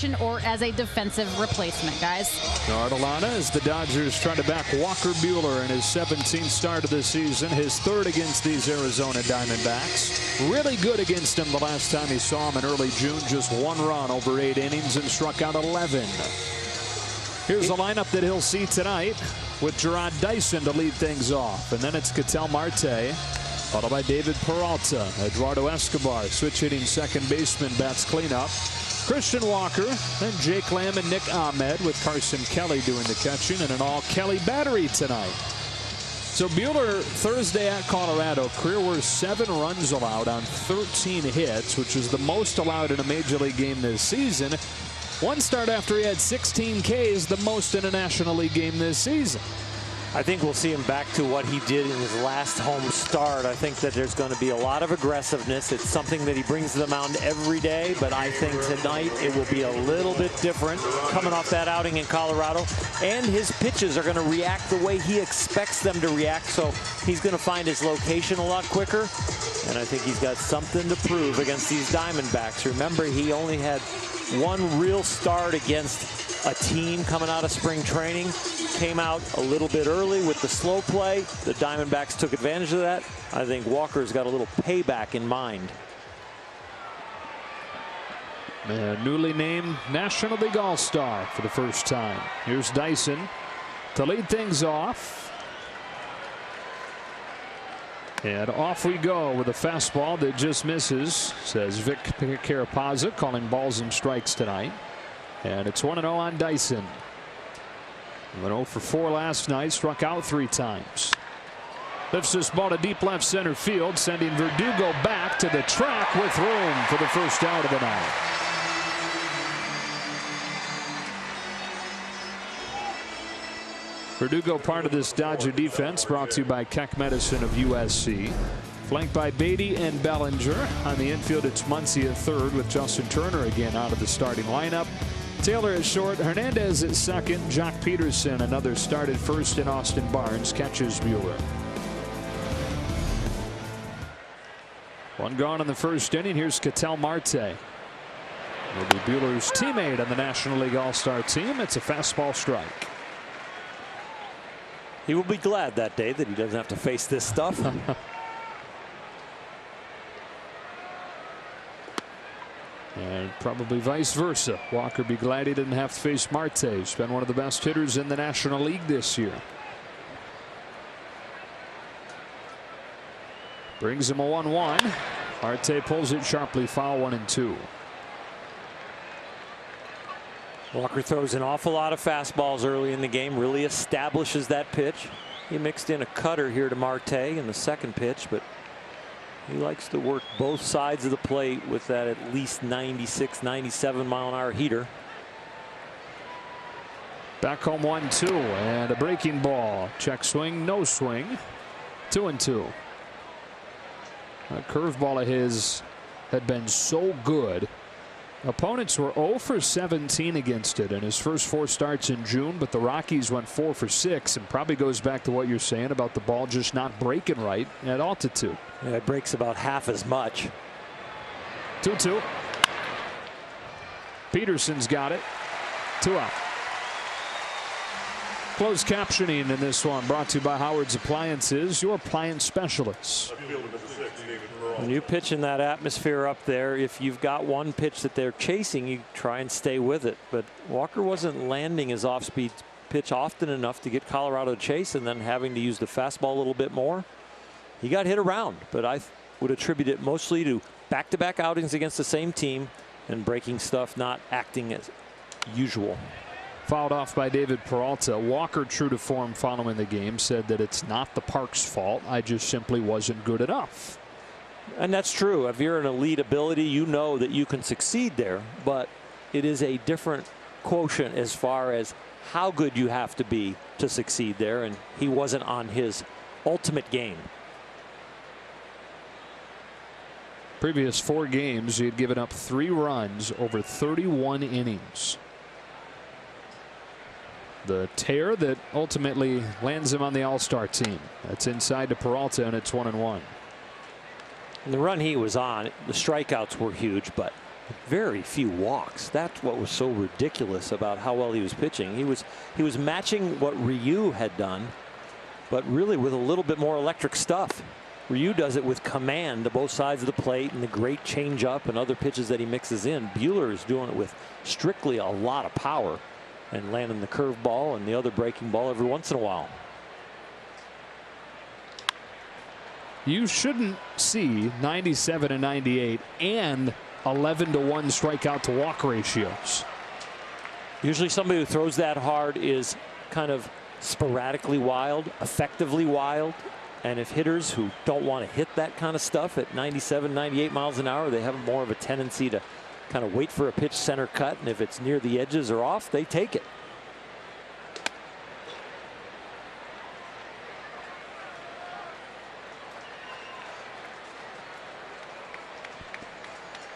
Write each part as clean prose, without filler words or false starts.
rotation or as a defensive replacement, guys. Artelana as the Dodgers try to back Walker Buehler in his 17th start of the season, his third against these Arizona Diamondbacks. Really good against him the last time he saw him in early June. Just 1 run over 8 innings and struck out 11. Here's the lineup that he'll see tonight with Gerard Dyson to lead things off. And then it's Ketel Marte, followed by David Peralta. Eduardo Escobar, switch hitting second baseman, bats cleanup. Christian Walker, then Jake Lamb and Nick Ahmed with Carson Kelly doing the catching, and an all Kelly battery tonight. So Buehler Thursday at Colorado, career worst 7 runs allowed on 13 hits, which is the most allowed in a major league game this season. One start after he had 16 Ks, the most in a National League game this season. I think we'll see him back to what he did in his last home start. I think that there's going to be a lot of aggressiveness. It's something that he brings to the mound every day, but I think tonight it will be a little bit different coming off that outing in Colorado. And his pitches are going to react the way he expects them to react, so he's going to find his location a lot quicker. And I think he's got something to prove against these Diamondbacks. Remember, he only had 1 real start against a team coming out of spring training. Came out a little bit early with the slow play. The Diamondbacks took advantage of that. I think Walker's got a little payback in mind. A newly named National League All-Star for the first time. Here's Dyson to lead things off. And off we go with a fastball that just misses, says Vic Carapazza, calling balls and strikes tonight. And it's 1-0 on Dyson. Went 0 for 4 last night, struck out 3 times. Lifts this ball to deep left center field, sending Verdugo back to the track with room for the first out of the night. Verdugo, part of this Dodger defense, brought to you by Keck Medicine of USC. Flanked by Beatty and Bellinger. On the infield, it's Muncy at third, with Justin Turner again out of the starting lineup. Taylor at short, Hernandez at second, Jock Peterson, another started first, and Austin Barnes catches Buehler. 1 gone in the first inning. Here's Ketel Marte. Will be Buehler's teammate on the National League All-Star team. It's a fastball strike. He will be glad that day that he doesn't have to face this stuff. And probably vice versa. Walker be glad he didn't have to face Marte. He's been one of the best hitters in the National League this year. Brings him a 1-1. Marte pulls it sharply foul, 1-2. Walker throws an awful lot of fastballs early in the game, really establishes that pitch. He mixed in a cutter here to Marte in the second pitch, but he likes to work both sides of the plate with that at least 96, 97 mile-an-hour heater. Back home 1-2 and a breaking ball. Check swing, no swing. 2-2. A curveball of his had been so good. Opponents were 0 for 17 against it in his first 4 starts in June, but the Rockies went 4 for 6, and probably goes back to what you're saying about the ball just not breaking right at altitude. Yeah, it breaks about half as much. 2-2. Peterson's got it. 2 out. Closed captioning in this one brought to you by Howard's Appliances, your appliance specialists. When you pitch in that atmosphere up there, if you've got one pitch that they're chasing, you try and stay with it. But Walker wasn't landing his off-speed pitch often enough to get Colorado to chase, and then having to use the fastball a little bit more. He got hit around, but I would attribute it mostly to back-to-back outings against the same team and breaking stuff, not acting as usual. Fouled off by David Peralta. Walker, true to form following the game, said that it's not the park's fault. I just simply wasn't good enough. And that's true. If you're an elite ability, you know that you can succeed there, but it is a different quotient as far as how good you have to be to succeed there, and he wasn't on his ultimate game. Previous 4 games, he had given up 3 runs over 31 innings. The tear that ultimately lands him on the All-Star team. That's inside to Peralta, and it's 1-1. And the run he was on, the strikeouts were huge, but Very few walks. That's what was so ridiculous about how well he was pitching. He was matching what Ryu had done, but really with a little bit more electric stuff. Ryu does it with command to both sides of the plate and the great changeup and other pitches that he mixes in. Buehler is doing it with strictly a lot of power and landing the curveball and the other breaking ball every once in a while. You shouldn't see 97 and 98 and 11-to-1 strikeout to walk ratios. Usually somebody who throws that hard is kind of sporadically wild, effectively wild. And if hitters who don't want to hit that kind of stuff at 97, 98 miles an hour, they have more of a tendency to kind of wait for a pitch center cut. And if it's near the edges or off, they take it.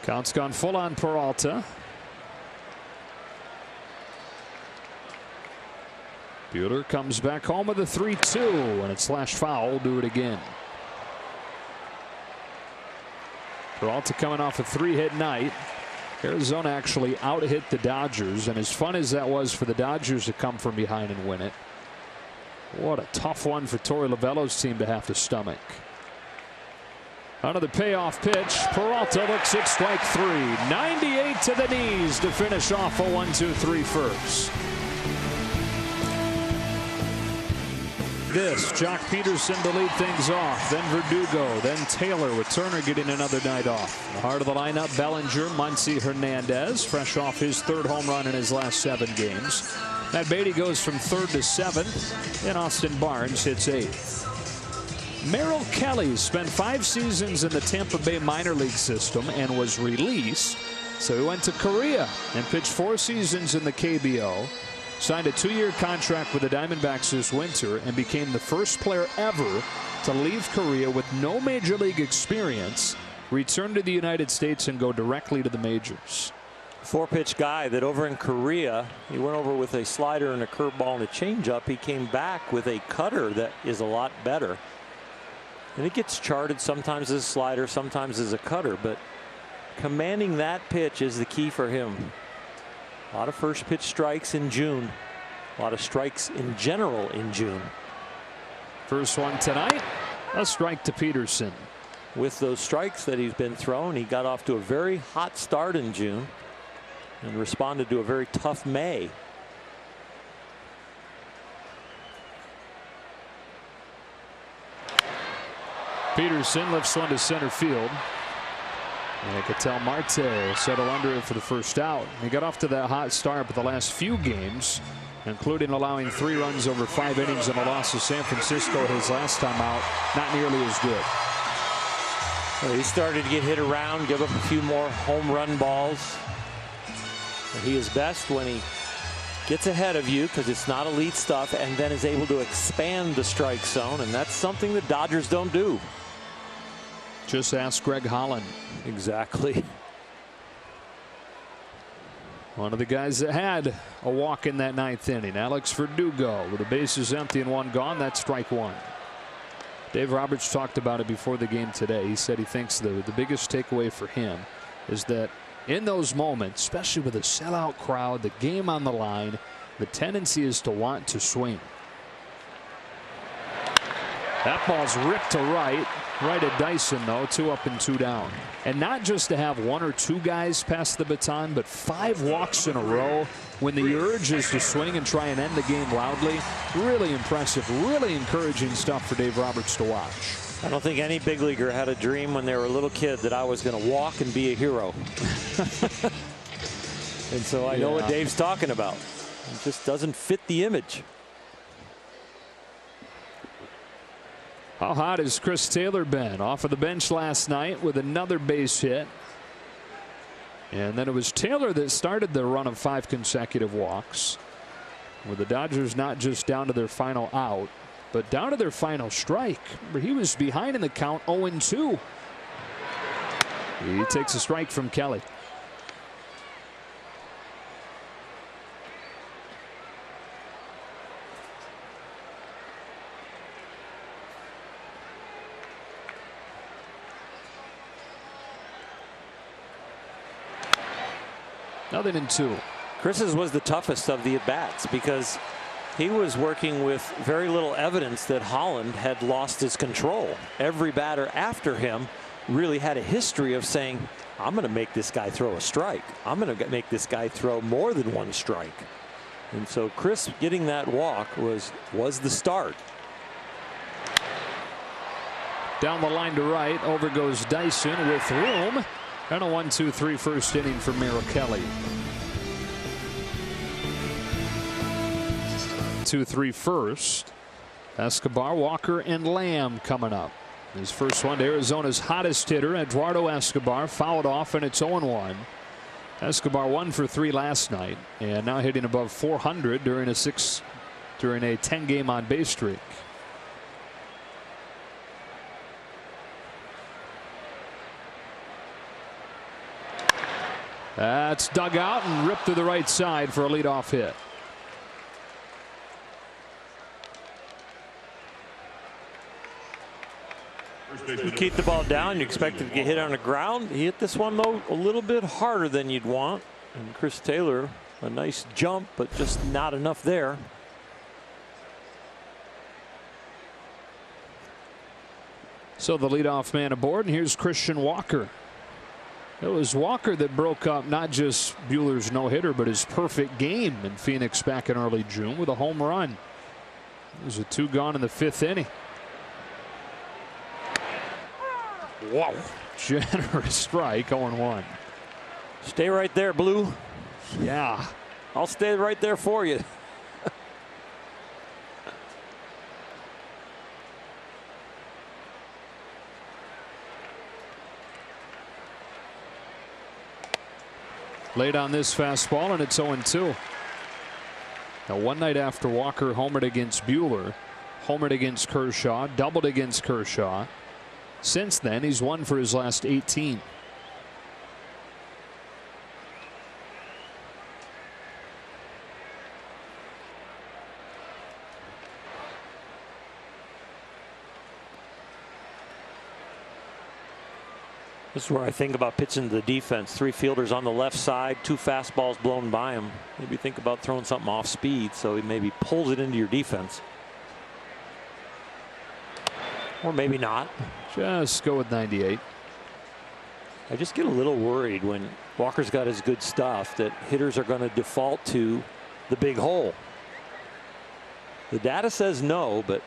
Count's gone full on Peralta. Buehler comes back home with a 3-2, and it's slash foul. Do it again. Peralta coming off a 3-hit night. Arizona actually out-hit the Dodgers, and as fun as that was for the Dodgers to come from behind and win it, what a tough one for Torey Lovullo's team to have to stomach. Another payoff pitch. Peralta looks at strike 3. 98 to the knees to finish off a 1-2-3 first. This, Jock Peterson to lead things off. Then Verdugo. Then Taylor with Turner getting another night off. In the heart of the lineup, Bellinger, Muncy, Hernandez, fresh off his 3rd home run in his last 7 games. Matt Beatty goes from 3rd to 7th. And Austin Barnes hits 8th. Merrill Kelly spent 5 seasons in the Tampa Bay minor league system and was released. So he went to Korea and pitched 4 seasons in the KBO. Signed a 2-year contract with the Diamondbacks this winter and became the first player ever to leave Korea with no major league experience, return to the United States and go directly to the majors. 4-pitch guy that over in Korea, he went over with a slider and a curveball and a changeup. He came back with a cutter that is a lot better. And it gets charted sometimes as a slider, sometimes as a cutter, but commanding that pitch is the key for him. A lot of first pitch strikes in June. A lot of strikes in general in June. First one tonight, a strike to Peterson. With those strikes that he's been thrown, he got off to a very hot start in June and responded to a very tough May. Peterson lifts one to center field. And Ketel Marte settle under it for the first out. He got off to that hot start, but the last few games, including allowing 3 runs over 5 innings in a loss to San Francisco his last time out, not nearly as good. Well, he started to get hit around, give up a few more home run balls. And he is best when he gets ahead of you because it's not elite stuff, and then is able to expand the strike zone, and that's something the Dodgers don't do. Just ask Greg Holland. Exactly. One of the guys that had a walk in that 9th inning, Alex Verdugo, with the bases empty and 1 gone. That's strike 1. Dave Roberts talked about it before the game today. He said he thinks the biggest takeaway for him is that in those moments, especially with a sellout crowd, the game on the line, the tendency is to want to swing. That ball's ripped to right at Dyson, though. 2 up and 2 down. And not just to have 1 or 2 guys pass the baton, but 5 walks in a row when the urge is to swing and try and end the game loudly. Really impressive, really encouraging stuff for Dave Roberts to watch. I don't think any big leaguer had a dream when they were a little kid that I was going to walk and be a hero. And so I know what Dave's talking about. It just doesn't fit the image. How hot has Chris Taylor been? Off of the bench last night with another base hit. And then it was Taylor that started the run of 5 consecutive walks, with the Dodgers not just down to their final out, but down to their final strike. Remember, he was behind in the count 0-2. He takes a strike from Kelly. 0-2. Chris's was the toughest of the at-bats because he was working with very little evidence that Holland had lost his control. Every batter after him really had a history of saying, I'm going to make this guy throw a strike. I'm going to make this guy throw more than one strike. And so Chris getting that walk was the start. Down the line to right. Over goes Dyson with room. And a 1-2-3 first inning for Merrill Kelly. 2-3 first. Escobar, Walker, and Lamb coming up. His first one to Arizona's hottest hitter, Eduardo Escobar, fouled off, and it's 0-1. Escobar 1 for 3 last night, and now hitting above 400 during a 10-game on base streak. That's dug out and ripped to the right side for a leadoff hit. You keep the ball down, you expect it to get hit on the ground. He hit this one, though, a little bit harder than you'd want. And Chris Taylor, a nice jump, but just not enough there. So the leadoff man aboard, and here's Christian Walker. It was Walker that broke up not just Buehler's no-hitter, but his perfect game in Phoenix back in early June with a home run. It was a 2 gone in the 5th inning. Wow. Generous strike, 0-1. Stay right there, Blue. Yeah. I'll stay right there for you. Late on this fastball, and it's 0-2. Now, one night after Walker homered against Buehler, homered against Kershaw, doubled against Kershaw. Since then, he's won for his last 18. This is where I think about pitching to the defense. 3 fielders on the left side, 2 fastballs blown by him. Maybe think about throwing something off speed so he maybe pulls it into your defense. Or maybe not. Just go with 98. I just get a little worried when Walker's got his good stuff that hitters are going to default to the big hole. The data says no, but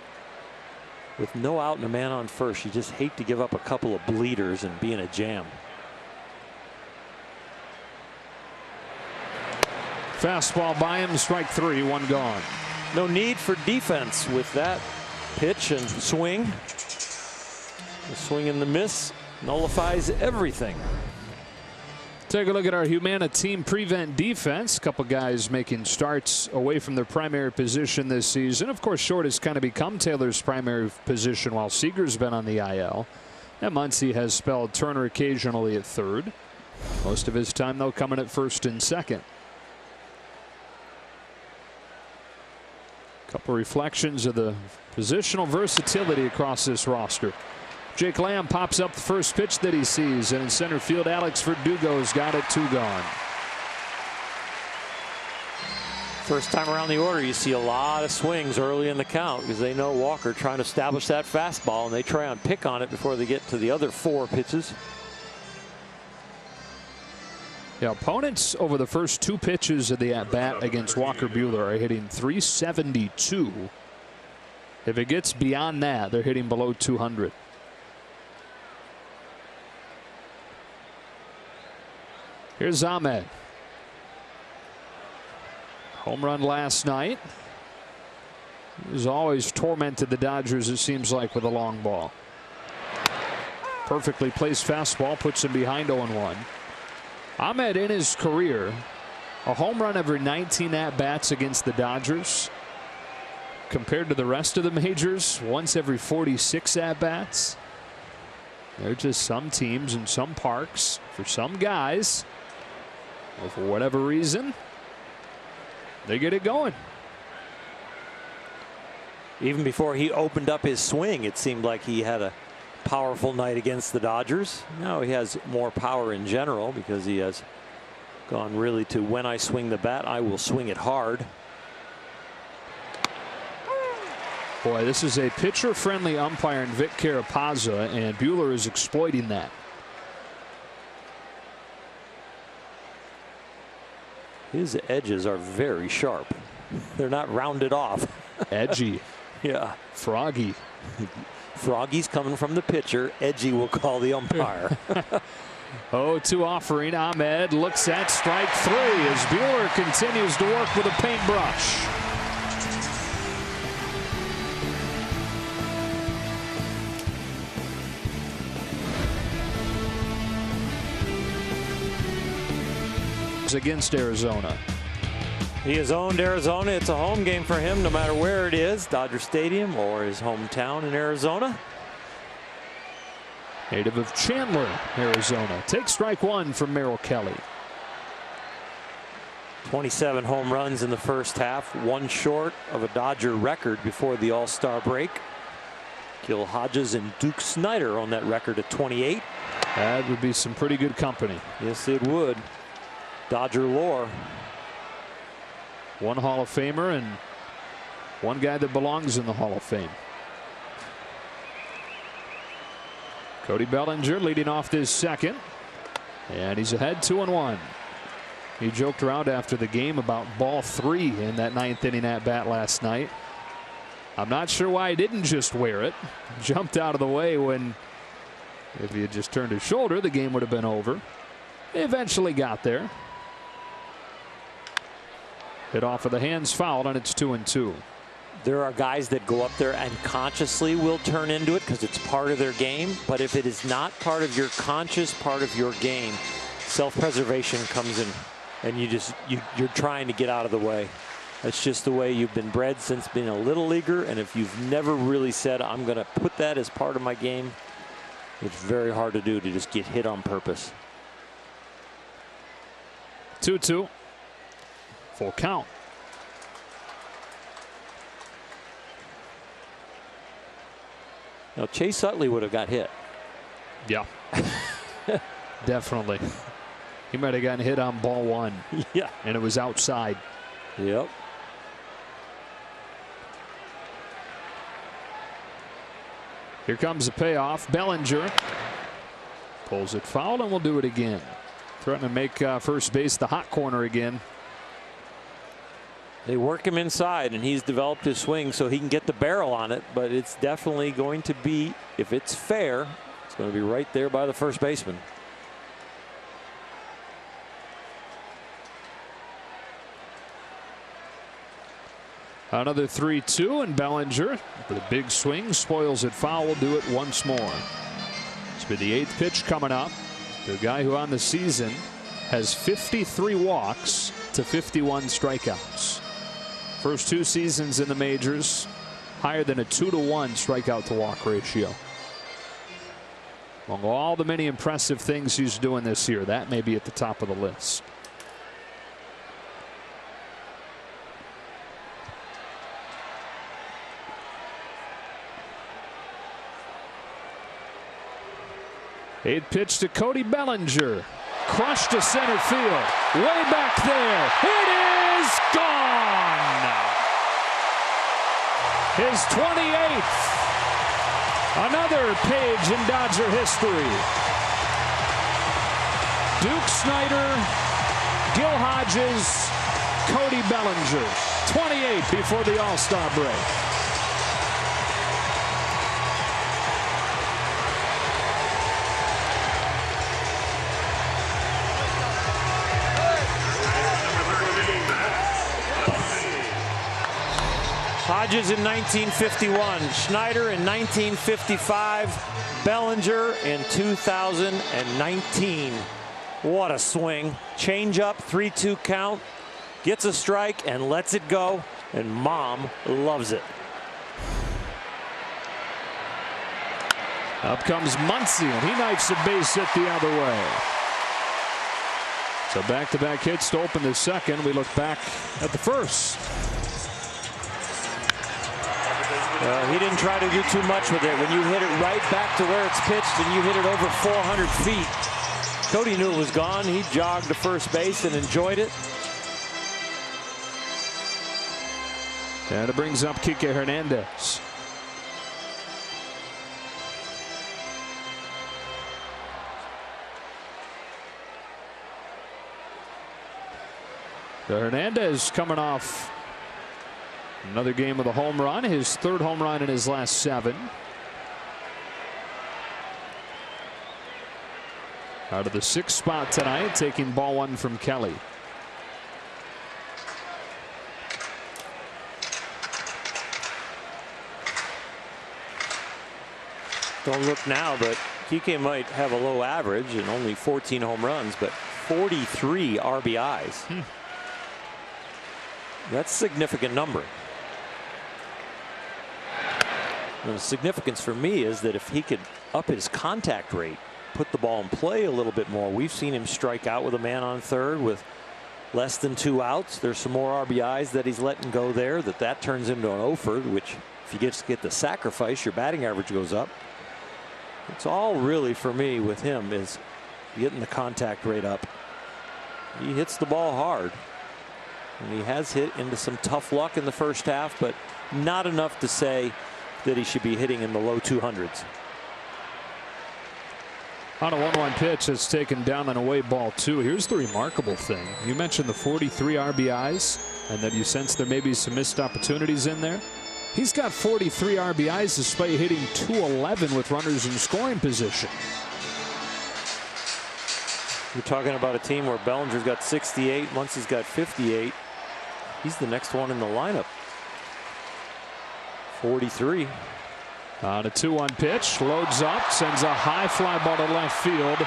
with no out and a man on first, you just hate to give up a couple of bleeders and be in a jam. Fastball by him, strike 3, 1 gone. No need for defense with that pitch and swing. The swing and the miss nullifies everything. Take a look at our Humana team prevent defense. A couple guys making starts away from their primary position this season. Of course, short has kind of become Taylor's primary position while Seager's been on the IL. And Muncy has spelled Turner occasionally at third. Most of his time, though, coming at first and second. Couple reflections of the positional versatility across this roster. Jake Lamb pops up the first pitch that he sees, and in center field, Alex Verdugo's got it, 2 gone. First time around the order, you see a lot of swings early in the count because they know Walker trying to establish that fastball, and they try and pick on it before they get to the other 4 pitches. Yeah, opponents over the first 2 pitches of the at-bat against Walker Buehler are hitting 372. If it gets beyond that, they're hitting below 200. Here's Ahmed. Home run last night. He's always tormented the Dodgers, it seems like, with a long ball. Perfectly placed fastball puts him behind 0-1. Ahmed in his career, a home run every 19 at-bats against the Dodgers. Compared to the rest of the majors, once every 46 at-bats. There are just some teams and some parks, for some guys, or for whatever reason, they get it going. Even before he opened up his swing, it seemed like he had a powerful night against the Dodgers. Now he has more power in general because he has Gone really to when I swing the bat, I will swing it hard. Boy, this is a pitcher-friendly umpire in Vic Carapazza, and Buehler is exploiting that. His edges are very sharp. They're not rounded off. Edgy. Yeah. Froggy. Froggy's coming from the pitcher. Edgy will call the umpire. 0-2 offering. Ahmed looks at strike 3 as Buehler continues to work with a paintbrush. Against Arizona. He has owned Arizona. It's a home game for him no matter where it is, Dodger Stadium or his hometown in Arizona. Native of Chandler, Arizona. Takes strike 1 from Merrill Kelly. 27 home runs in the first half, 1 short of a Dodger record before the All-Star break. Gil Hodges and Duke Snider on that record at 28. That would be some pretty good company. Yes, it would. Dodger lore. 1 Hall of Famer and 1 guy that belongs in the Hall of Fame. Cody Bellinger leading off this second, and he's ahead 2-1. He joked around after the game about ball 3 in that 9th inning at bat last night. I'm not sure why he didn't just wear it. Jumped out of the way when, if he had just turned his shoulder, the game would have been over. He eventually got there. Hit off of the hands, fouled, and it's 2-2. There are guys that go up there and consciously will turn into it because it's part of their game. But if it is not part of your conscious part of your game, self-preservation comes in, and you're trying to get out of the way. That's just the way you've been bred since being a little leaguer. And if you've never really said, I'm going to put that as part of my game, it's very hard to do, to just get hit on purpose. 2-2. Full count. Now Chase Utley would have got hit. Yeah. Definitely. He might have gotten hit on ball 1. Yeah. And it was outside. Yep. Here comes the payoff. Bellinger pulls it foul, and we'll do it again. Threatening to make first base the hot corner again. They work him inside, and he's developed his swing so he can get the barrel on it. But it's definitely going to be, if it's fair, it's going to be right there by the first baseman. Another 3-2, and Bellinger with a big swing spoils it foul. Will do it once more. It's been the 8th pitch coming up. The guy who on the season has 53 walks to 51 strikeouts. First 2 seasons in the majors, higher than a 2-to-1 strikeout to walk ratio. Among all the many impressive things he's doing this year, that may be at the top of the list. Eighth pitch to Cody Bellinger. Crushed to center field. Way back there. It is gone. His 28th. Another page in Dodger history. Duke Snider, Gil Hodges, Cody Bellinger. 28 before the All-Star break. Hodges in 1951, Schneider in 1955, Bellinger in 2019. What a swing. Change up, 3-2 count, gets a strike and lets it go, and Mom loves it. Up comes Muncy, and he knifes a base hit the other way. So back-to-back hits to open the second. We look back at the first. He didn't try to do too much with it. When you hit it right back to where it's pitched and you hit it over 400 feet, Cody knew it was gone. He jogged to first base and enjoyed it. And it brings up Kike Hernandez. Hernandez coming off another game with a home run, his third home run in his last 7. Out of the 6th spot tonight, taking ball 1 from Kelly. Don't look now, but Kike might have a low average and only 14 home runs, but 43 RBIs. That's a significant number. The significance for me is that if he could up his contact rate, put the ball in play a little bit more. We've seen him strike out with a man on third with less than 2 outs. There's some more RBIs that he's letting go there. That turns into an offer, which if you get the sacrifice, your batting average goes up. It's all really for me with him is getting the contact rate up. He hits the ball hard. And he has hit into some tough luck in the first half, but not enough to say that he should be hitting in the low 200s. On a 1-1 pitch that's taken down on away ball 2. Here's the remarkable thing. You mentioned the 43 RBIs and that you sense there may be some missed opportunities in there. He's got 43 RBIs despite hitting .211 with runners in scoring position. You're talking about a team where Bellinger's got 68, Muncie's got 58. He's the next one in the lineup. 43. On a 2-1 pitch, loads up, sends a high fly ball to left field.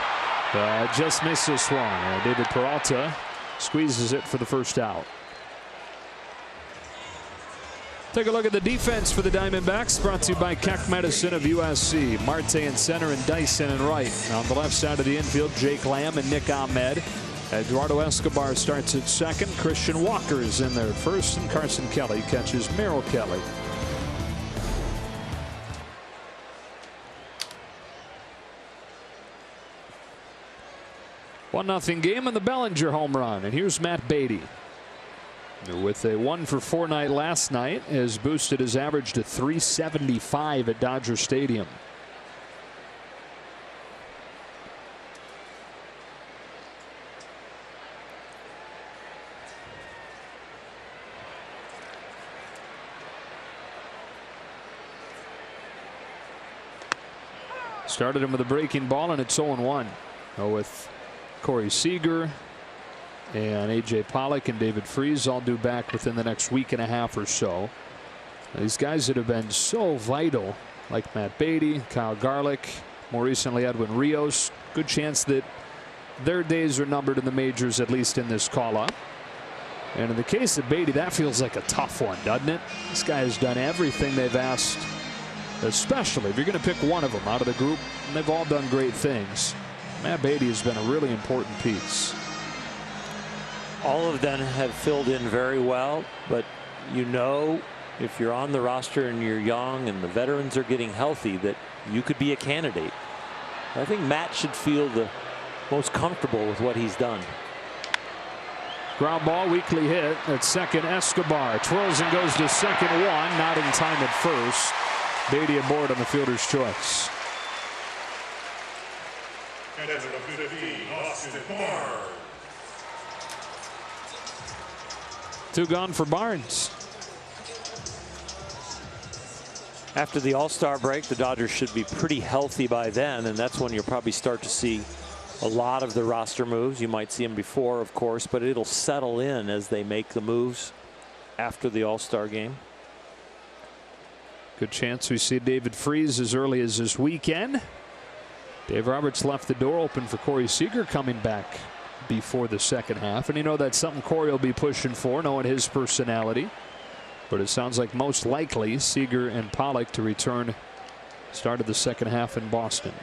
Just missed this one. David Peralta squeezes it for the first out. Take a look at the defense for the Diamondbacks, brought to you by Keck Medicine of USC. Marte in center and Dyson in right. On the left side of the infield, Jake Lamb and Nick Ahmed. Eduardo Escobar starts at second. Christian Walker is in there at first, and Carson Kelly catches Merrill Kelly. One 1-0 game and the Bellinger home run. And here's Matt Beatty. With a 1-for-4 night last night, has boosted his average to .375 at Dodger Stadium. Started him with a breaking ball, and it's 0-1. With Corey Seager and A.J. Pollock and David Freese all due back within the next week and a half or so. These guys that have been so vital, like Matt Beatty, Kyle Garlick, more recently Edwin Rios, good chance that their days are numbered in the majors, at least in this call-up. And in the case of Beatty, that feels like a tough one, doesn't it? This guy has done everything they've asked, especially if you're going to pick one of them out of the group, and they've all done great things. Matt Beatty has been a really important piece. All of them have filled in very well, but you know, if you're on the roster and you're young and the veterans are getting healthy, that you could be a candidate. I think Matt should feel the most comfortable with what he's done. Ground ball, weakly hit at second. Escobar twirls and goes to second. One, not in time at first. Beatty aboard on the fielder's choice. And that's number 15, Austin Barnes. 2 gone for Barnes. After the All-Star break, the Dodgers should be pretty healthy by then, and that's when you'll probably start to see a lot of the roster moves. You might see them before, of course, but it'll settle in as they make the moves after the All-Star game. Good chance we see David Freese as early as this weekend. Dave Roberts left the door open for Corey Seager coming back before the second half, and you know that's something Corey will be pushing for, knowing his personality. But it sounds like most likely Seager and Pollock to return start of the second half in Boston.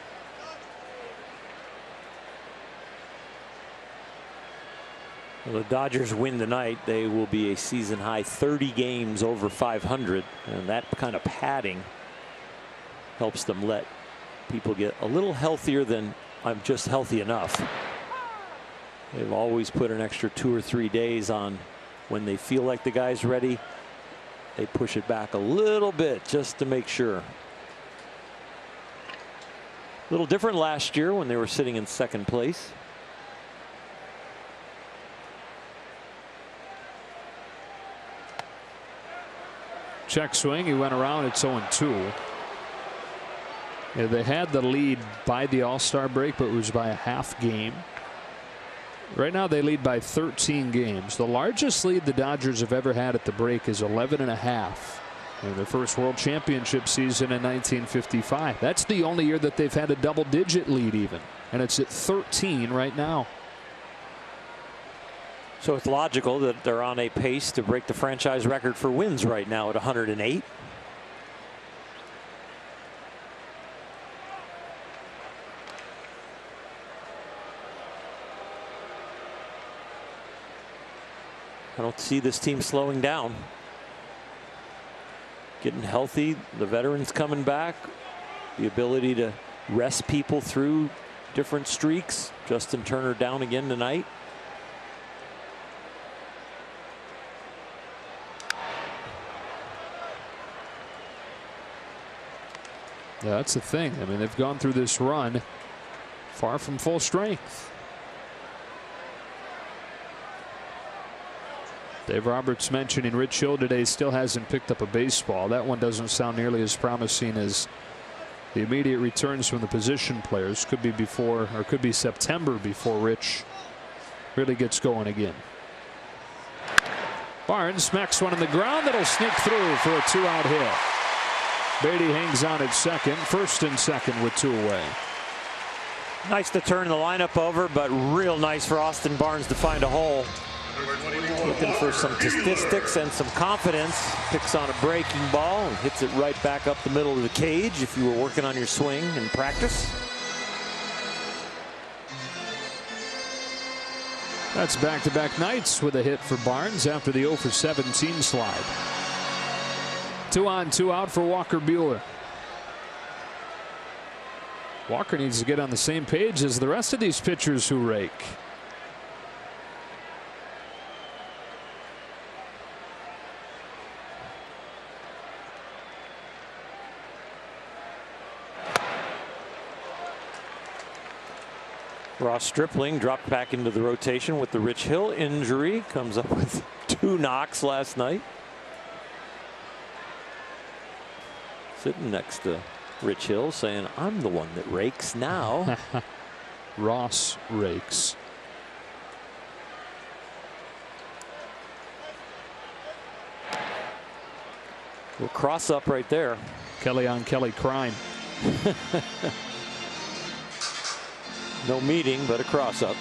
Well, the Dodgers win tonight, they will be a season high 30 games over 500, and that kind of padding helps them let people get a little healthier than I'm just healthy enough. They've always put an extra 2 or 3 days on when they feel like the guy's ready. They push it back a little bit just to make sure. A little different last year when they were sitting in second place. Check swing. He went around. It's 0-2. Yeah, they had the lead by the All-Star break, but it was by a half game. Right now they lead by 13 games. The largest lead the Dodgers have ever had at the break is 11.5 in their first World Championship season in 1955. That's the only year that they've had a double-digit lead even, and it's at 13 right now. So it's logical that they're on a pace to break the franchise record for wins right now at 108. I don't see this team slowing down. Getting healthy, the veterans coming back, the ability to rest people through different streaks. Justin Turner down again tonight. Yeah, that's the thing. I mean, they've gone through this run far from full strength. Dave Roberts mentioning Rich Hill today still hasn't picked up a baseball. That one doesn't sound nearly as promising as the immediate returns from the position players. Could be before, or could be September before Rich really gets going again. Barnes smacks one on the ground that'll sneak through for a 2-out hit. Beatty hangs on at second, first and second with 2 away. Nice to turn the lineup over, but real nice for Austin Barnes to find a hole. Looking for some statistics and some confidence. Picks on a breaking ball and hits it right back up the middle of the cage if you were working on your swing in practice. That's back-to-back nights with a hit for Barnes after the 0 for 17 slide. 2 on, 2 out for Walker Buehler. Walker needs to get on the same page as the rest of these pitchers who rake. Ross Stripling dropped back into the rotation with the Rich Hill injury. Comes up with 2 knocks last night. Sitting next to Rich Hill saying, I'm the one that rakes now. Ross rakes. Well, cross up right there. Kelly on Kelly crime. No meeting, but a cross up.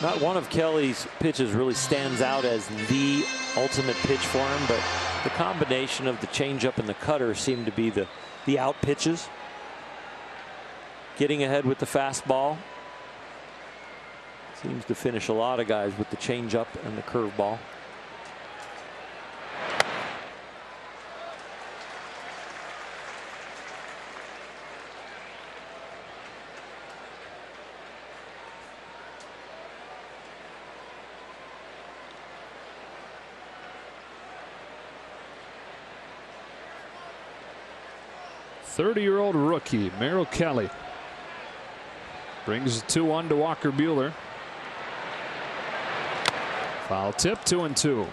Not one of Kelly's pitches really stands out as the ultimate pitch for him, but the combination of the changeup and the cutter seem to be the out pitches. Getting ahead with the fastball. Seems to finish a lot of guys with the changeup and the curveball. Thirty-year-old rookie Merrill Kelly brings 2-1 to Walker Buehler. Foul tip, 2-2.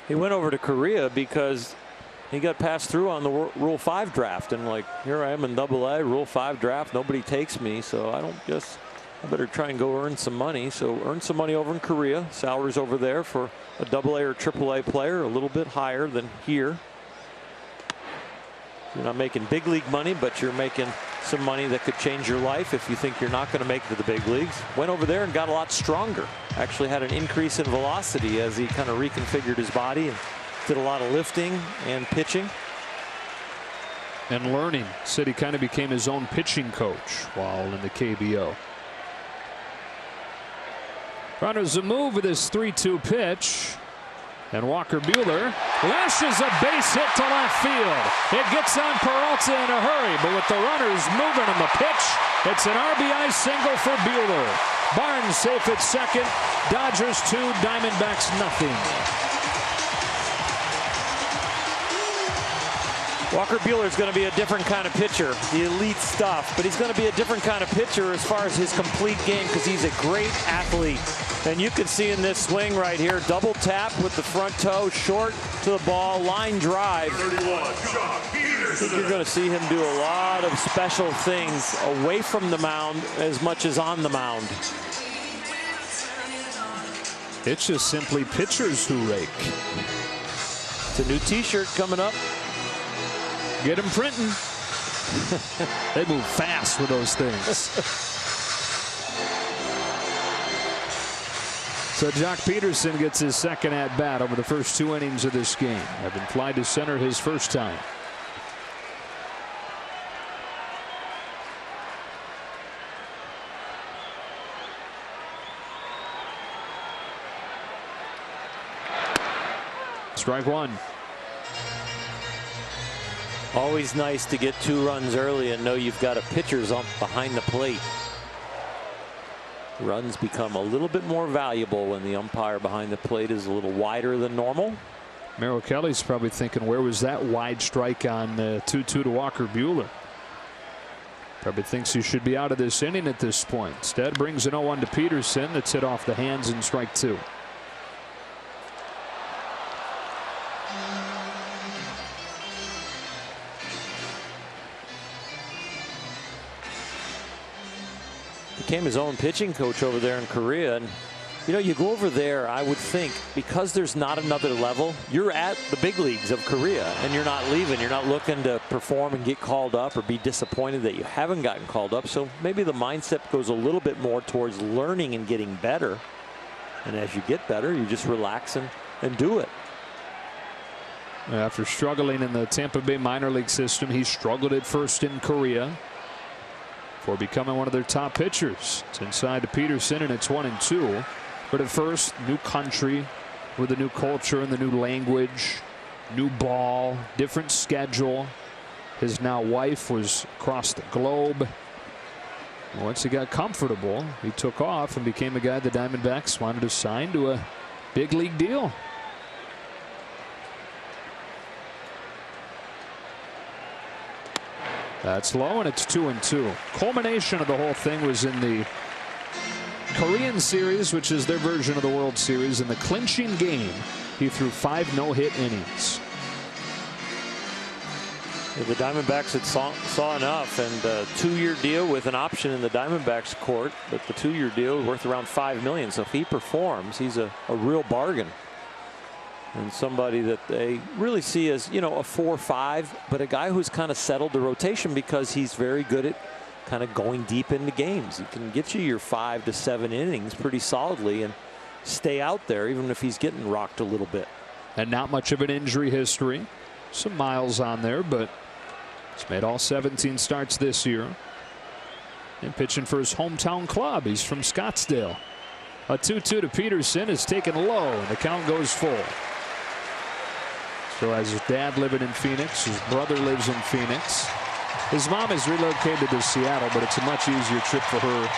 He went over to Korea because he got passed through on the Rule 5 draft, and like, here I am in AA, Rule 5 draft, nobody takes me, so I better try and go earn some money. So earn some money over in Korea. Salaries over there for a AA or AAA player a little bit higher than here. You're not making big league money, but you're making some money that could change your life if you think you're not going to make it to the big leagues. Went over there and got a lot stronger. Actually had an increase in velocity as he kind of reconfigured his body and did a lot of lifting and pitching. And learning. Said he kind of became his own pitching coach while in the KBO. Runners a move with his 3-2 pitch. And Walker Buehler lashes a base hit to left field. It gets on Peralta in a hurry, but with the runners moving on the pitch, it's an RBI single for Buehler. Barnes safe at second. Dodgers 2, Diamondbacks nothing. Walker Buehler is going to be a different kind of pitcher, the elite stuff, but he's going to be a different kind of pitcher as far as his complete game because he's a great athlete. And you can see in this swing right here, double tap with the front toe, short to the ball, line drive. I think you're going to see him do a lot of special things away from the mound as much as on the mound. It's just simply pitchers who rake. It's a new t-shirt coming up. Get them printing. They move fast with those things. So Jock Peterson gets his second at bat over the first 2 innings of this game. Having fly to center his first time. Strike one. Always nice to get 2 runs early and know you've got a pitcher's ump behind the plate. Runs become a little bit more valuable when the umpire behind the plate is a little wider than normal. Merrill Kelly's probably thinking, where was that wide strike on 2-2 to Walker Buehler? Probably thinks he should be out of this inning at this point. Instead brings an 0-1 to Peterson. That's hit off the hands in strike 2. Became his own pitching coach over there in Korea. And you know, you go over there, I would think, because there's not another level, you're at the big leagues of Korea and you're not leaving. You're not looking to perform and get called up or be disappointed that you haven't gotten called up. So maybe the mindset goes a little bit more towards learning and getting better. And as you get better, you just relax and do it. After struggling in the Tampa Bay minor league system, he struggled at first in Korea for becoming one of their top pitchers. It's inside to Peterson, and it's 1-2. But at first, new country with a new culture and the new language, new ball, different schedule. His now wife was across the globe. Once he got comfortable, he took off and became a guy the Diamondbacks wanted to sign to a big league deal. That's low, and it's 2-2. Culmination of the whole thing was in the Korean series, which is their version of the World Series. In the clinching game, he threw 5 no-hit innings. The Diamondbacks had saw enough, and a 2-year deal with an option in the Diamondbacks court, but the 2-year deal is worth around $5 million. So if he performs, he's a real bargain. And somebody that they really see as, you know, a 4-5, but a guy who's kind of settled the rotation because he's very good at kind of going deep into games. He can get you your 5 to 7 innings pretty solidly and stay out there even if he's getting rocked a little bit. And not much of an injury history. Some miles on there, but he's made all 17 starts this year. And pitching for his hometown club. He's from Scottsdale. A 2-2 to Peterson is taken low, and the count goes full. So as his dad living in Phoenix, his brother lives in Phoenix. His mom is relocated to Seattle, but it's a much easier trip for her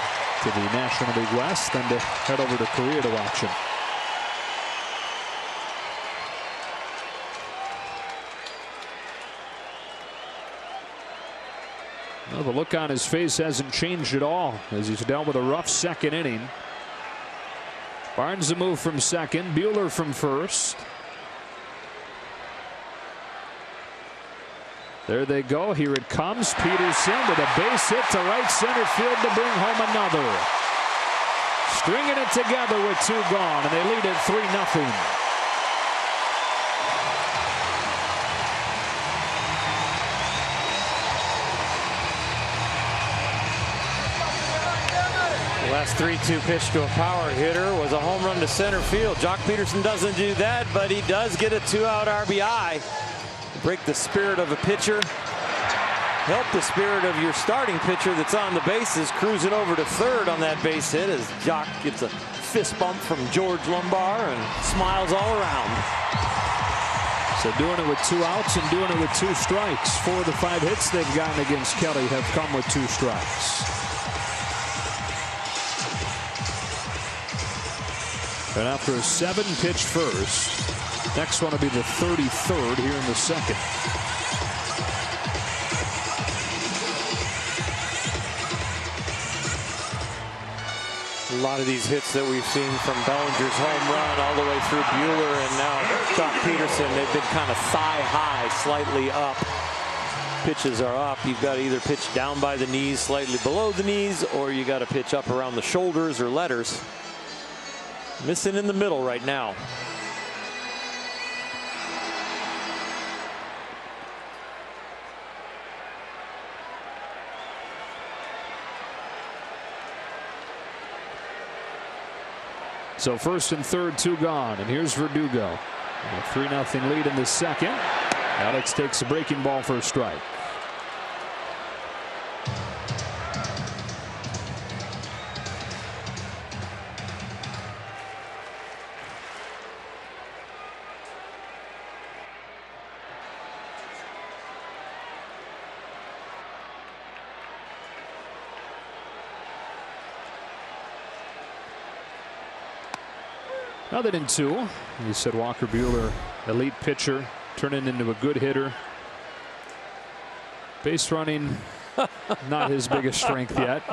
to the National League West than to head over to Korea to watch him. Well, the look on his face hasn't changed at all as he's dealt with a rough second inning. Barnes a move from second, Buehler from first. There they go. Here it comes. Peterson with a base hit to right center field to bring home another. Stringing it together with 2 gone, and they lead it 3-0. Last 3-2 pitch to a power hitter was a home run to center field. Jock Peterson doesn't do that, but he does get a 2-out RBI. Break the spirit of a pitcher. Help the spirit of your starting pitcher that's on the bases, cruising over to third on that base hit as Jock gets a fist bump from George Lumbar and smiles all around. So doing it with 2 outs and doing it with 2 strikes. 4 of the 5 hits they've gotten against Kelly have come with 2 strikes. And after a 7-pitch first, next one will be the 33rd here in the second. A lot of these hits that we've seen from Bellinger's home run all the way through Buehler and now Jock Peterson, they've been kind of thigh high, slightly up. Pitches are up. You've got to either pitch down by the knees, slightly below the knees, or you got to pitch up around the shoulders or letters. Missing in the middle right now. So first and third, 2 gone, and here's Verdugo. A 3-0 lead in the second. Alex takes a breaking ball for a strike. Now that in 2, you said Walker Buehler, elite pitcher, turning into a good hitter. Base running, not his biggest strength yet.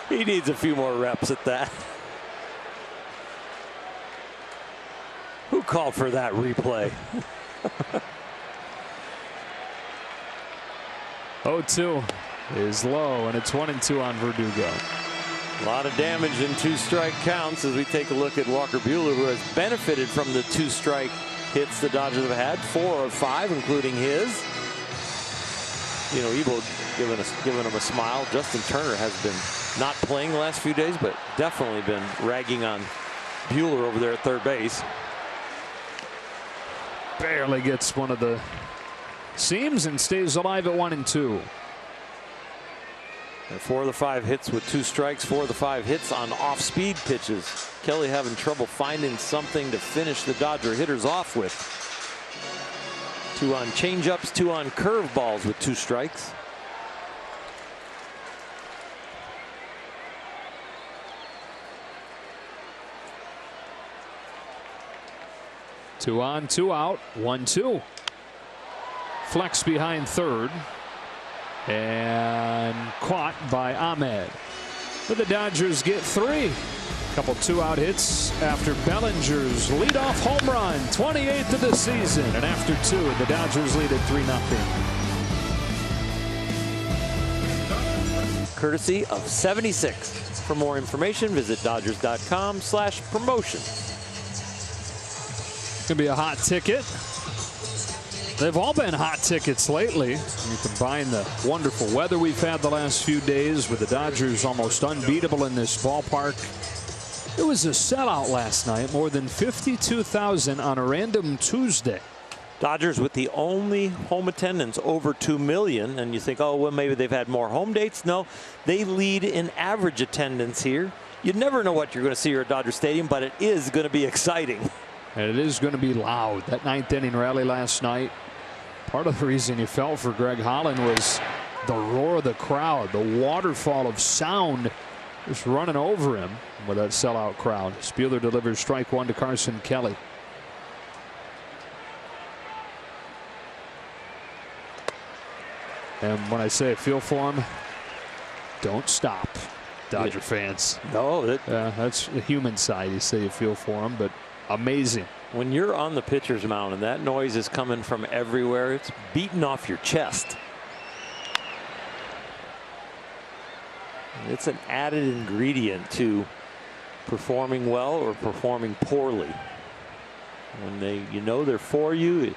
He needs a few more reps at that. Who called for that replay? 0-2 is low, and it's 1-2 on Verdugo. A lot of damage in 2-strike counts as we take a look at Walker Buehler, who has benefited from the 2-strike hits the Dodgers have had, 4 of 5, including his. You know, Evo giving him a smile. Justin Turner has been not playing the last few days, but definitely been ragging on Buehler over there at third base. Barely gets one of the seams and stays alive at 1-2. And 4 of the 5 hits with 2 strikes, 4 of the 5 hits on off-speed pitches. Kelly having trouble finding something to finish the Dodger hitters off with. 2 on changeups, 2 on curveballs with 2 strikes. Two on, 2 out, 1-2. Flex behind third. And caught by Ahmed. But the Dodgers get 3. Couple 2-out hits after Bellinger's leadoff home run, 28th of the season. And after 2, the Dodgers lead at 3-0. Courtesy of 76. For more information, visit Dodgers.com/promotion. Gonna be a hot ticket. They've all been hot tickets lately. You combine the wonderful weather we've had the last few days with the Dodgers almost unbeatable in this ballpark. It was a sellout last night, more than 52,000 on a random Tuesday. Dodgers with the only home attendance over 2 million, and you think, oh, well, maybe they've had more home dates. No, they lead in average attendance here. You never know what you're going to see here at Dodger Stadium, but it is going to be exciting. And it is going to be loud. That 9th inning rally last night, part of the reason you felt for Greg Holland was the roar of the crowd, the waterfall of sound just running over him with that sellout crowd. Buehler delivers strike 1 to Carson Kelly. And when I say feel for him, don't stop, Dodger fans. No, that's the human side. You say you feel for him, but amazing. When you're on the pitcher's mound and that noise is coming from everywhere, it's beating off your chest. It's an added ingredient to performing well or performing poorly. When you know they're for you, it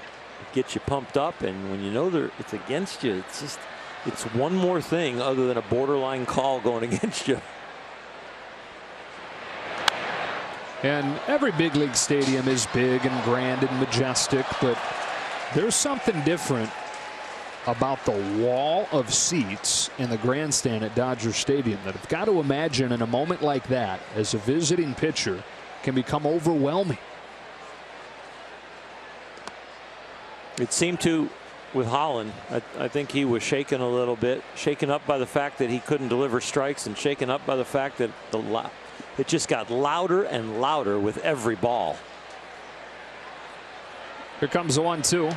gets you pumped up, and when you know it's against you, it's one more thing other than a borderline call going against you. And every big league stadium is big and grand and majestic, but there's something different about the wall of seats in the grandstand at Dodger Stadium that I've got to imagine in a moment like that, as a visiting pitcher, can become overwhelming. It seemed to with Holland. I think he was shaken a little bit, shaken up by the fact that he couldn't deliver strikes, and shaken up by the fact that it just got louder and louder with every ball. Here comes the 1-2.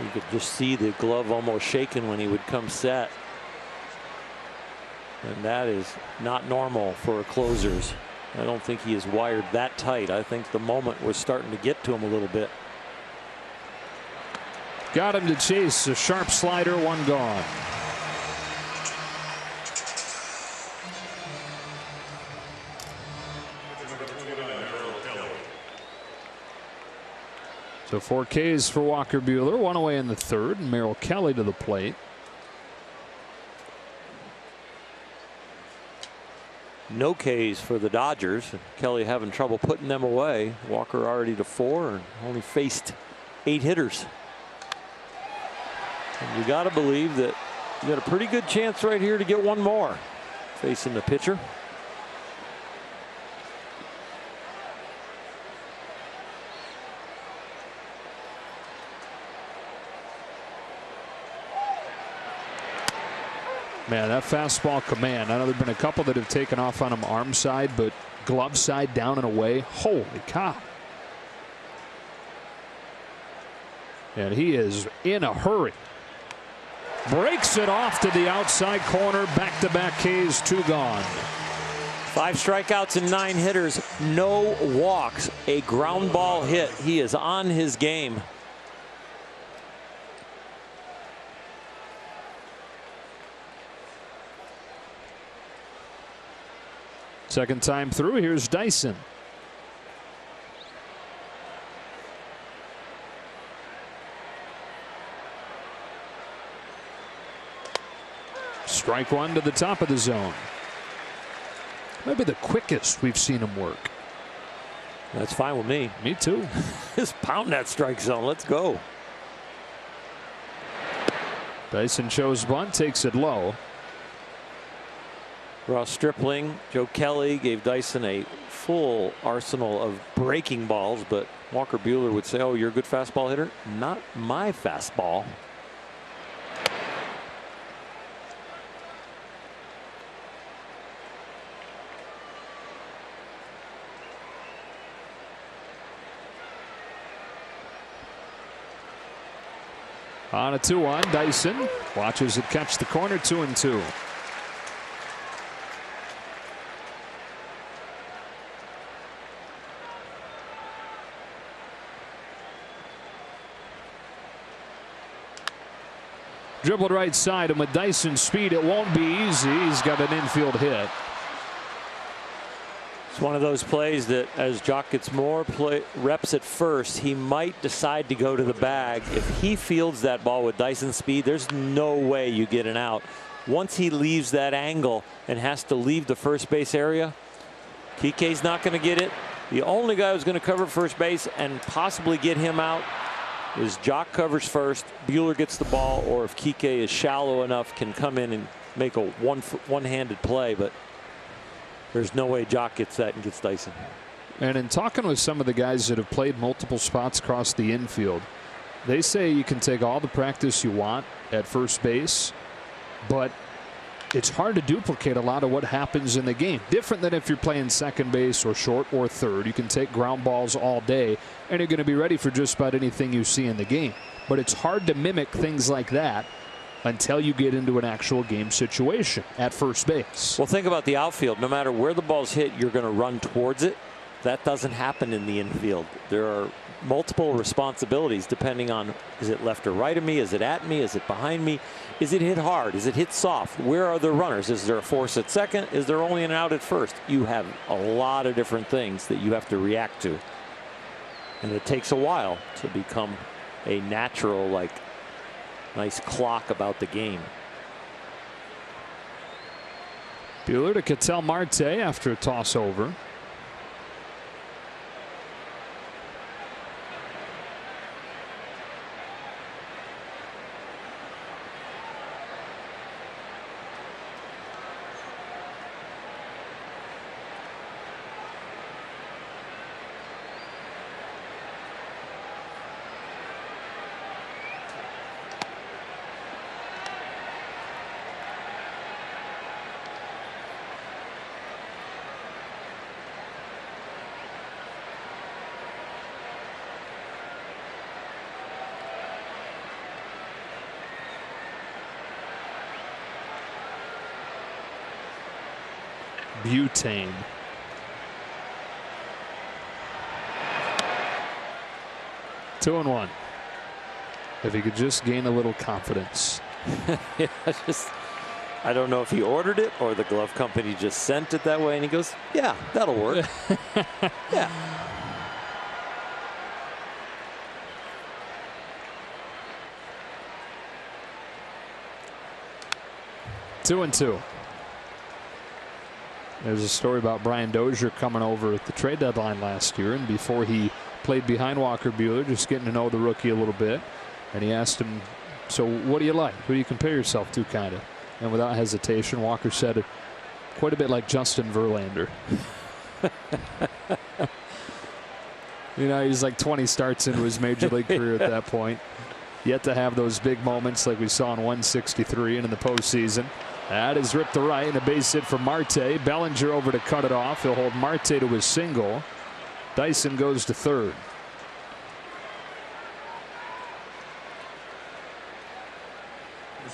You could just see the glove almost shaking when he would come set. And that is not normal for closers. I don't think he is wired that tight. I think the moment was starting to get to him a little bit. Got him to chase a sharp slider, one gone. So 4 Ks for Walker Buehler, one away in the third, and Merrill Kelly to the plate. No Ks for the Dodgers. Kelly having trouble putting them away. Walker already to 4 and only faced 8 hitters. And you got to believe that you got a pretty good chance right here to get one more facing the pitcher. Man, that fastball command. I know there have been a couple that have taken off on him arm side, but glove side down and away. Holy cow. And he is in a hurry. Breaks it off to the outside corner. Back-to-back Ks, 2 gone. 5 strikeouts and 9 hitters. No walks. A ground ball hit. He is on his game. Second time through, here's Dyson. Strike one to the top of the zone. Maybe the quickest we've seen him work. That's fine with me. Me too. Just pound that strike zone. Let's go. Dyson shows bunt, takes it low. Ross Stripling, Joe Kelly gave Dyson a full arsenal of breaking balls, but Walker Buehler would say, oh, you're a good fastball hitter? Not my fastball. On a 2-1, Dyson watches it catch the corner, 2-2. Dribbled right side, and with Dyson's speed, it won't be easy. He's got an infield hit. It's one of those plays that as Jock gets more reps at first, he might decide to go to the bag. If he fields that ball with Dyson's speed, there's no way you get an out. Once he leaves that angle and has to leave the first base area, Kike's not going to get it. The only guy who's going to cover first base and possibly get him out is Jock covers first, Buehler gets the ball, or if Kike is shallow enough, can come in and make a one-handed play, but there's no way Jock gets that and gets Dyson. And in talking with some of the guys that have played multiple spots across the infield, they say you can take all the practice you want at first base, but it's hard to duplicate a lot of what happens in the game. Different than if you're playing second base or short or third. You can take ground balls all day and you're going to be ready for just about anything you see in the game. But it's hard to mimic things like that until you get into an actual game situation at first base. Well, think about the outfield. No matter where the ball's hit, you're going to run towards it. That doesn't happen in the infield. There are multiple responsibilities depending on, is it left or right of me? Is it at me? Is it behind me? Is it hit hard? Is it hit soft? Where are the runners? Is there a force at second? Is there only an out at first? You have a lot of different things that you have to react to. And it takes a while to become a natural, like, nice clock about the game. Buehler to Ketel Marte after a toss over. Butane. Two and one. If he could just gain a little confidence. Yeah, I don't know if he ordered it or the glove company just sent it that way, and he goes, yeah, that'll work. Yeah. Two and two. There's a story about Brian Dozier coming over at the trade deadline last year, and before he played behind Walker Buehler, just getting to know the rookie a little bit. And he asked him, so what do you like? Who do you compare yourself to, kind of? And without hesitation, Walker said it quite a bit like Justin Verlander. You know, he's like 20 starts into his major league career at that point. Yet to have those big moments like we saw in 163 and in the postseason. That is ripped to right, and a base hit for Marte. Bellinger over to cut it off. He'll hold Marte to his single. Dyson goes to third.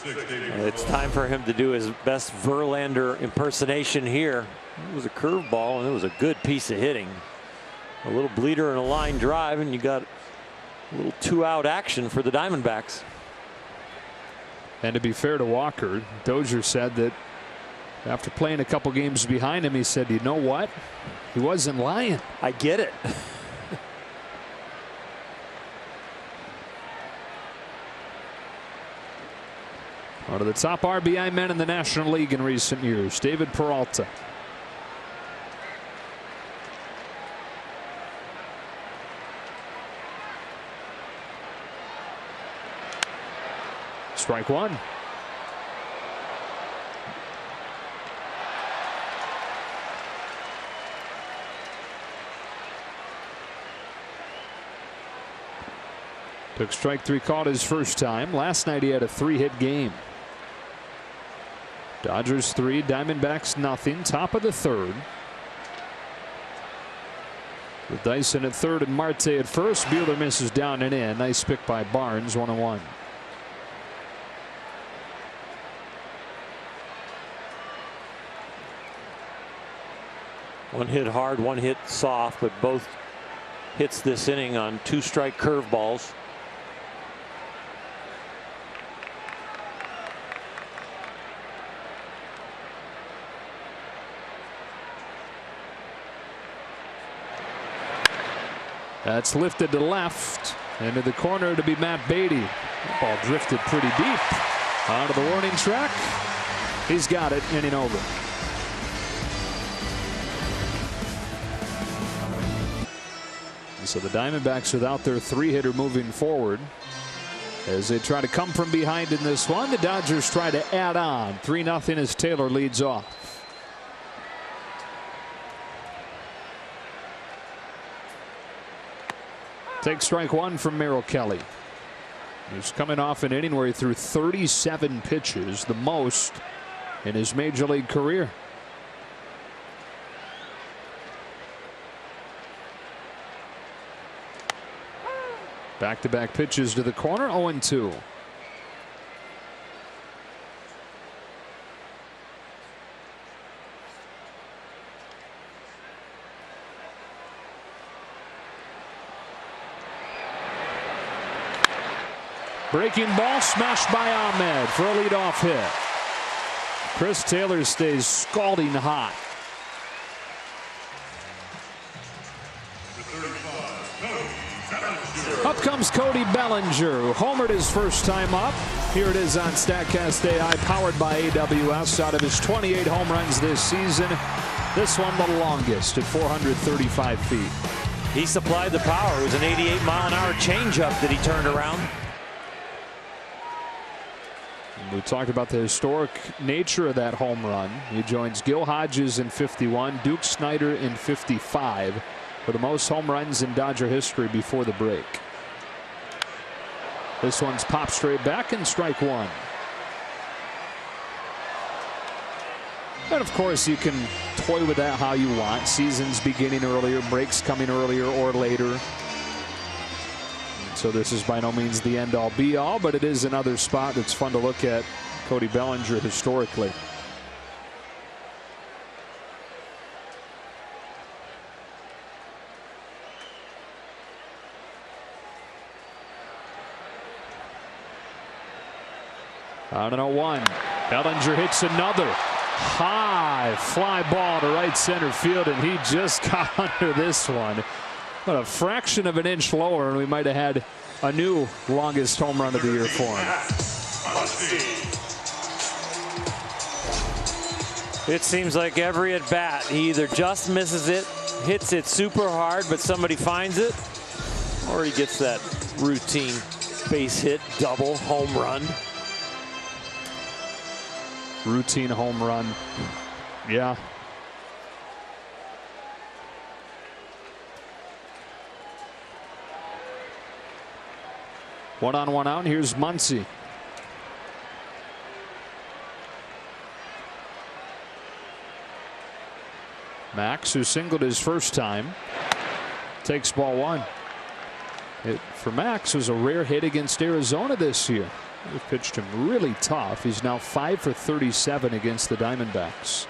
It's time for him to do his best Verlander impersonation here. It was a curveball, and it was a good piece of hitting. A little bleeder and a line drive, and you got a little two-out action for the Diamondbacks. And to be fair to Walker, Dozier said that after playing a couple games behind him, he said, you know what? He wasn't lying. I get it. One of the top RBI men in the National League in recent years, David Peralta. Strike one. Took strike three, caught his first time. Last night he had a three-hit game. Dodgers 3, Diamondbacks nothing. Top of the third. With Dyson at third and Marte at first. Buehler misses down and in. Nice pick by Barnes, 1-1. One hit hard, one hit soft, but both hits this inning on two-strike curveballs. That's lifted to left. Into the corner to be Matt Beatty. That ball drifted pretty deep. Onto the warning track. He's got it, inning over. So the Diamondbacks without their three-hitter moving forward. As they try to come from behind in this one, the Dodgers try to add on. 3-0 as Taylor leads off. Take strike one from Merrill Kelly. He's coming off an inning where he threw 37 pitches, the most in his major league career. Back-to-back pitches to the corner, 0-2. Breaking ball smashed by Ahmed for a leadoff hit. Chris Taylor stays scalding hot. Up comes Cody Bellinger, who homered his first time up. Here it is on StatCast AI, powered by AWS. Out of his 28 home runs this season, this one the longest at 435 feet. He supplied the power. It was an 88-mile-an-hour changeup that he turned around. We talked about the historic nature of that home run. He joins Gil Hodges in 51, Duke Snider in 55 for the most home runs in Dodger history before the break. This one's popped straight back and strike one. And of course, you can toy with that how you want. Seasons beginning earlier, breaks coming earlier or later. So this is by no means the end all be all, but it is another spot that's fun to look at Cody Bellinger historically. On an 0-1. Bellinger hits another high fly ball to right center field, and he just got under this one. But a fraction of an inch lower, and we might have had a new longest home run of the year for him. It seems like every at bat, he either just misses it, hits it super hard, but somebody finds it, or he gets that routine base hit, double, home run. Routine home run. Yeah. One on, one out. Here's Muncy. Max, who singled his first time, takes ball one. It, for Max, was a rare hit against Arizona this year. They've pitched him really tough. He's now 5 for 37 against the Diamondbacks.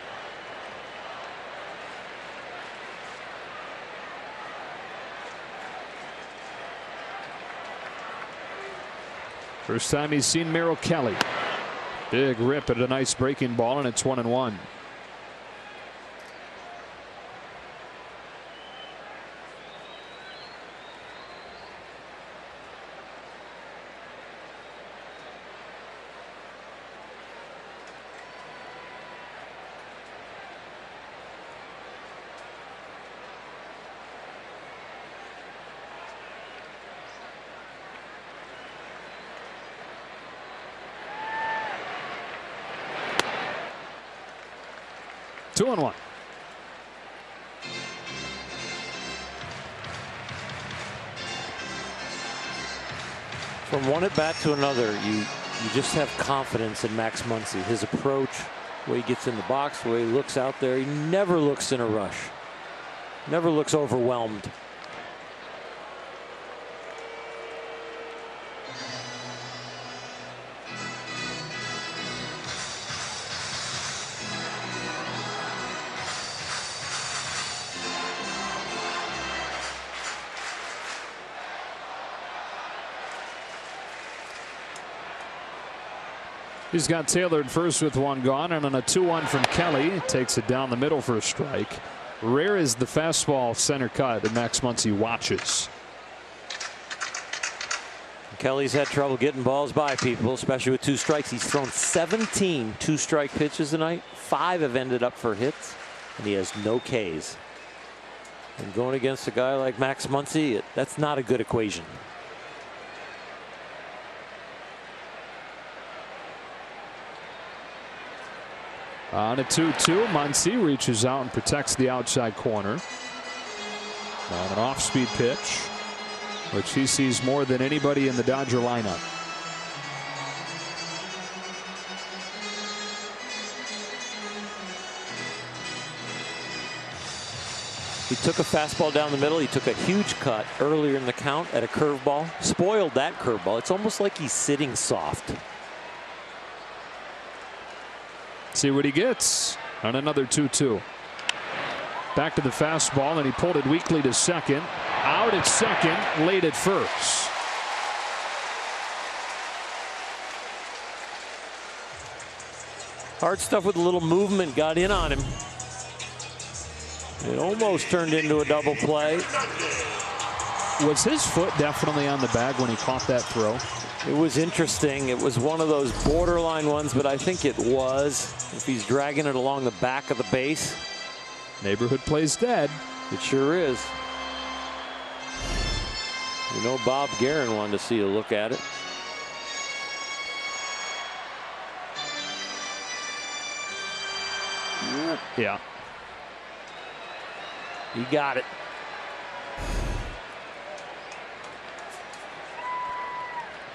First time he's seen Merrill Kelly. Big rip at a nice breaking ball, and it's 1-1. Two and one. From one at bat to another, you just have confidence in Max Muncy. His approach, the way he gets in the box, the way he looks out there, he never looks in a rush. Never looks overwhelmed. He's got Taylor at first with one gone, and on a 2-1 from Kelly, takes it down the middle for a strike. Rare is the fastball center cut that Max Muncy watches. Kelly's had trouble getting balls by people, especially with two strikes. He's thrown 17 two-strike pitches tonight. 5 have ended up for hits, and he has no Ks. And going against a guy like Max Muncy, that's not a good equation. On a 2-2, Muncy reaches out and protects the outside corner. On an off-speed pitch, which he sees more than anybody in the Dodger lineup. He took a fastball down the middle. He took a huge cut earlier in the count at a curveball. Spoiled that curveball. It's almost like he's sitting soft. See what he gets on another 2-2. Back to the fastball, and he pulled it weakly to second. Out at second, late at first. Hard stuff with a little movement got in on him. It almost turned into a double play. Was his foot definitely on the bag when he caught that throw? It was interesting. It was one of those borderline ones, but I think it was. If he's dragging it along the back of the base. Neighborhood plays dead. It sure is. You know, Bob Guerin wanted to see a look at it. Yeah. He got it.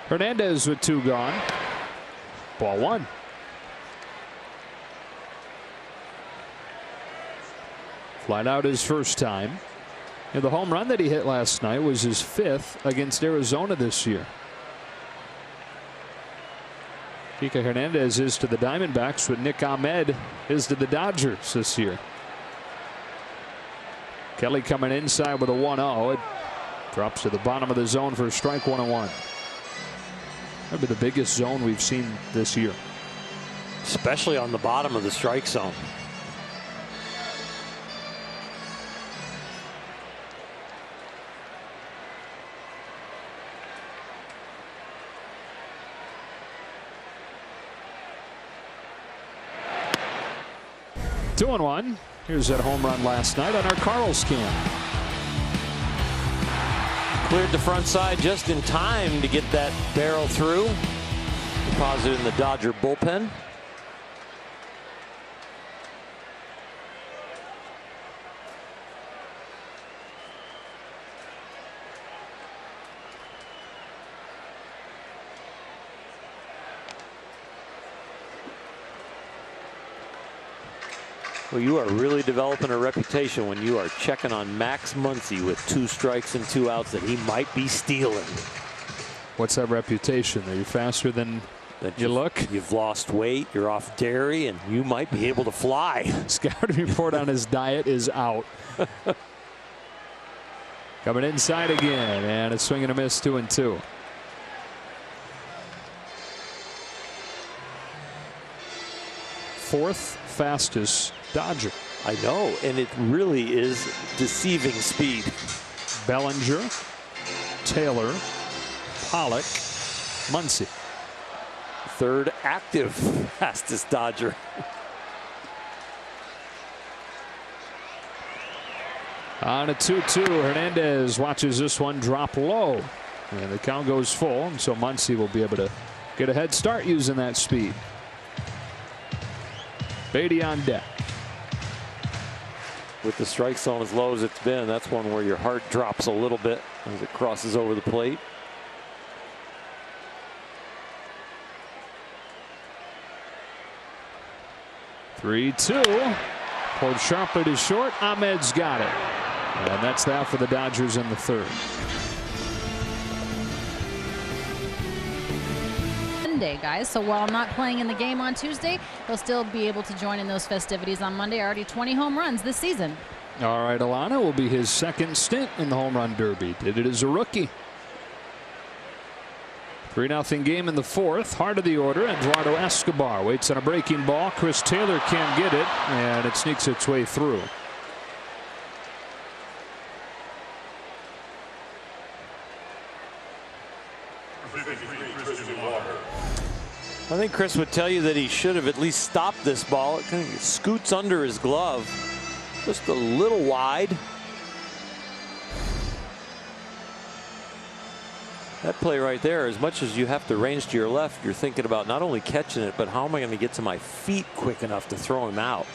Hernandez with 2 gone. Ball 1. Flied out his first time. And the home run that he hit last night was his 5th against Arizona this year. Kike Hernandez is to the Diamondbacks, with Nick Ahmed is to the Dodgers this year. Kelly coming inside with a 1-0. It drops to the bottom of the zone for a strike, 1-1. That'd be the biggest zone we've seen this year. Especially on the bottom of the strike zone. Two and 1. Here's that home run last night on our Carl scan. Cleared the front side just in time to get that barrel through. Deposited in the Dodger bullpen. Well, you are really developing a reputation when you are checking on Max Muncy with 2 strikes and 2 outs that he might be stealing. What's that reputation? Are you faster than you look? You've lost weight, you're off dairy, and you might be able to fly. Scouting report on his diet is out. Coming inside again, and a swing and a miss, 2-2. Fourth fastest Dodger. I know, and it really is deceiving speed. Bellinger, Taylor, Pollock, Muncy. Third active fastest Dodger. On a 2-2, Hernandez watches this one drop low, and the count goes full, and so Muncy will be able to get a head start using that speed. Beatty on deck. With the strike zone as low as it's been, that's one where your heart drops a little bit as it crosses over the plate. Three-two. Pulled sharply to short. Ahmed's got it. And that's that for the Dodgers in the 3rd. Monday, guys. So while I'm not playing in the game on Tuesday, he'll still be able to join in those festivities on Monday. Already 20 home runs this season. All right, Alana will be his 2nd stint in the home run derby. Did it as a rookie. 3-0 game in the 4th. Heart of the order. Eduardo Escobar waits on a breaking ball. Chris Taylor can't get it, and it sneaks its way through. I think Chris would tell you that he should have at least stopped this ball. It kind of scoots under his glove. Just a little wide. That play right there, as much as you have to range to your left, you're thinking about not only catching it, but how am I going to get to my feet quick enough to throw him out?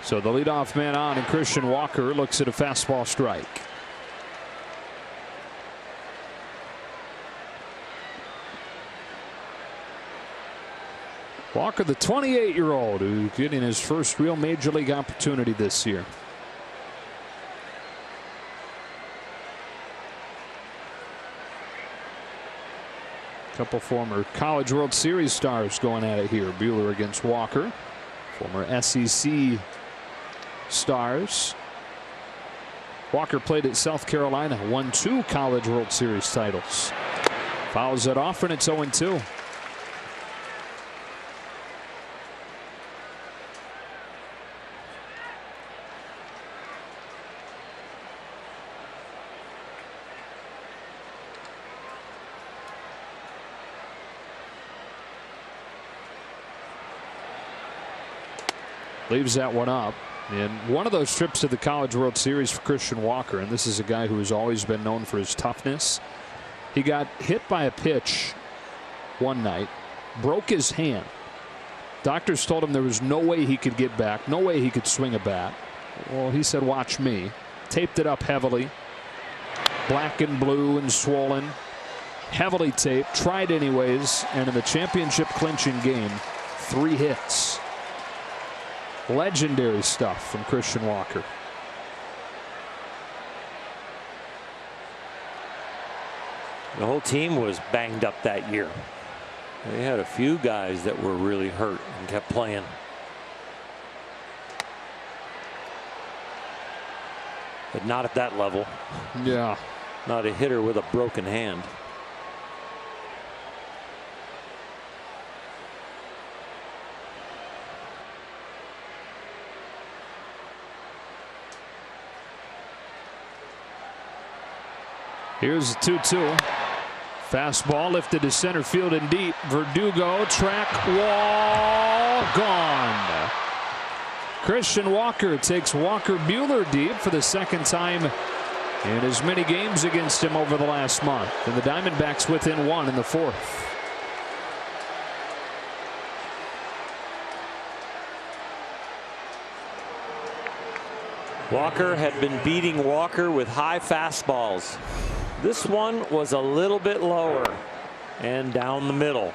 So the leadoff man on, and Christian Walker looks at a fastball strike. Walker, the 28-year-old, who's getting his first real major league opportunity this year. Couple former College World Series stars going at it here. Buehler against Walker. Former SEC stars. Walker played at South Carolina, won 2 College World Series titles. Fouls it off, and it's 0-2. Leaves that one up. And one of those trips to the College World Series for Christian Walker, and this is a guy who has always been known for his toughness. He got hit by a pitch one night, broke his hand. Doctors told him there was no way he could get back, no way he could swing a bat. Well, he said, watch me. Taped it up heavily, black and blue and swollen, heavily taped, tried anyways, and in the championship clinching game, 3 hits. Legendary stuff from Christian Walker. The whole team was banged up that year. They had a few guys that were really hurt and kept playing. But not at that level. Yeah. Not a hitter with a broken hand. Here's the 2-2. Fastball lifted to center field and deep. Verdugo, track, wall, gone. Christian Walker takes Walker Buehler deep for the second time in as many games against him over the last month. And the Diamondbacks within 1 in the 4th. Walker had been beating Walker with high fastballs. This one was a little bit lower and down the middle.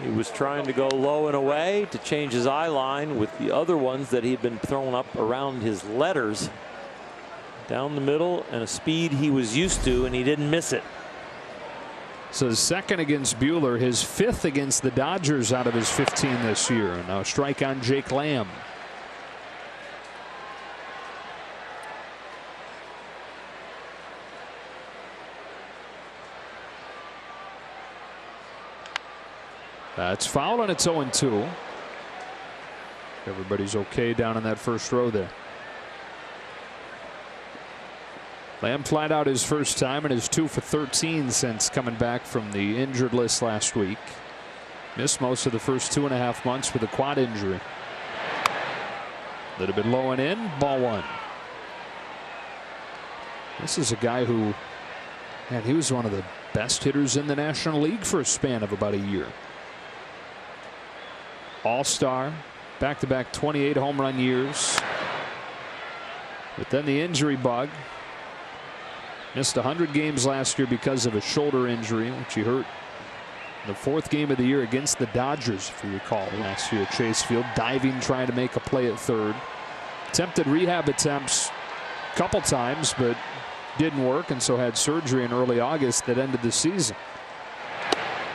He was trying to go low and away to change his eye line with the other ones that he'd been throwing up around his letters. Down the middle and a speed he was used to, and he didn't miss it. So his second against Buehler, his 5th against the Dodgers out of his 15 this year. And now a strike on Jake Lamb. It's foul and it's 0-2. Everybody's okay down in that first row there. Lamb flat out his first time and is 2 for 13 since coming back from the injured list last week. Missed most of the first 2.5 months with a quad injury. A little bit low and in, ball 1. This is a guy who, man, he was one of the best hitters in the National League for a span of about a year. All-star, back-to-back 28 home run years. But then the injury bug. Missed 100 games last year because of a shoulder injury, which he hurt in the 4th game of the year against the Dodgers, if you recall, last year at Chase Field, diving, trying to make a play at third. Attempted rehab attempts a couple times, but didn't work, and so had surgery in early August that ended the season.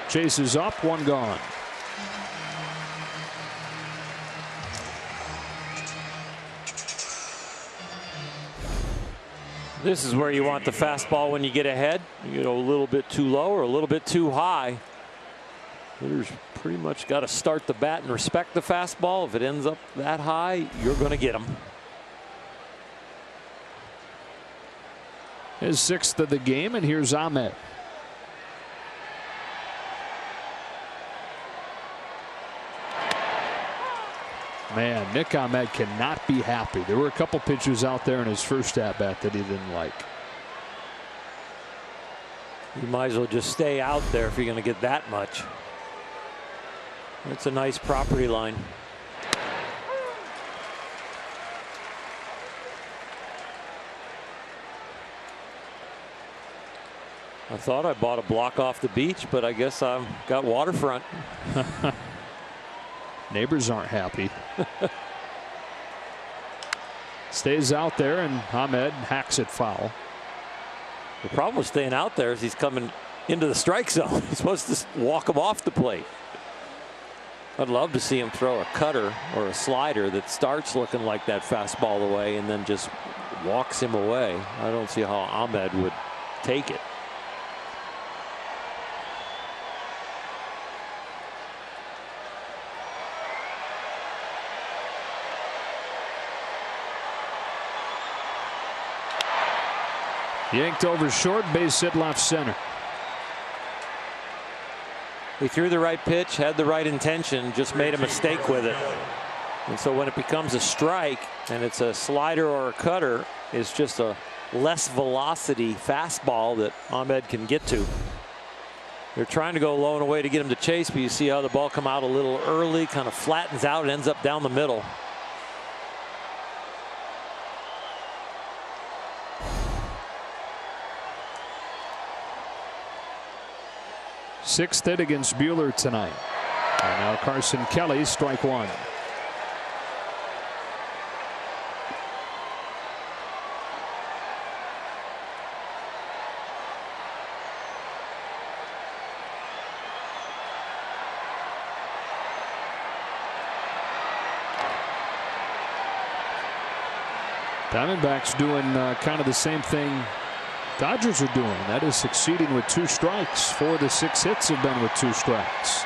Chase is up, 1 gone. This is where you want the fastball when you get ahead. You know, a little bit too low or a little bit too high. Hitters pretty much got to start the bat and respect the fastball. If it ends up that high, you're going to get them. His 6th of the game, and here's Ahmed. Man, Nick Ahmed cannot be happy. There were a couple pitches out there in his first at-bat that he didn't like. You might as well just stay out there if you're going to get that much. That's a nice property line. I thought I bought a block off the beach, but I guess I've got waterfront. Neighbors aren't happy. Stays out there, and Ahmed hacks it foul. The problem with staying out there is he's coming into the strike zone. He's supposed to walk him off the plate. I'd love to see him throw a cutter or a slider that starts looking like that fastball away and then just walks him away. I don't see how Ahmed would take it. Yanked over short, base hit left center. He threw the right pitch, had the right intention, just made a mistake with it. And so when it becomes a strike and it's a slider or a cutter, it's just a less velocity fastball that Ahmed can get to. They're trying to go low and away to get him to chase, but you see how the ball come out a little early, kind of flattens out and ends up down the middle. Sixth hit against Buehler tonight. And now Carson Kelly, strike one. Diamondbacks doing kind of the same thing Dodgers are doing. That is succeeding with 2 strikes. 4 of the 6 hits have been with 2 strikes.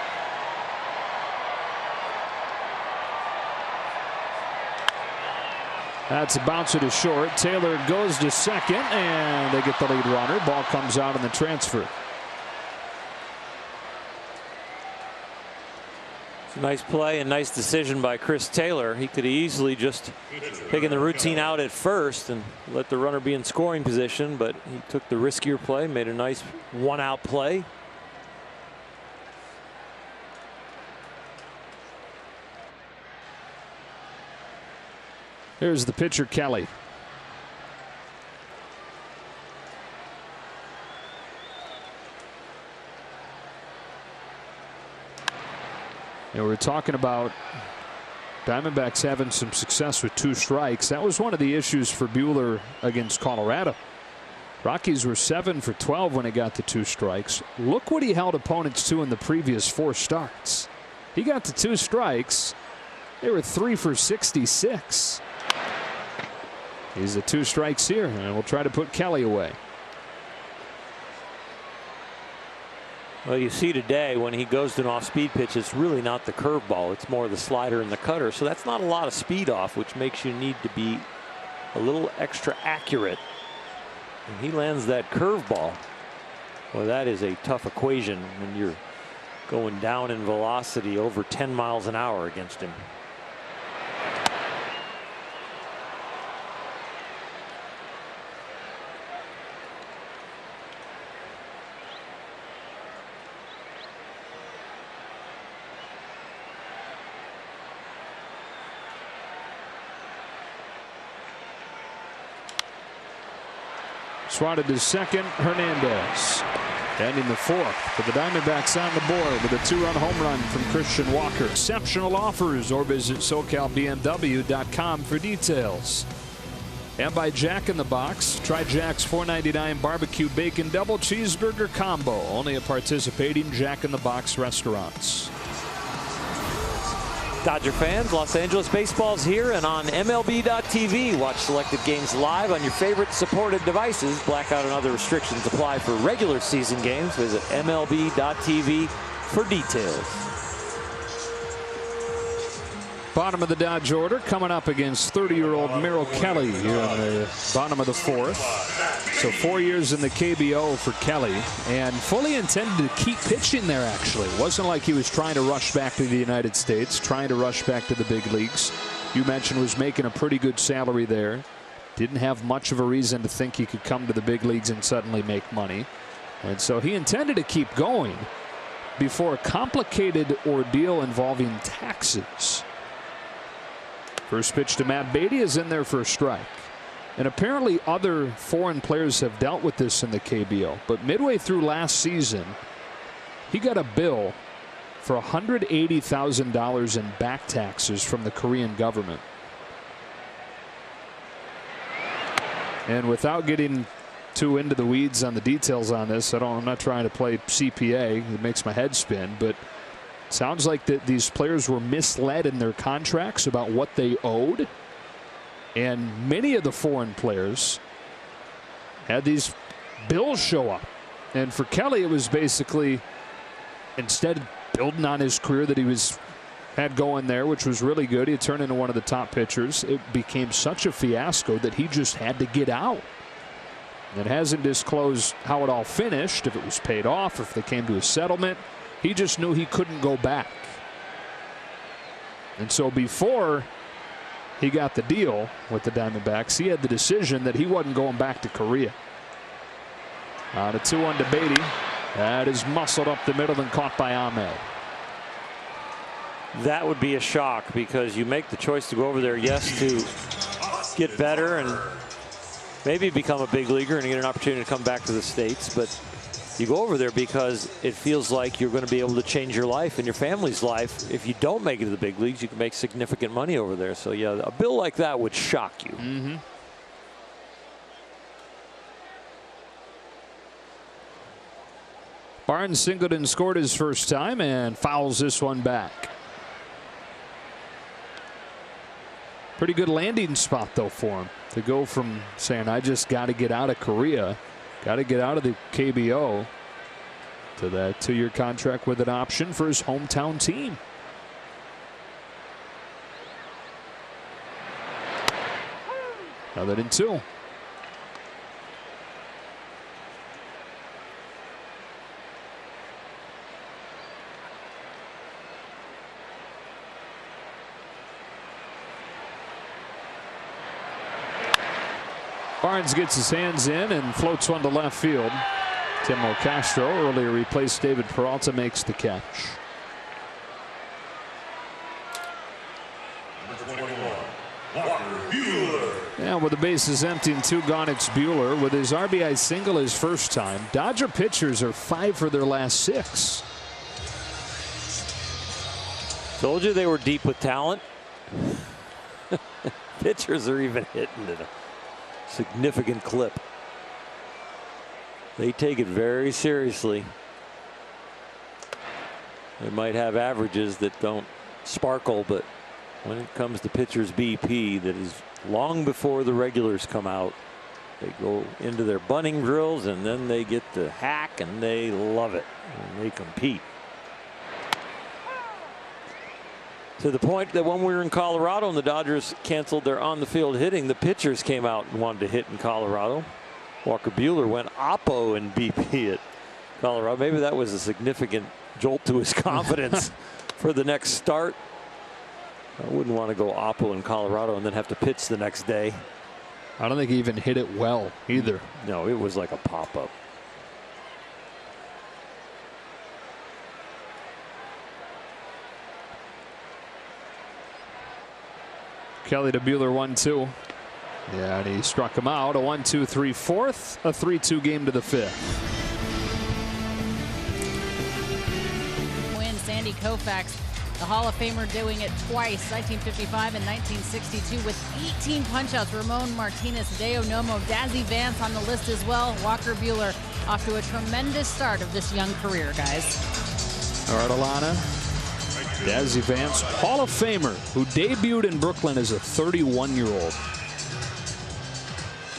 That's a bouncer to short. Taylor goes to second, and they get the lead runner. Ball comes out in the transfer. Nice play and nice decision by Chris Taylor. He could have easily just taken the routine out at first and let the runner be in scoring position, but he took the riskier play, made a nice 1-out play. Here's the pitcher, Kelly. And we're talking about Diamondbacks having some success with 2 strikes. That was one of the issues for Buehler against Colorado. Rockies were 7 for 12 when it got to 2 strikes. Look what he held opponents to in the previous 4 starts. He got to 2 strikes. They were 3 for 66. He's at 2 strikes here, and we'll try to put Kelly away. Well, you see today when he goes to an off-speed pitch, it's really not the curveball. It's more the slider and the cutter. So that's not a lot of speed off, which makes you need to be a little extra accurate. And he lands that curveball. Well, that is a tough equation when you're going down in velocity over 10 miles an hour against him. Swatted to second, Hernandez. Ending the 4th for the Diamondbacks on the board with a 2-run home run from Christian Walker. Exceptional offers, or visit SoCalBMW.com for details. And by Jack in the Box. Try Jack's $4.99 barbecue bacon double cheeseburger combo. Only at participating Jack in the Box restaurants. Dodger fans, Los Angeles baseball's here and on MLB.tv. Watch selected games live on your favorite supported devices. Blackout and other restrictions apply for regular season games. Visit MLB.tv for details. Bottom of the Dodge order coming up against 30-year-old Merrill Kelly here in the bottom of the 4th. So 4 years in the KBO for Kelly, and fully intended to keep pitching there. Actually, it wasn't like he was trying to rush back to the United States, trying to rush back to the big leagues. You mentioned was making a pretty good salary there. Didn't have much of a reason to think he could come to the big leagues and suddenly make money. And so he intended to keep going before a complicated ordeal involving taxes. First pitch to Matt Beatty is in there for a strike. And apparently other foreign players have dealt with this in the KBO. But midway through last season, he got a bill for $180,000 in back taxes from the Korean government. And without getting too into the weeds on the details on this, I'm not trying to play CPA. It makes my head spin. But sounds like that these players were misled in their contracts about what they owed. And many of the foreign players had these bills show up. And for Kelly, it was basically, instead of building on his career that he had going there, which was really good, he turned into one of the top pitchers. It became such a fiasco that he just had to get out. It hasn't disclosed how it all finished, if it was paid off, if they came to a settlement. He just knew he couldn't go back. And so before he got the deal with the Diamondbacks, he had the decision that he wasn't going back to Korea. On a 2-1 to Beatty. That is muscled up the middle and caught by Ahmed. That would be a shock, because you make the choice to go over there, yes, to get better and maybe become a big leaguer and get an opportunity to come back to the States. But you go over there because it feels like you're going to be able to change your life and your family's life. If you don't make it to the big leagues, you can make significant money over there. So, yeah, a bill like that would shock you. Mm-hmm. Barnes Singleton scored his first time and fouls this one back. Pretty good landing spot, though, for him to go from saying, I just got to get out of Korea, got to get out of the KBO, to that 2-year contract with an option for his hometown team. Another than 2. Barnes gets his hands in and floats one to left field. Timo Castro, earlier replaced David Peralta, makes the catch. Yeah, with the bases empty and 2 gone, it's Buehler. With his RBI single his first time, Dodger pitchers are 5 for their last 6. Told you they were deep with talent. Pitchers are even hitting at a significant clip. They take it very seriously. They might have averages that don't sparkle, but when it comes to pitchers' BP, that is long before the regulars come out. They go into their bunting drills and then they get the hack and they love it and they compete. To the point that when we were in Colorado and the Dodgers canceled their on-the-field hitting, the pitchers came out and wanted to hit in Colorado. Walker Buehler went oppo in BP at Colorado. Maybe that was a significant jolt to his confidence for the next start. I wouldn't want to go oppo in Colorado and then have to pitch the next day. I don't think he even hit it well either. No, it was like a pop-up. Kelly to Buehler, 1-2. Yeah, and he struck him out. A 1-2, 3/4, a 3-2 game to the 5th. Win Sandy Koufax, the Hall of Famer, doing it twice, 1955 and 1962, with 18 punchouts. Ramon Martinez, Deo Nomo, Dazzy Vance on the list as well. Walker Buehler off to a tremendous start of this young career, guys. All right, Alana. Dazzy Vance, Hall of Famer, who debuted in Brooklyn as a 31-year-old.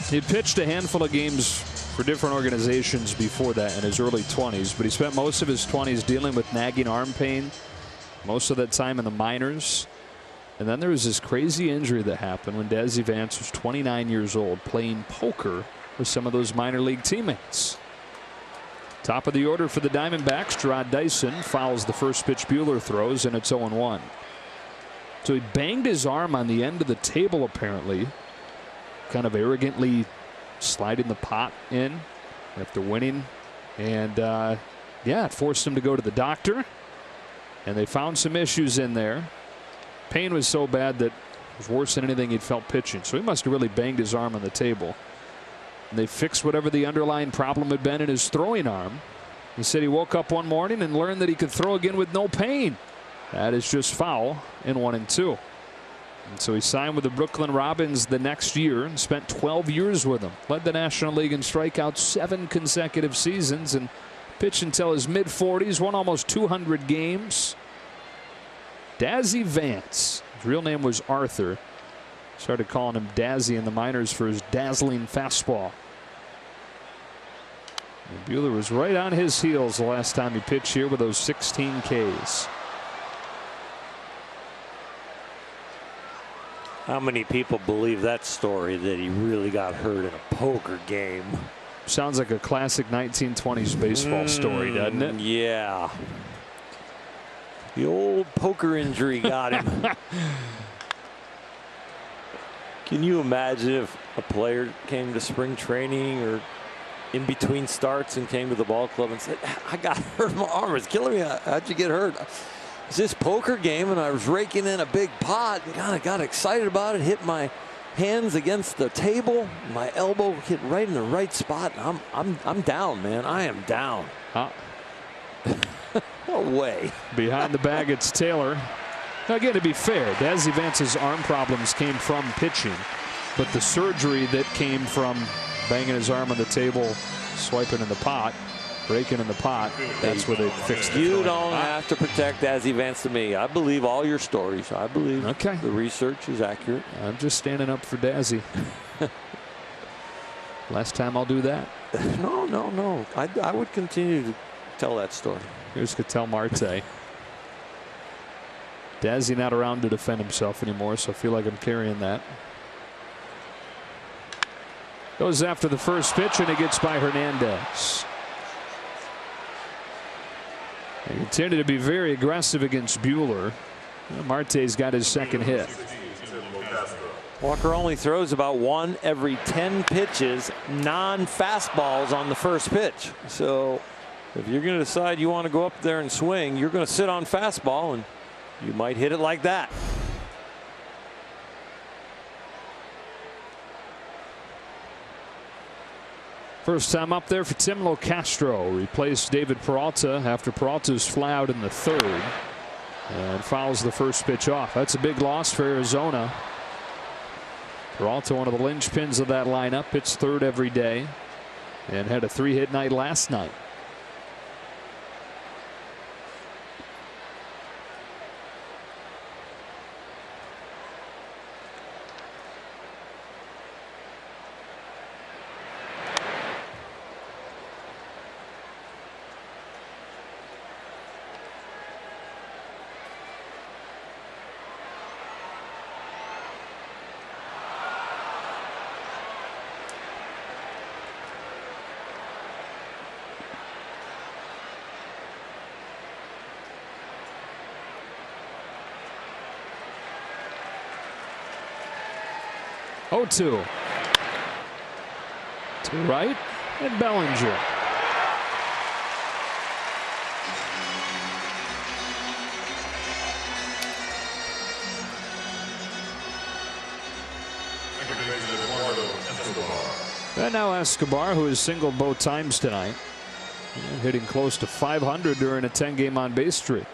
He pitched a handful of games for different organizations before that in his early 20s, but he spent most of his 20s dealing with nagging arm pain, most of that time in the minors. And then there was this crazy injury that happened when Dazzy Vance was 29 years old, playing poker with some of those minor league teammates. Top of the order for the Diamondbacks, Gerard Dyson fouls the first pitch Buehler throws, and it's 0-1. So he banged his arm on the end of the table, apparently, kind of arrogantly sliding the pot in after winning. And, yeah, it forced him to go to the doctor. And they found some issues in there. Pain was so bad that it was worse than anything he'd felt pitching. So he must have really banged his arm on the table. And they fixed whatever the underlying problem had been in his throwing arm. He said he woke up one morning and learned that he could throw again with no pain. That is just foul in 1-2. And so he signed with the Brooklyn Robins the next year and spent 12 years with them. Led the National League in strikeouts 7 consecutive seasons and pitched until his mid-40s, won almost 200 games. Dazzy Vance. His real name was Arthur. Started calling him Dazzy in the minors for his dazzling fastball. And Buehler was right on his heels the last time he pitched here with those 16 Ks. How many people believe that story, that he really got hurt in a poker game? Sounds like a classic 1920s baseball story, doesn't it? Yeah. The old poker injury got him. Can you imagine if a player came to spring training or in between starts and came to the ball club and said, I got hurt, my arm is killing me. How'd you get hurt? It's this poker game and I was raking in a big pot and kind of got excited about it, hit my hands against the table, my elbow hit right in the right spot. I'm down, man. I am down. No way. Behind the bag, it's Taylor. Now, again, to be fair, Dazzy Vance's arm problems came from pitching, but the surgery that came from banging his arm on the table, swiping in the pot, breaking in the pot, that's where they fixed it. You don't have to protect Dazzy Vance to me. I believe all your stories. I believe the research is accurate. I'm just standing up for Dazzy. Last time I'll do that. No. I would continue to tell that story. Here's Ketel Marte. Dazzy not around to defend himself anymore, so I feel like I'm carrying that. Goes after the first pitch, and it gets by Hernandez. They continue to be very aggressive against Buehler. Marte's got his second hit. Walker only throws about 1 every 10 pitches, non-fastballs on the first pitch. So if you're going to decide you want to go up there and swing, you're going to sit on fastball, and you might hit it like that. First time up there for Tim Locastro. Replaced David Peralta after Peralta's fly out in the third. And fouls the first pitch off. That's a big loss for Arizona. Peralta, one of the linchpins of that lineup, pitched third every day and had a 3-hit night last night. Oh, 2 to right, and Bellinger. And now Escobar, who has singled both times tonight, hitting close to 500 during a 10-game on-base streak.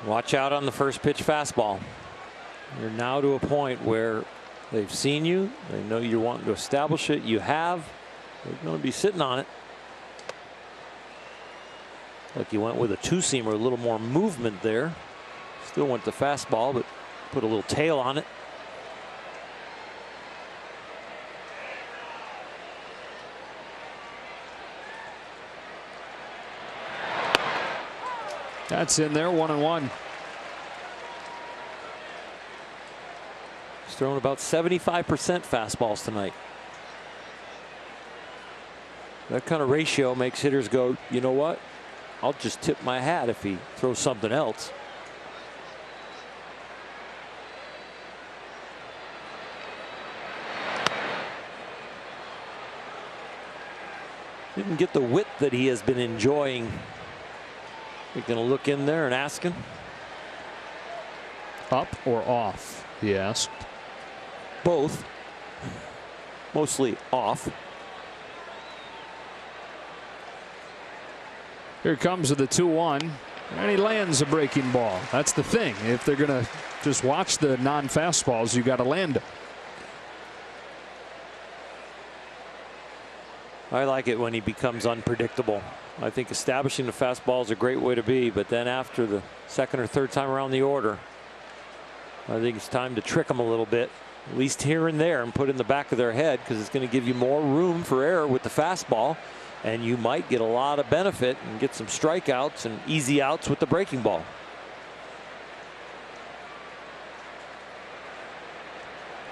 Watch out on the first pitch fastball. You're now to a point where they've seen you. They know you're wanting to establish it. You have. They're going to be sitting on it. Like you went with a two-seamer, a little more movement there. Still went the fastball, but put a little tail on it. That's in there, 1-1. He's thrown about 75% fastballs tonight. That kind of ratio makes hitters go, you know what? I'll just tip my hat if he throws something else. Didn't get the width that he has been enjoying. You're going to look in there and ask him. Up or off, he asked. Both. Mostly off. Here comes the 2-1. And he lands a breaking ball. That's the thing. If they're going to just watch the non-fastballs, you got to land them. I like it when he becomes unpredictable. I think establishing the fastball is a great way to be, but then after the second or third time around the order, I think it's time to trick them a little bit, at least here and there, and put it in the back of their head, because it's going to give you more room for error with the fastball, and you might get a lot of benefit and get some strikeouts and easy outs with the breaking ball.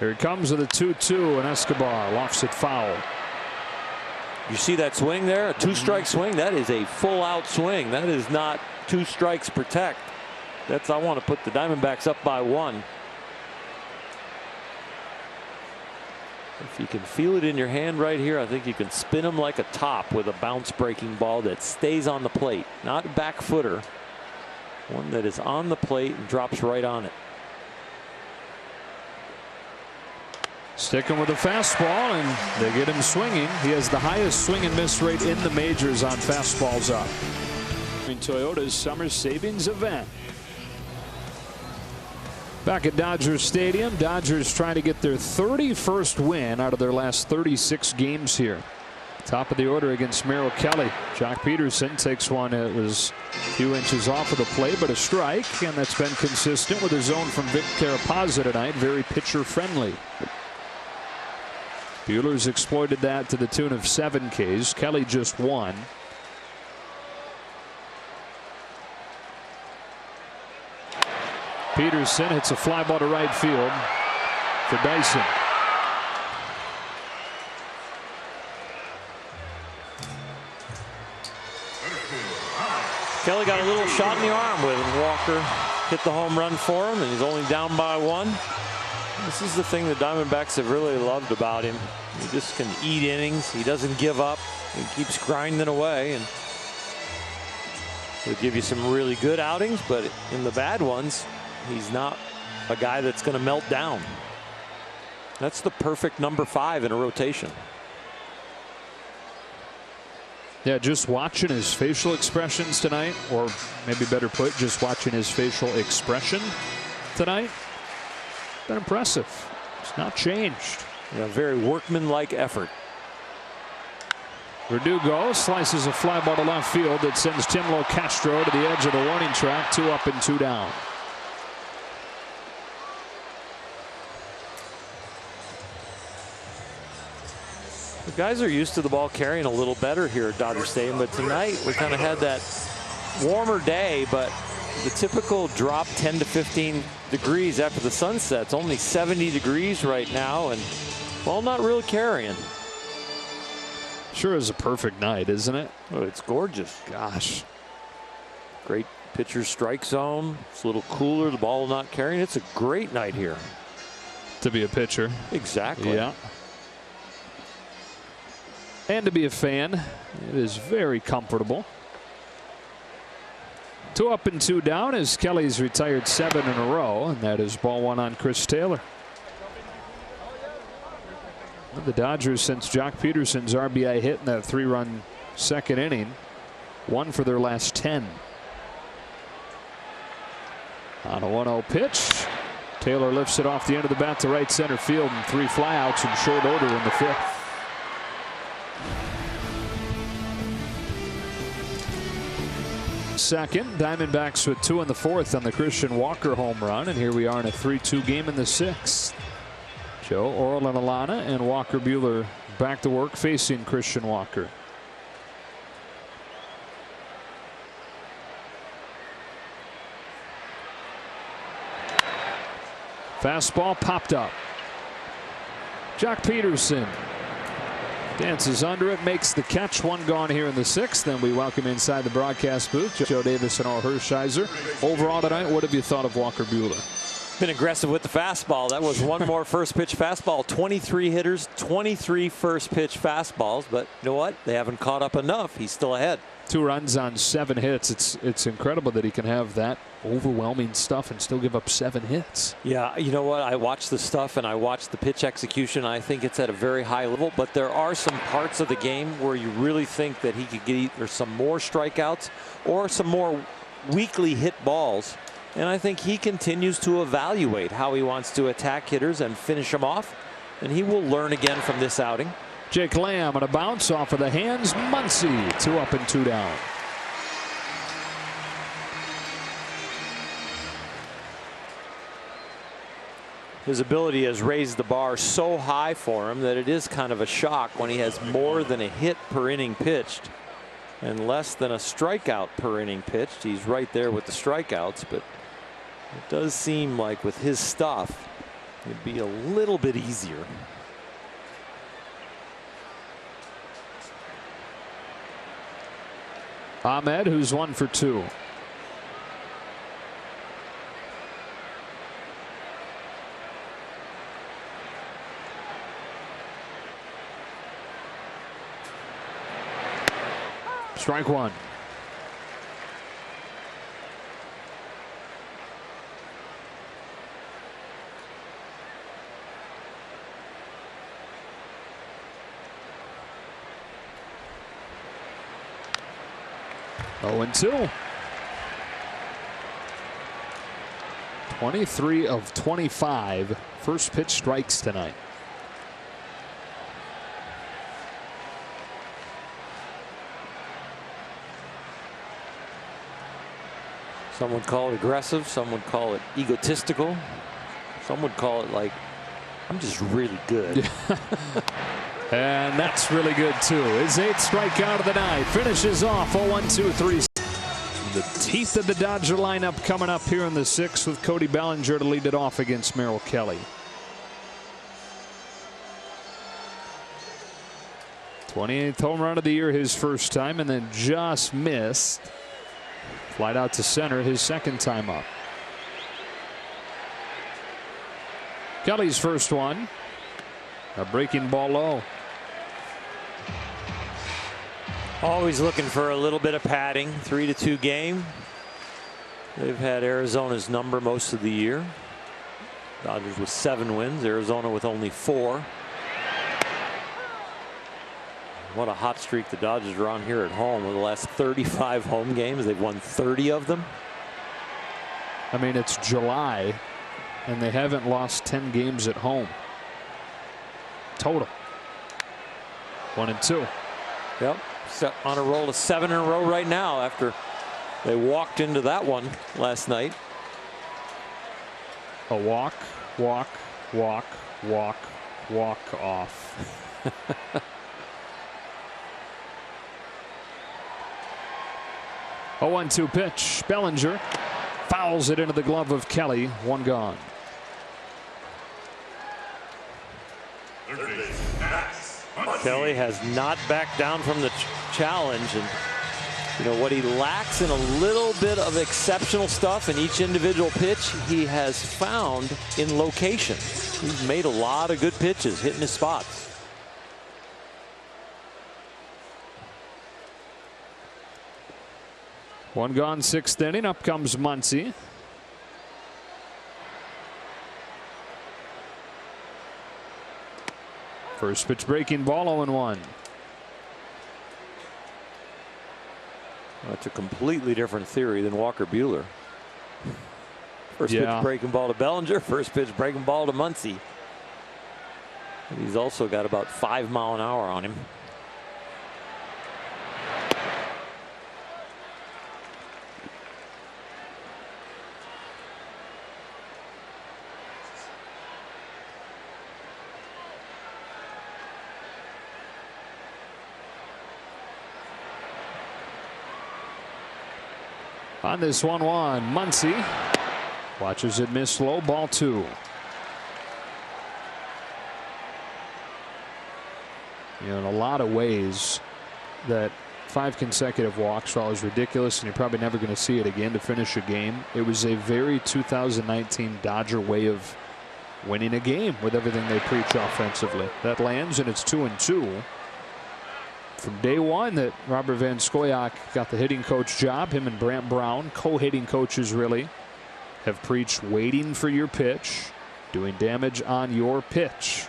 Here it comes with a 2-2, and Escobar lofts it foul. You see that swing there, a 2-strike swing? That is a full out swing. That is not 2 strikes protect. That's, I want to put the Diamondbacks up by 1. If you can feel it in your hand right here, I think you can spin them like a top with a bounce breaking ball that stays on the plate. Not a back footer. One that is on the plate and drops right on it. Sticking with the fastball, and they get him swinging. He has the highest swing and miss rate in the majors on fastballs up. In Toyota's summer savings event. Back at Dodger Stadium, Dodgers trying to get their 31st win out of their last 36 games here. Top of the order against Merrill Kelly. Jock Peterson takes one. It was a few inches off of the plate, but a strike, and that's been consistent with a zone from Vic Carapazza tonight. Very pitcher friendly. Buehler's exploited that to the tune of 7 Ks. Kelly just 1. Peterson hits a fly ball to right field for Dyson. Kelly got a little shot in the arm when Walker hit the home run for him, and he's only down by 1. This is the thing the Diamondbacks have really loved about him. He just can eat innings. He doesn't give up. He keeps grinding away, and he'll give you some really good outings, but in the bad ones, he's not a guy that's going to melt down. That's the perfect number 5 in a rotation. Yeah, just watching his facial expressions tonight, or maybe better put, just watching his facial expression tonight, been impressive. It's not changed. Yeah, very workmanlike effort. Verdugo slices a fly ball to left field that sends Timlo Castro to the edge of the warning track. 2 up and 2 down. The guys are used to the ball carrying a little better here at Dodger Stadium, but tonight we kind of had that warmer day, but the typical drop 10 to 15 degrees after the sun sets. Only 70 degrees right now, and well, not really carrying. Sure is a perfect night, isn't it? Oh, it's gorgeous. Gosh. Great pitcher's strike zone. It's a little cooler. The ball not carrying. It's a great night here. To be a pitcher. Exactly. Yeah. And to be a fan, it is very comfortable. 2 up and 2 down as Kelly's retired 7 in a row, and that is ball 1 on Chris Taylor. The Dodgers, since Jock Peterson's RBI hit in that 3-run second inning, 1 for their last 10. On a 1-0 pitch, Taylor lifts it off the end of the bat to right center field, and 3 flyouts in short order in the 5th. Second, Diamondbacks with 2 in the 4th on the Christian Walker home run, and here we are in a 3-2 game in the 6th. Joe, Orel, and Alana, and Walker Buehler back to work facing Christian Walker. Fastball popped up. Jock Peterson dances under it, makes the catch. 1 gone here in the 6th. Then we welcome inside the broadcast booth Joe Davis and Al Hershiser. Overall tonight, what have you thought of Walker Buehler? Been aggressive with the fastball. That was 1 more first pitch fastball. 23 hitters, 23 first pitch fastballs. But you know what? They haven't caught up enough. He's still ahead. 2 runs on 7 hits. It's incredible that he can have that overwhelming stuff and still give up 7 hits. Yeah, you know what? I watched the stuff and I watched the pitch execution. I think it's at a very high level, but there are some parts of the game where you really think that he could get either some more strikeouts or some more weakly hit balls. And I think he continues to evaluate how he wants to attack hitters and finish them off. And he will learn again from this outing. Jake Lamb on a bounce off of the hands. Muncy, 2 up and 2 down. His ability has raised the bar so high for him that it is kind of a shock when he has more than a hit per inning pitched and less than a strikeout per inning pitched. He's right there with the strikeouts, but it does seem like with his stuff, it'd be a little bit easier. Ahmed, who's 1 for 2. Strike 1. Oh, and 2. 23 of 25 first pitch strikes tonight. Some would call it aggressive. Some would call it egotistical. Some would call it like, I'm just really good. And that's really good too. His 8th strikeout of the night. Finishes off 0-1-2-3. The teeth of the Dodger lineup coming up here in the 6th with Cody Bellinger to lead it off against Merrill Kelly. 28th home run of the year, his first time, and then just missed. Flight out to center, his 2nd time up. Kelly's first one. A breaking ball low. Always looking for a little bit of padding. 3-2 game. They've had Arizona's number most of the year. Dodgers with 7 wins. Arizona with only 4. What a hot streak the Dodgers are on here at home. With the last 35 home games, they've won 30 of them. I mean, it's July, and they haven't lost 10 games at home. Total. 1 and 2. Yep. Set on a roll of 7 in a row right now after they walked into that one last night. A walk, walk, walk, walk, walk off. 0-1-2 pitch. Bellinger fouls it into the glove of Kelly. 1 gone. Kelly has not backed down from the challenge, and you know what he lacks in a little bit of exceptional stuff in each individual pitch, he has found in location. He's made a lot of good pitches, hitting his spots. One gone, 6th inning. Up comes Muncy. First pitch breaking ball, 0-1. That's a completely different theory than Walker Buehler. First pitch breaking ball to Bellinger. First pitch breaking ball to Muncy. He's also got about 5 mile an hour on him. On this 1-1, Muncy watches it miss low, ball 2. You know, in a lot of ways, that 5 consecutive walks are always ridiculous, and you're probably never going to see it again to finish a game. It was a very 2019 Dodger way of winning a game with everything they preach offensively. That lands, and it's 2-2. From day one that Robert Van Scoyoc got the hitting coach job, him and Brant Brown, co-hitting coaches really, have preached waiting for your pitch, doing damage on your pitch,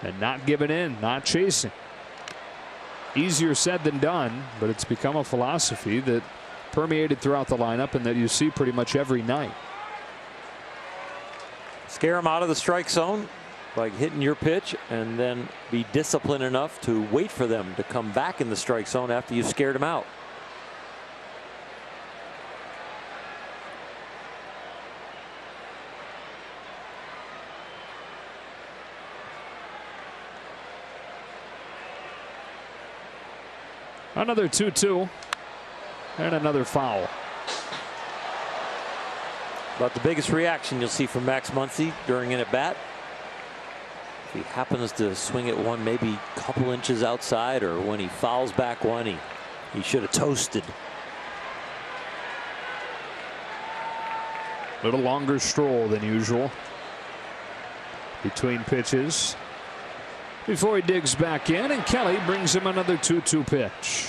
and not giving in, not chasing. Easier said than done, but it's become a philosophy that permeated throughout the lineup and that you see pretty much every night. Scare him out of the strike zone by hitting your pitch, and then be disciplined enough to wait for them to come back in the strike zone after you've scared them out. Another 2-2 and another foul. About the biggest reaction you'll see from Max Muncy during an at-bat. If he happens to swing it one maybe a couple inches outside, or when he fouls back one, he should have toasted. A little longer stroll than usual between pitches before he digs back in, and Kelly brings him another 2-2 pitch.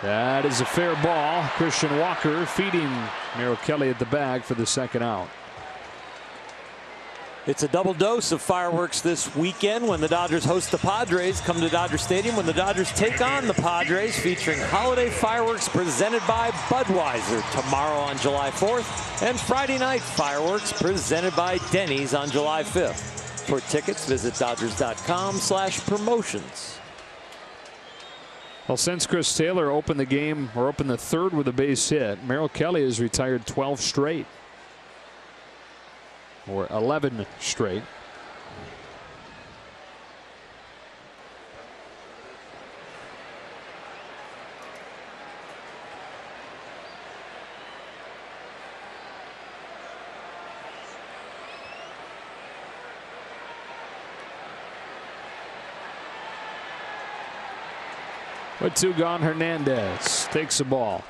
That is a fair ball. Christian Walker feeding Merrill Kelly at the bag for the second out. It's a double dose of fireworks this weekend when the Dodgers host the Padres. Come to Dodger Stadium when the Dodgers take on the Padres, featuring holiday fireworks presented by Budweiser tomorrow on July 4th, and Friday night fireworks presented by Denny's on July 5th. For tickets, visit Dodgers.com/promotions. Well, since Chris Taylor opened the game, or opened the third with a base hit, Merrill Kelly has retired 12 straight. Or 11 straight. With two gone, Hernandez takes the ball.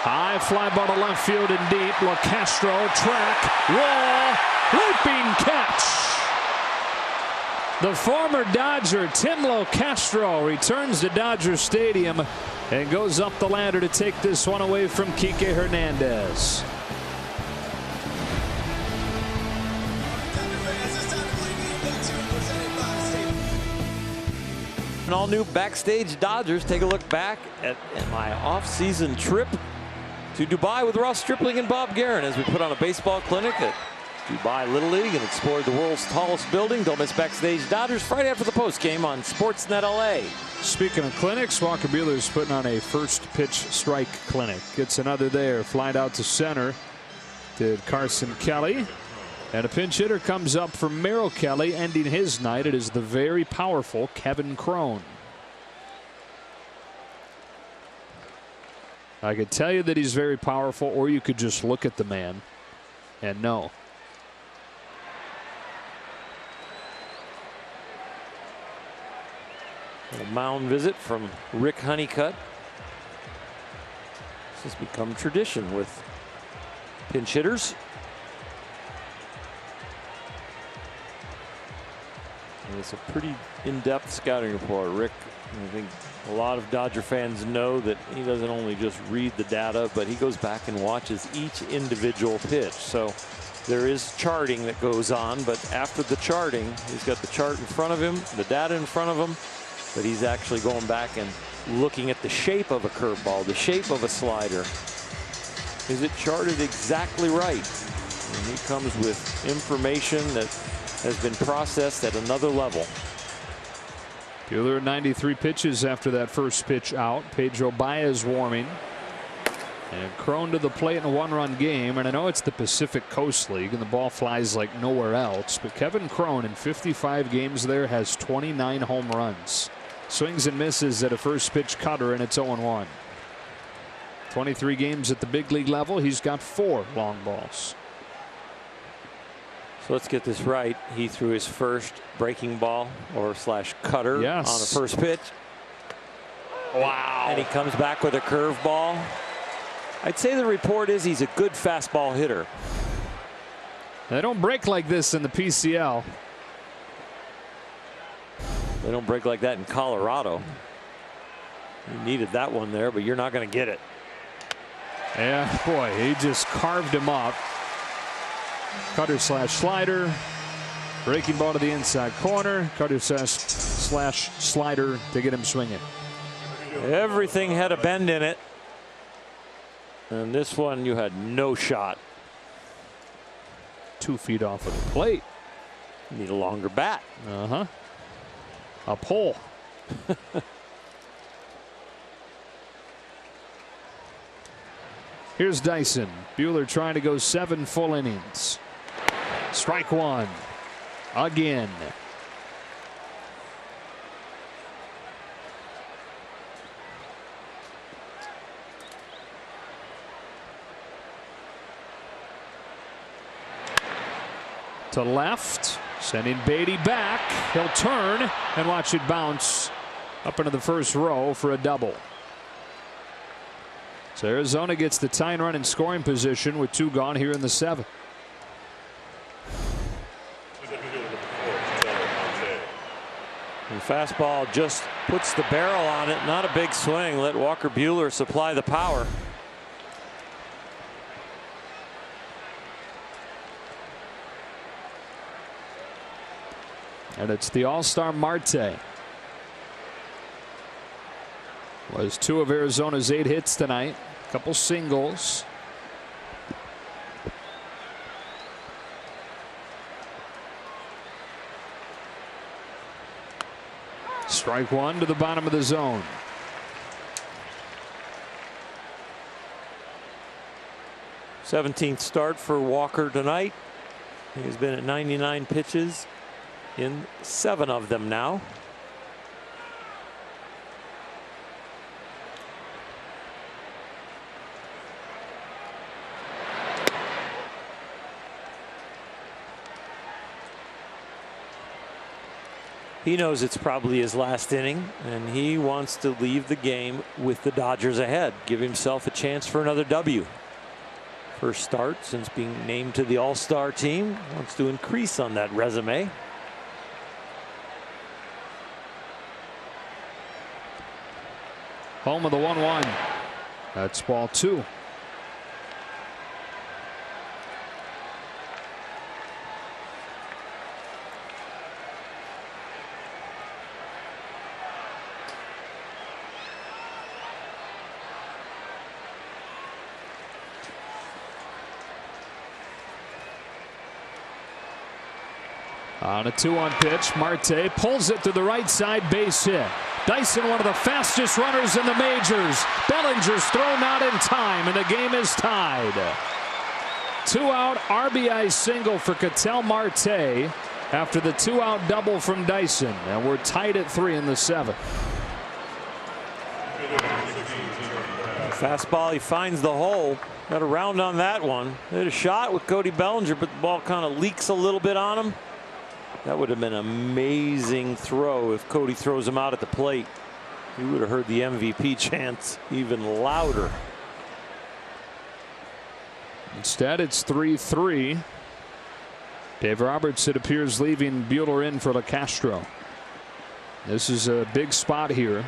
High fly ball to left field and deep. LaCastro, track, wall, leaping catch. The former Dodger Tim LaCastro returns to Dodger Stadium and goes up the ladder to take this one away from Kike Hernandez. An all new Backstage Dodgers. Take a look back at my off-season trip to Dubai with Ross Stripling and Bob Guerin as we put on a baseball clinic at Dubai Little League and explored the world's tallest building. Don't miss Backstage Dodgers Friday after the post game on Sportsnet LA. Speaking of clinics, Walker Buehler is putting on a first pitch strike clinic. Gets another there. Flied out to center. Did Carson Kelly. And a pinch hitter comes up for Merrill Kelly, ending his night. It is the very powerful Kevin Crone. I could tell you that he's very powerful, or you could just look at the man and know. A mound visit from Rick Honeycutt. This has become tradition with pinch hitters. And it's a pretty in-depth scouting report, Rick. I think a lot of Dodger fans know that he doesn't only just read the data, but he goes back and watches each individual pitch. So there is charting that goes on, but after the charting, he's got the chart in front of him, the data in front of him, but he's actually going back and looking at the shape of a curveball, the shape of a slider. Is it charted exactly right? And he comes with information that has been processed at another level. Buehler 93 pitches after that first pitch out. Pedro Baez warming. And Crone to the plate in a one-run game. And I know it's the Pacific Coast League and the ball flies like nowhere else, but Kevin Crone in 55 games there has 29 home runs. Swings and misses at a first pitch cutter, and it's 0-1. 23 games at the big league level. He's got 4 long balls. So let's get this right. He threw his first breaking ball or slash cutter on the first pitch. Wow. And he comes back with a curveball. I'd say the report is he's a good fastball hitter. They don't break like this in the PCL. They don't break like that in Colorado. You needed that one there, but you're not going to get it. Yeah, boy, he just carved him up. Cutter slash slider. Breaking ball to the inside corner. Cutter slash slider to get him swinging. Everything had a bend in it. And this one you had no shot. 2 feet off of the plate. Need a longer bat. A pole. Here's Dyson. Buehler trying to go 7 full innings. Strike one. Again. To left, sending Beatty back. He'll turn and watch it bounce up into the first row for a double. So Arizona gets the tying run in scoring position with 2 gone here in the 7th. The fastball just puts the barrel on it. Not a big swing. Let Walker Buehler supply the power. And it's the All-Star Marte. Was 2 of Arizona's 8 hits tonight. A couple singles. Strike one to the bottom of the zone. '17th start for Walker tonight. He's been at 99 pitches in 7 of them now. He knows it's probably his last inning, and he wants to leave the game with the Dodgers ahead, give himself a chance for another W. First start since being named to the All-Star team. Wants to increase on that resume. Home of the 1-1. That's ball 2. On a 2-1 pitch, Marte pulls it to the right side, base hit. Dyson, one of the fastest runners in the majors. Bellinger's thrown out in time, and the game is tied. 2-out RBI single for Ketel Marte after the 2-out double from Dyson, and we're tied at 3 in the 7th. Fastball, he finds the hole. Got a round on that one. They had a shot with Cody Bellinger, but the ball kind of leaks a little bit on him. That would have been an amazing throw if Cody throws him out at the plate. You would have heard the MVP chants even louder. Instead, it's 3-3. Dave Roberts, it appears, leaving Buehler in for LeCastro. This is a big spot here.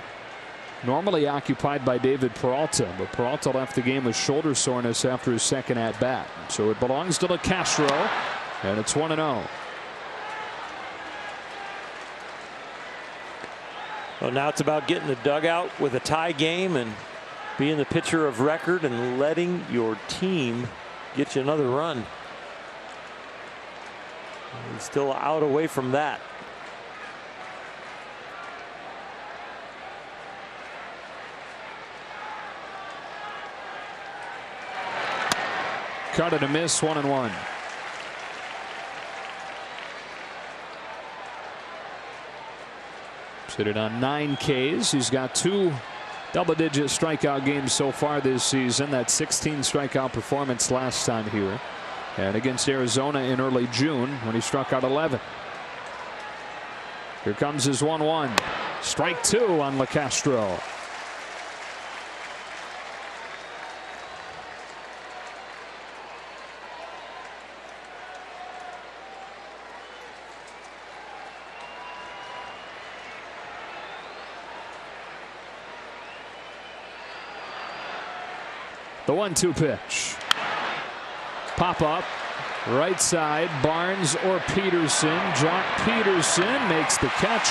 Normally occupied by David Peralta, but Peralta left the game with shoulder soreness after his second at bat. So it belongs to LeCastro, and it's 1-0. Well, now it's about getting the dugout with a tie game and being the pitcher of record and letting your team get you another run. He's still out away from that. Cut and a miss, 1-1. Hit it on 9 Ks. He's got 2 double-digit strikeout games so far this season. That 16 strikeout performance last time here, and against Arizona in early June when he struck out 11. Here comes his 1-1. Strike 2 on LeCastro. The 1-2 pitch. Pop up. Right side. Barnes or Peterson. Jock Peterson makes the catch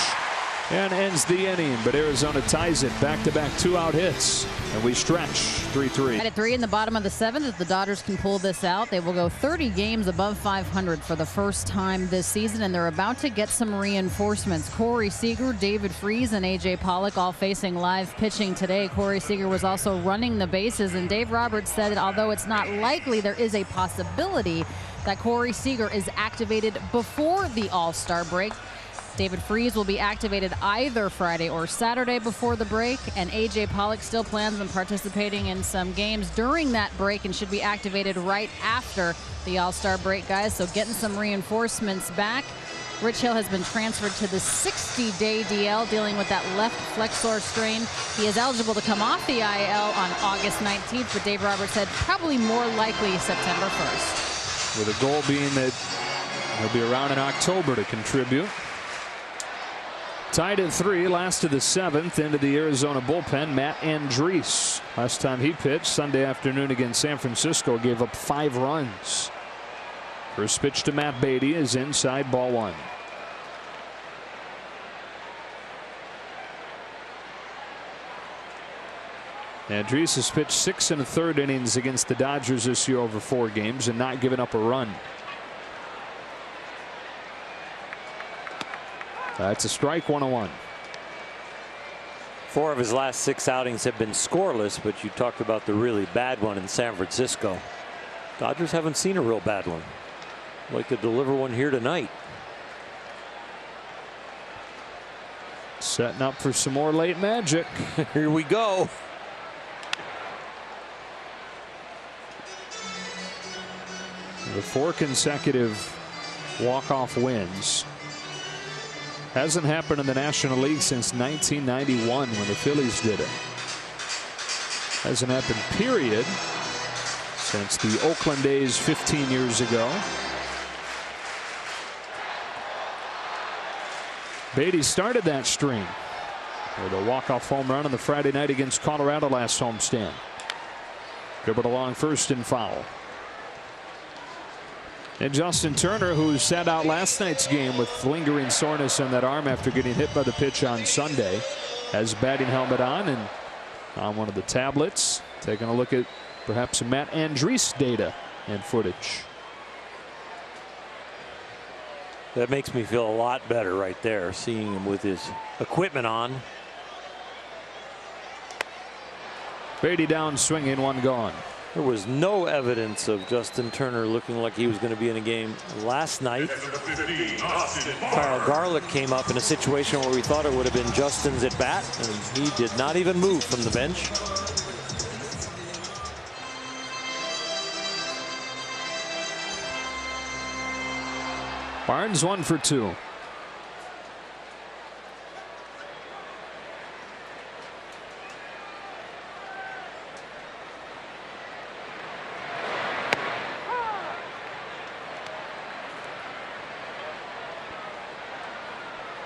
and ends the inning. But Arizona ties it. Back-to-back 2-out hits. And we stretch 3-3. At 3 in the bottom of the 7th, if the Dodgers can pull this out, they will go 30 games above 500 for the first time this season, and they're about to get some reinforcements. Corey Seager, David Freese, and A.J. Pollock all facing live pitching today. Corey Seager was also running the bases, and Dave Roberts said that although it's not likely, there is a possibility that Corey Seager is activated before the All-Star break. David Freese will be activated either Friday or Saturday before the break, and A.J. Pollock still plans on participating in some games during that break and should be activated right after the All-Star break, guys. So getting some reinforcements back. Rich Hill has been transferred to the 60-day DL, dealing with that left flexor strain. He is eligible to come off the IL on August 19th, but Dave Roberts said probably more likely September 1st. With a goal being that he'll be around in October to contribute. Tied at 3, last of the 7th, into the Arizona bullpen, Matt Andriese. Last time he pitched, Sunday afternoon against San Francisco, gave up 5 runs. First pitch to Matt Beatty is inside, ball 1. Andriese has pitched 6 1/3 innings against the Dodgers this year over 4 games and not given up a run. That's a strike, 1-1. 4 of his last 6 outings have been scoreless, but you talked about the really bad one in San Francisco. Dodgers haven't seen a real bad one. I'd like to deliver one here tonight. Setting up for some more late magic. Here we go. The 4 consecutive walk-off wins. Hasn't happened in the National League since 1991 when the Phillies did it. Hasn't happened, period, since the Oakland A's 15 years ago. Beatty started that streak with a walk-off home run on the Friday night against Colorado last homestand. Dribbled along first and foul. And Justin Turner, who sat out last night's game with lingering soreness in that arm after getting hit by the pitch on Sunday, has batting helmet on and on one of the tablets, taking a look at perhaps some Matt Andriese data and footage. That makes me feel a lot better right there, seeing him with his equipment on. Beatty down swinging, 1 gone. There was no evidence of Justin Turner looking like he was going to be in a game last night. Kyle Garlick came up in a situation where we thought it would have been Justin's at bat, and he did not even move from the bench. Barnes 1 for 2.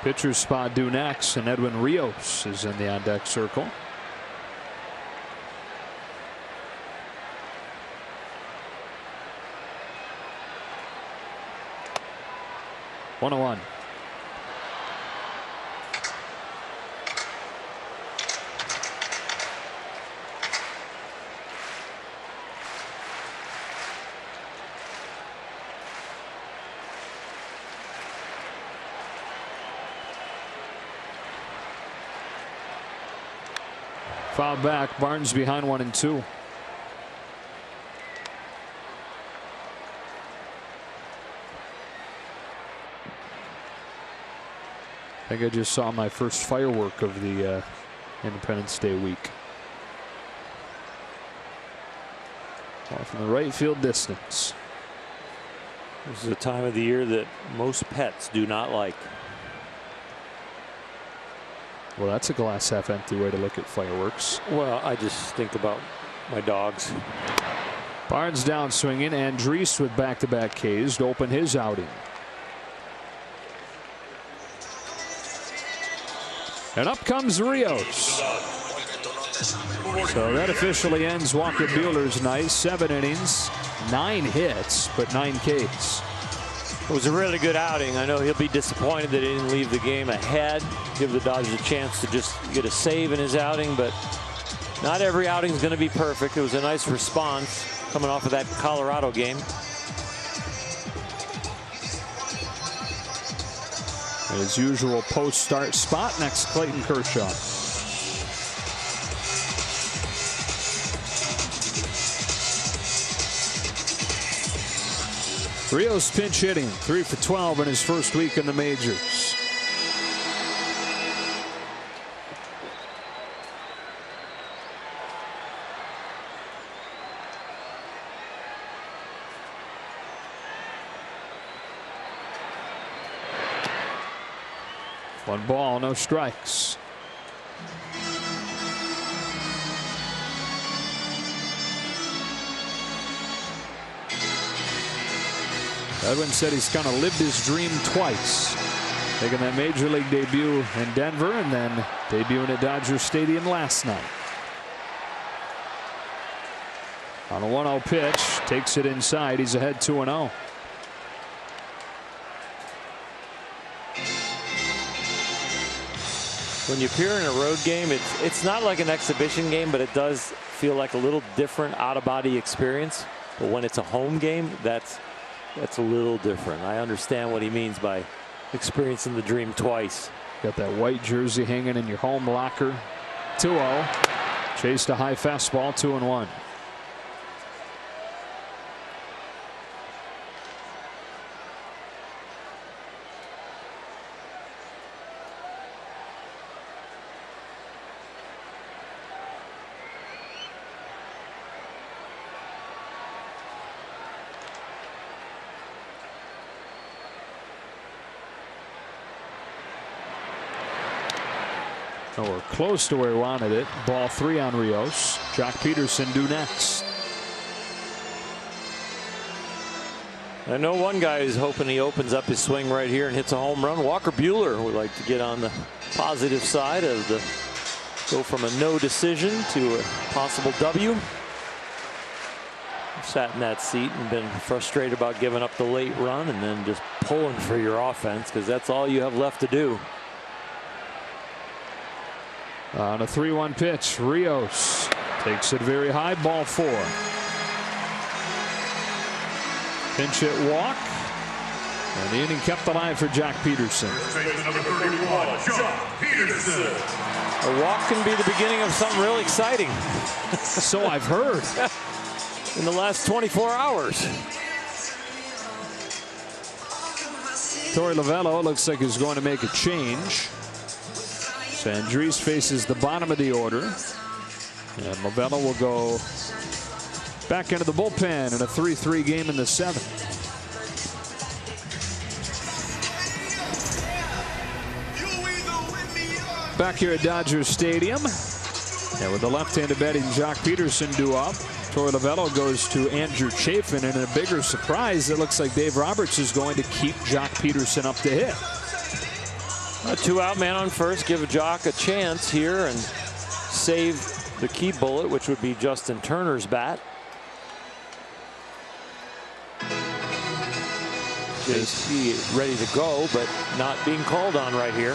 Pitcher's spot due next, and Edwin Rios is in the on-deck circle. One on 1. Foul back. Barnes behind 1-2. I think I just saw my first firework of the Independence Day week. Off from the right field distance. This is a time of the year that most pets do not like. Well, that's a glass half empty way to look at fireworks. Well, I just think about my dogs. Barnes down swinging. Andriese with back-to-back Ks to open his outing. And up comes Rios. So that officially ends Walker Buehler's night. 7 innings, 9 hits, but 9 Ks. It was a really good outing. I know he'll be disappointed that he didn't leave the game ahead, give the Dodgers a chance to just get a save in his outing, but not every outing is going to be perfect. It was a nice response coming off of that Colorado game. His usual post-start spot next, Clayton Kershaw. Rios pinch hitting, 3 for 12 in his first week in the majors. One ball, no strikes. Edwin said he's kind of lived his dream twice, making that major league debut in Denver and then debuting at Dodger Stadium last night. On a 1-0 pitch, takes it inside. He's ahead 2-0. When you appear in a road game, it's not like an exhibition game, but it does feel like a little different out-of-body experience. But when it's a home game, that's a little different. I understand what he means by experiencing the dream twice. Got that white jersey hanging in your home locker. 2-0. Chased a high fastball, 2-1. We're close to where he wanted it. Ball 3 on Rios. Jock Peterson due next. I know one guy who's hoping he opens up his swing right here and hits a home run. Walker Buehler would like to get on the positive side of the go from a no decision to a possible W. Sat in that seat and been frustrated about giving up the late run and then just pulling for your offense because that's all you have left to do. On a 3-1 pitch, Rios takes it very high, ball 4. Pinch hit walk, and the inning kept alive for Jock Peterson. Number 31, Jock Peterson. A walk can be the beginning of something really exciting. So I've heard. In the last 24 hours. Torey Lovullo looks like he's going to make a change. Andriese faces the bottom of the order, and Lovullo will go back into the bullpen in a 3-3 game in the 7th. Back here at Dodger Stadium, and with the left-handed batting Jock Peterson due up, Torey Lovullo goes to Andrew Chafin, and in a bigger surprise, it looks like Dave Roberts is going to keep Jock Peterson up to hit. A 2-out man on first, give Jock a chance here and save the key bullet, which would be Justin Turner's bat. JC ready to go, but not being called on right here.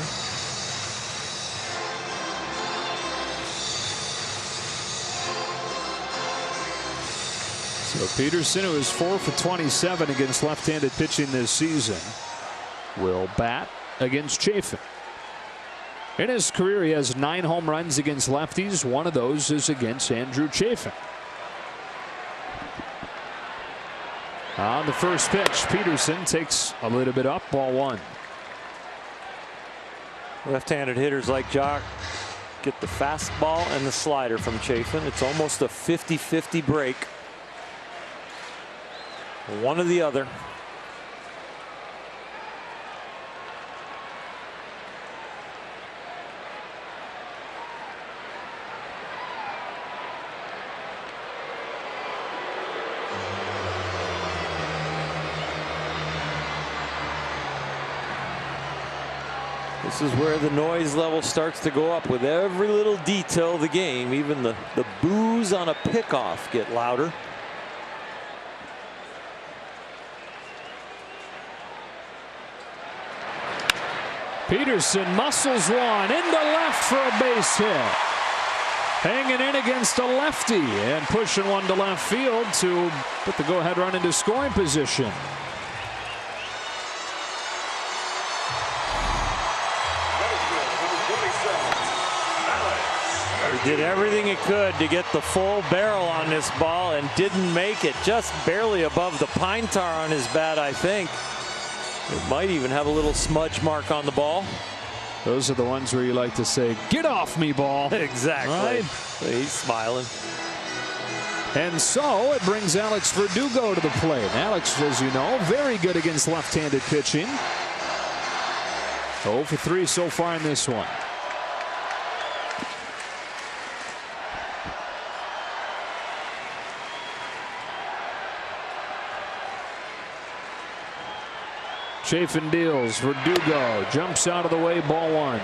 So Peterson, who is 4 for 27 against left-handed pitching this season, will bat against Chafin. In his career, he has 9 home runs against lefties. One of those is against Andrew Chafin. On the first pitch, Peterson takes a little bit up, ball 1. Left-handed hitters like Jock get the fastball and the slider from Chafin. It's almost a 50-50 break. One or the other. This is where the noise level starts to go up with every little detail of the game. Even the boos on a pickoff get louder. Peterson muscles one into left for a base hit. Hanging in against a lefty and pushing one to left field to put the go-ahead run into scoring position. He did everything he could to get the full barrel on this ball and didn't make it. Just barely above the pine tar on his bat, I think. It might even have a little smudge mark on the ball. Those are the ones where you like to say, "Get off me, ball." Exactly. Right? He's smiling. And so it brings Alex Verdugo to the plate. Alex, as you know, very good against left-handed pitching. 0 for 3 so far in this one. Chafin deals. Verdugo jumps out of the way. Ball 1.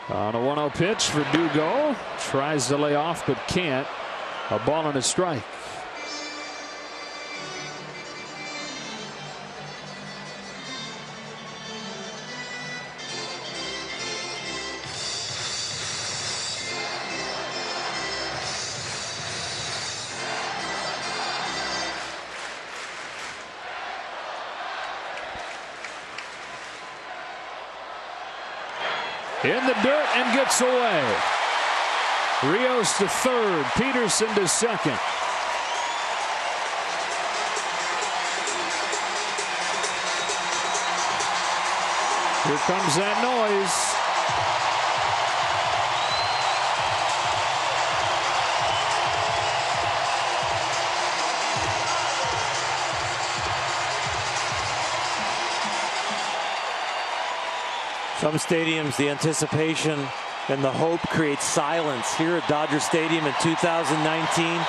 On a 1-0 pitch, Verdugo tries to lay off but can't. A ball and a strike. In the dirt and gets away. Rios to third, Peterson to second. Here comes that noise. Some stadiums, the anticipation and the hope creates silence. Here at Dodger Stadium in 2019,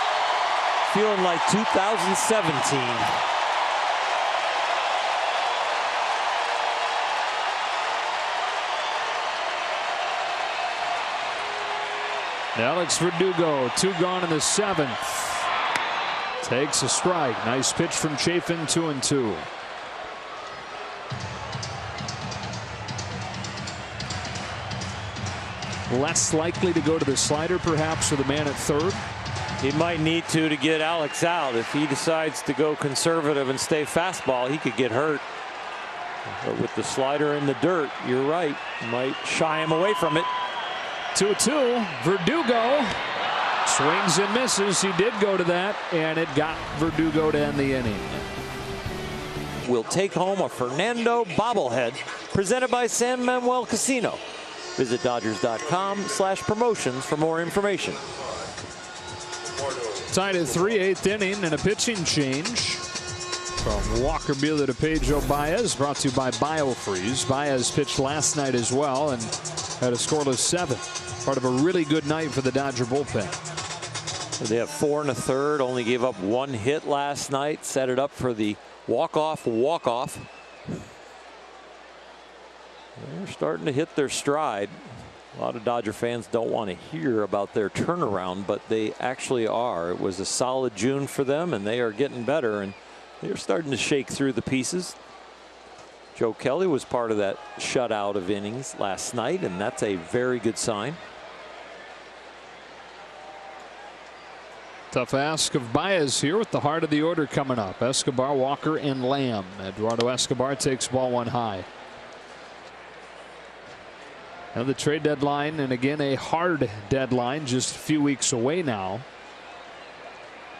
feeling like 2017. Alex Verdugo, 2 gone in the 7th. Takes a strike. Nice pitch from Chafin, 2-2. Less likely to go to the slider, perhaps, with the man at third. He might need to get Alex out. If he decides to go conservative and stay fastball, he could get hurt. But with the slider in the dirt, you're right. Might shy him away from it. 2-2. Verdugo swings and misses. He did go to that, and it got Verdugo to end the inning. We'll take home a Fernando bobblehead presented by San Manuel Casino. Visit Dodgers.com/promotions for more information. Tied at 3, 8th inning, and a pitching change from Walker Buehler to Pedro Baez, brought to you by BioFreeze. Baez pitched last night as well and had a scoreless 7. Part of a really good night for the Dodger bullpen. They have 4 1/3, only gave up 1 hit last night, set it up for the walk-off. They're starting to hit their stride. A lot of Dodger fans don't want to hear about their turnaround, but they actually are. It was a solid June for them, and they are getting better, and they're starting to shake through the pieces. Joe Kelly was part of that shutout of innings last night, and that's a very good sign. Tough ask of Baez here with the heart of the order coming up. Escobar, Walker, and Lamb. Eduardo Escobar takes ball 1 high. Now the trade deadline, and again a hard deadline, just a few weeks away now.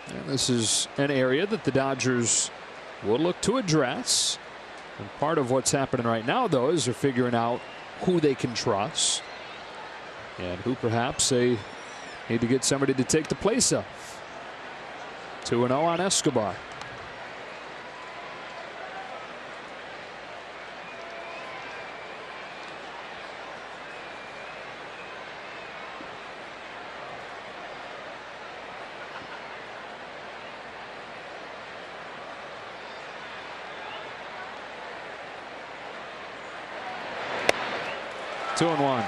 And this is an area that the Dodgers will look to address. And part of what's happening right now, though, is they're figuring out who they can trust and who perhaps they need to get somebody to take the place of. 2-0 on Escobar. Two and 1.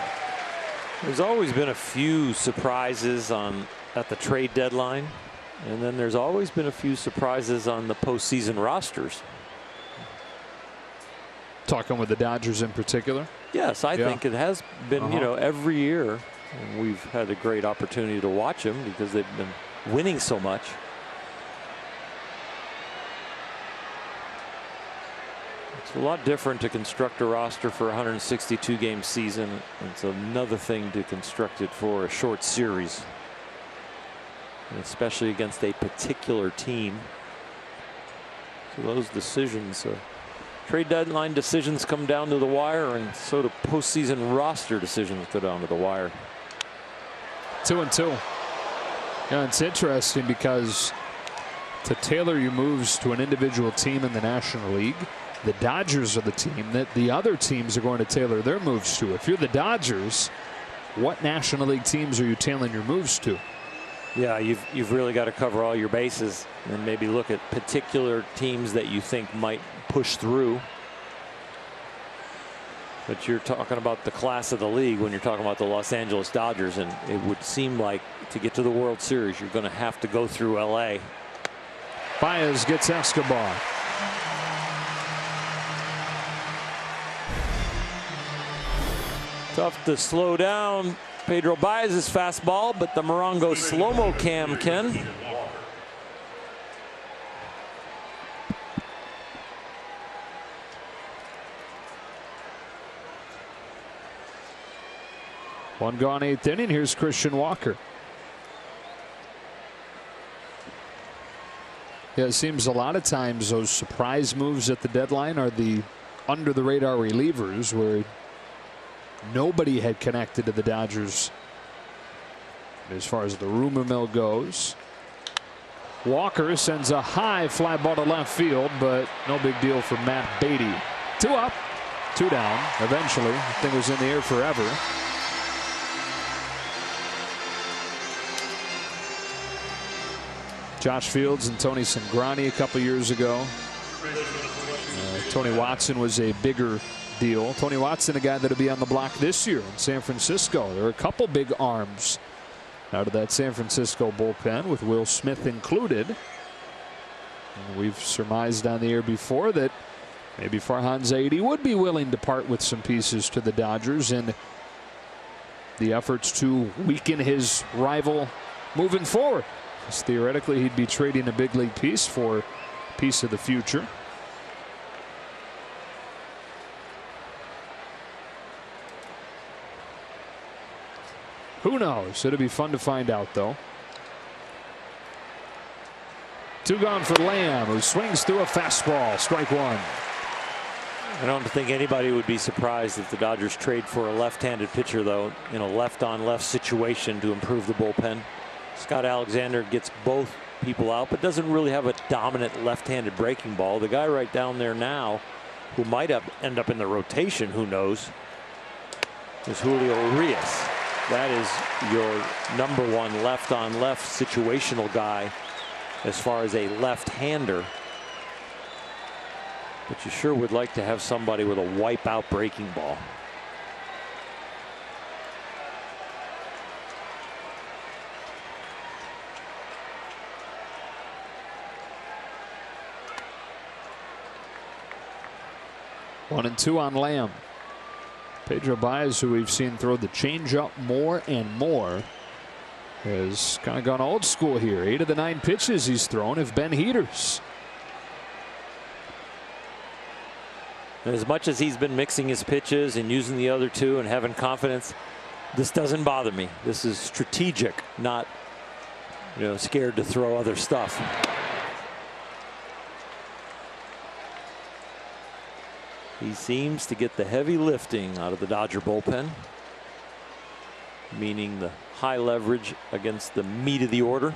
There's always been a few surprises at the trade deadline, and then there's always been a few surprises on the postseason rosters. Talking with the Dodgers in particular? Yes, I think it has been, you know, every year. And we've had a great opportunity to watch them because they've been winning so much. It's a lot different to construct a roster for a 162 game season. It's another thing to construct it for a short series, and especially against a particular team. So those decisions, trade deadline decisions, come down to the wire, and so do postseason roster decisions go down to the wire. 2-2. Yeah, it's interesting because to tailor your moves to an individual team in the National League, the Dodgers are the team that the other teams are going to tailor their moves to. If you're the Dodgers, what National League teams are you tailoring your moves to? Yeah, you've really got to cover all your bases and maybe look at particular teams that you think might push through. But you're talking about the class of the league when you're talking about the Los Angeles Dodgers, and it would seem like to get to the World Series, you're going to have to go through LA. Baez gets Escobar. Tough to slow down Pedro Baez's fastball, but the Morongo slow-mo cam can. One gone, 8th inning. Here's Christian Walker. Yeah, it seems a lot of times those surprise moves at the deadline are the under the radar relievers where nobody had connected to the Dodgers as far as the rumor mill goes. Walker sends a high fly ball to left field, but no big deal for Matt Beatty. 2 up, 2 down. Eventually, the thing was in the air forever. Josh Fields and Tony Cingrani a couple years ago. Tony Watson was a bigger deal. Tony Watson, a guy that'll be on the block this year in San Francisco. There are a couple big arms out of that San Francisco bullpen, with Will Smith included. And we've surmised on the air before that maybe Farhan Zaidi would be willing to part with some pieces to the Dodgers in the efforts to weaken his rival moving forward. Because theoretically, he'd be trading a big league piece for a piece of the future. Who knows? It'll be fun to find out, though. 2 gone for Lamb, who swings through a fastball. Strike 1. I don't think anybody would be surprised if the Dodgers trade for a left-handed pitcher, though, in a left-on-left situation to improve the bullpen. Scott Alexander gets both people out, but doesn't really have a dominant left-handed breaking ball. The guy right down there now, who might end up in the rotation, who knows, is Julio Urias. That is your #1 left-on-left situational guy as far as a left-hander. But you sure would like to have somebody with a wipeout breaking ball. One and 2 on Lamb. Pedro Baez, who we've seen throw the changeup more and more, has kind of gone old school here. 8 of the 9 pitches he's thrown have been heaters. As much as he's been mixing his pitches and using the other 2 and having confidence, this doesn't bother me. This is strategic, not, scared to throw other stuff. He seems to get the heavy lifting out of the Dodger bullpen, meaning the high leverage against the meat of the order.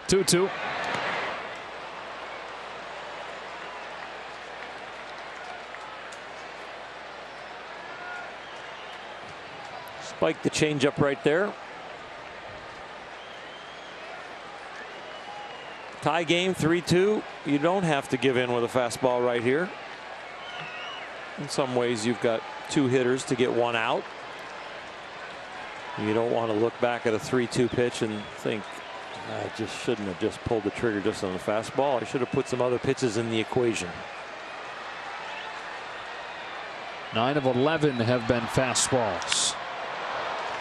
Two. Spike the changeup right there. Tie game, 3-2. You don't have to give in with a fastball right here. In some ways, you've got 2 hitters to get 1 out. You don't want to look back at a 3-2 pitch and think, I just shouldn't have just pulled the trigger just on the fastball. I should have put some other pitches in the equation. 9 of 11 have been fastballs.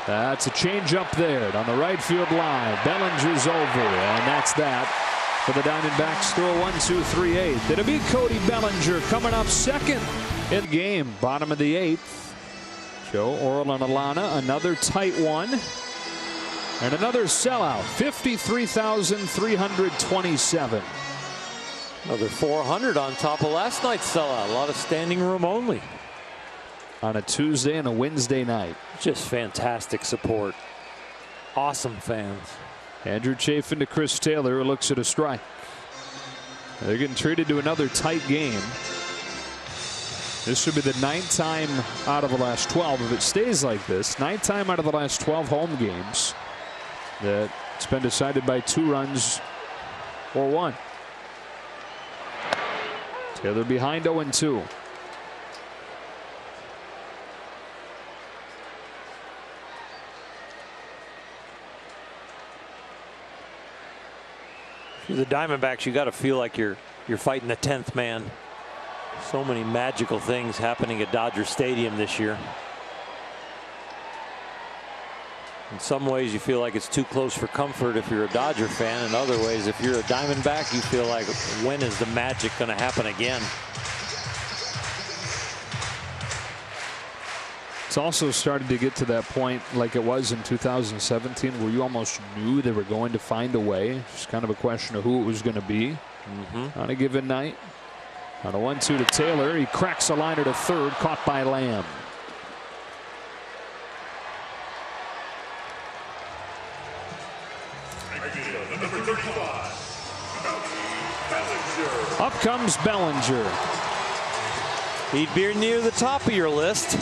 That's a changeup there on the right field line. Bellinger's over, and that's that for the Diamondbacks. Throw 1-2-3-8. It'll be Cody Bellinger coming up second in the game. Bottom of the 8th. Joe Orel and Alana, another tight one. And another sellout, 53,327. Another 400 on top of last night's sellout. A lot of standing room only. On a Tuesday and a Wednesday night. Just fantastic support. Awesome fans. Andrew Chafin to Chris Taylor, who looks at a strike. They're getting treated to another tight game. This should be the 9th time out of the last 12. If it stays like this, 9th time out of the last 12 home games that it's been decided by 2 runs or 1. Taylor behind 0-2. The Diamondbacks, you got to feel like you're fighting the 10th man. So many magical things happening at Dodger Stadium this year. In some ways, you feel like it's too close for comfort if you're a Dodger fan. In other ways, if you're a Diamondback, you feel like, when is the magic going to happen again? It's also started to get to that point like it was in 2017 where you almost knew they were going to find a way. It's kind of a question of who it was going to be on a given night. On a 1-2 to Taylor, he cracks a liner to third, caught by Lamb. Number 35, Bellinger. Up comes Bellinger. He'd be near the top of your list.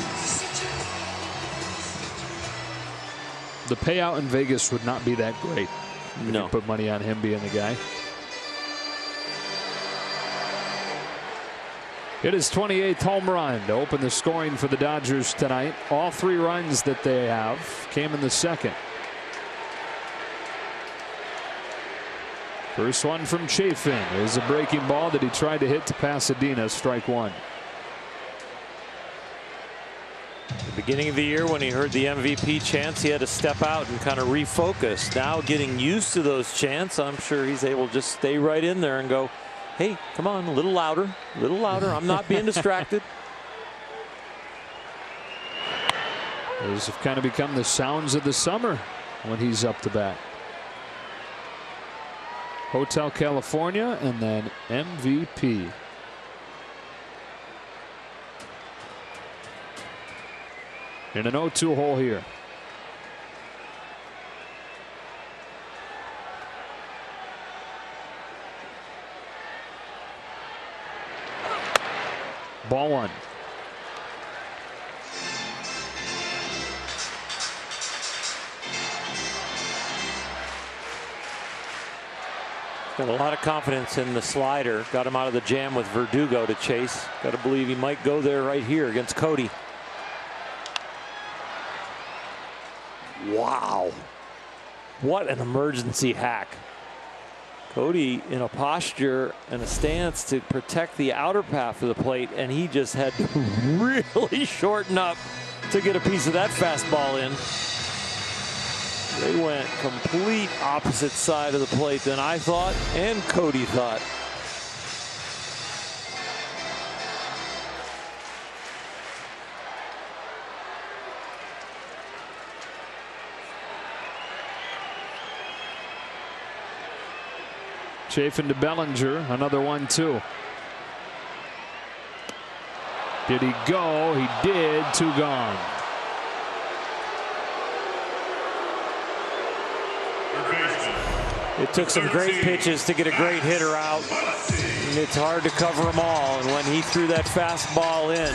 The payout in Vegas would not be that great. No. You put money on him being the guy. It is 28th home run to open the scoring for the Dodgers tonight. All 3 runs that they have came in the second. First one from Chafin is a breaking ball that he tried to hit to Pasadena. Strike 1. The beginning of the year, when he heard the MVP chants, he had to step out and kind of refocus. Now getting used to those chants, I'm sure he's able to just stay right in there and go, hey, come on, a little louder, a little louder. I'm not being distracted. Those have kind of become the sounds of the summer when he's up to bat. Hotel California and then MVP. In an 0-2 hole here. Ball 1. Got a lot of confidence in the slider. Got him out of the jam with Verdugo to chase. Got to believe he might go there right here against Cody. Wow. What an emergency hack. Cody in a posture and a stance to protect the outer path of the plate, and he just had to really shorten up to get a piece of that fastball in. They went complete opposite side of the plate than I thought and Cody thought. Chafin to Bellinger, another 1-2. Did he go? He did. 2 gone. It took some great pitches to get a great hitter out. And it's hard to cover them all. And when he threw that fastball in,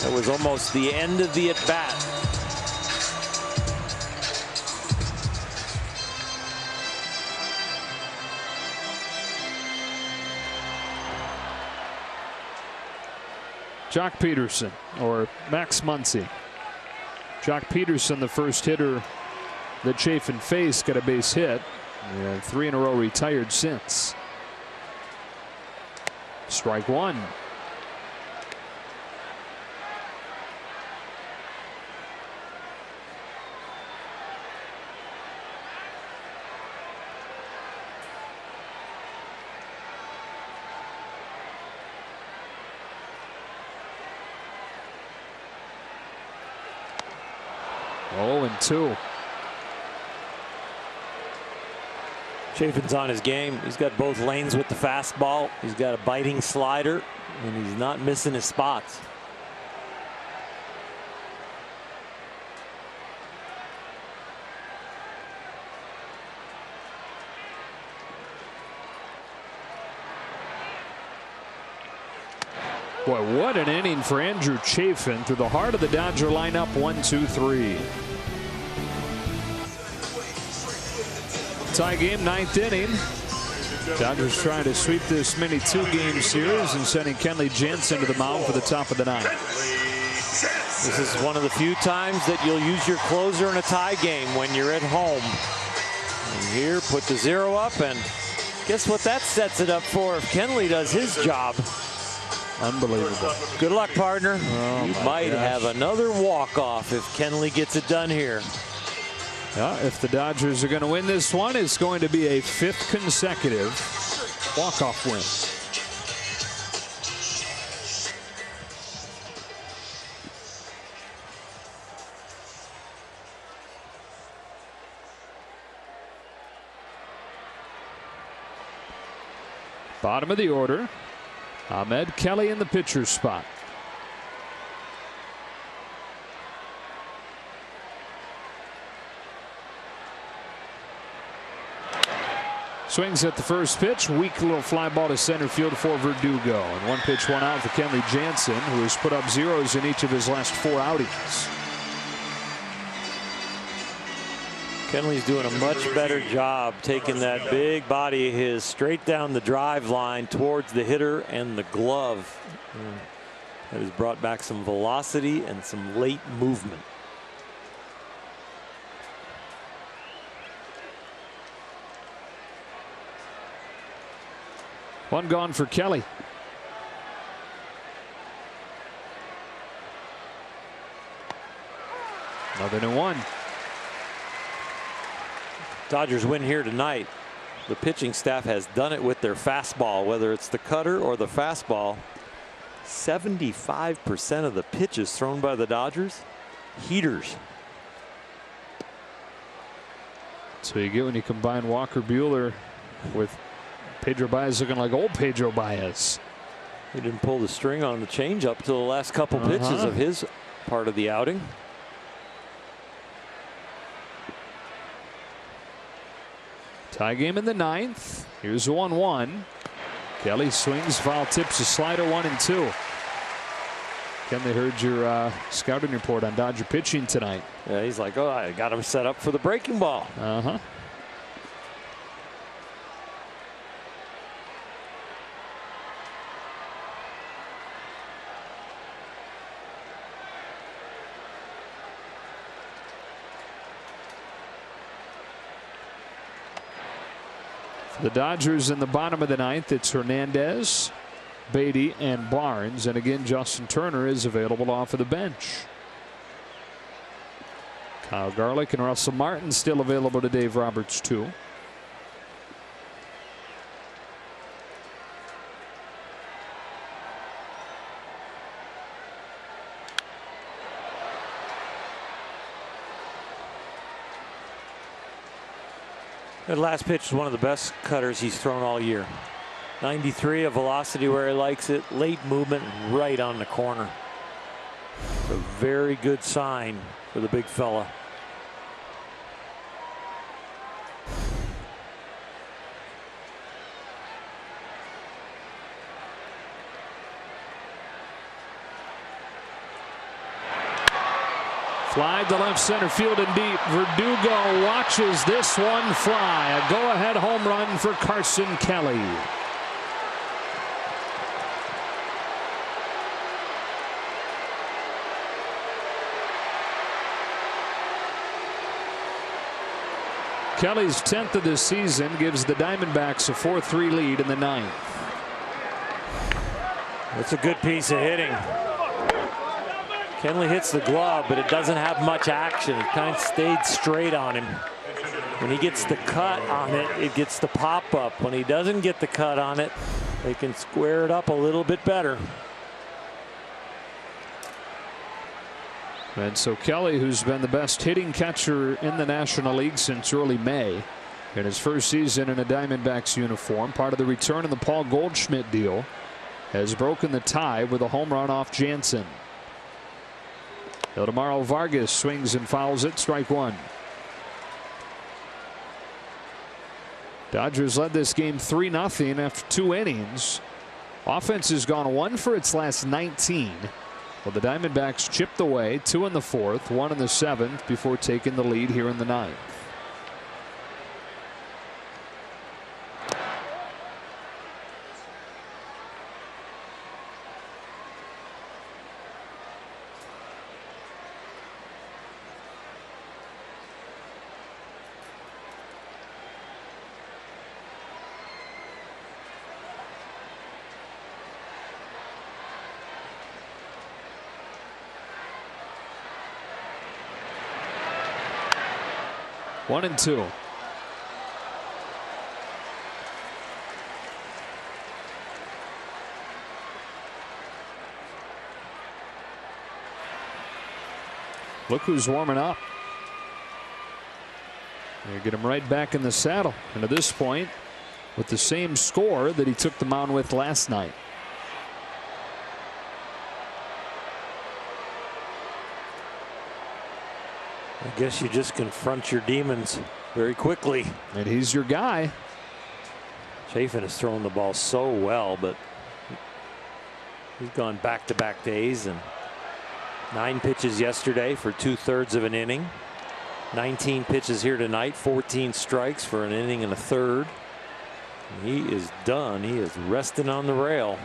it was almost the end of the at-bat. Jock Peterson or Max Muncy. Jock Peterson, the first hitter that Chafin faced, got a base hit. And 3 in a row retired since. Strike one. Oh, and 2. Chafin's on his game. He's got both lanes with the fastball. He's got a biting slider, and he's not missing his spots. Boy, what an inning for Andrew Chafin through the heart of the Dodger lineup. 1-2-3. Tie game, 9th inning. Dodgers trying to sweep this mini 2-game series and sending Kenley Jansen to the mound for the top of the 9th. This is one of the few times that you'll use your closer in a tie game when you're at home. And here, put the 0 up, and guess what that sets it up for if Kenley does his job. Unbelievable. Good luck, partner. Oh, you might have another walk-off if Kenley gets it done here. Yeah, if the Dodgers are going to win this one, it's going to be a 5th consecutive walk-off win. Bottom of the order, Ahmed Kelly in the pitcher's spot. Swings at the first pitch. Weak little fly ball to center field for Verdugo. And 1 pitch, 1 out for Kenley Jansen, who has put up 0s in each of his last 4 outings. Kenley's doing a much better job taking that big body of his straight down the drive line towards the hitter and the glove. That has brought back some velocity and some late movement. One gone for Kelly. Another new one. Dodgers win here tonight. The pitching staff has done it with their fastball, whether it's the cutter or the fastball. 75% of the pitches thrown by the Dodgers, heaters. So you get when you combine Walker Buehler with Pedro Baez looking like old Pedro Baez. He didn't pull the string on the changeup till the last couple pitches of his part of the outing. Tie game in the 9th. Here's a 1-1. Kelly swings, foul tips a slider, 1-2. Ken, they heard your scouting report on Dodger pitching tonight. Yeah, he's like, oh, I got him set up for the breaking ball. The Dodgers in the bottom of the 9th. It's Hernandez, Beatty, and Barnes. And again, Justin Turner is available off of the bench. Kyle Garlick and Russell Martin still available to Dave Roberts, too. That last pitch is one of the best cutters he's thrown all year. 93, a velocity where he likes it. Late movement right on the corner. It's a very good sign for the big fella. Fly to left center field and deep. Verdugo watches this one fly. A go-ahead home run for Carson Kelly. Kelly's 10th of the season gives the Diamondbacks a 4-3 lead in the 9th. It's a good piece of hitting. Kenley hits the glove, but it doesn't have much action. It kind of stayed straight on him. When he gets the cut on it, it gets the pop up. When he doesn't get the cut on it, they can square it up a little bit better. And so Kelly, who's been the best hitting catcher in the National League since early May, in his first season in a Diamondbacks uniform, part of the return of the Paul Goldschmidt deal, has broken the tie with a home run off Jansen. Tomorrow Vargas swings and fouls it, strike one. Dodgers led this game 3-0 after 2 innings. Offense has gone 1 for its last 19. Well, the Diamondbacks chipped away, 2 in the 4th, 1 in the 7th before taking the lead here in the 9th. One and two. Look who's warming up. You get him right back in the saddle. And at this point, with the same score that he took the mound with last night. I guess you just confront your demons very quickly. And he's your guy. Chafin has thrown the ball so well, but he's gone back-to-back days, and 9 pitches yesterday for 2/3 of an inning. 19 pitches here tonight, 14 strikes for an inning and a third. And he is done. He is resting on the rail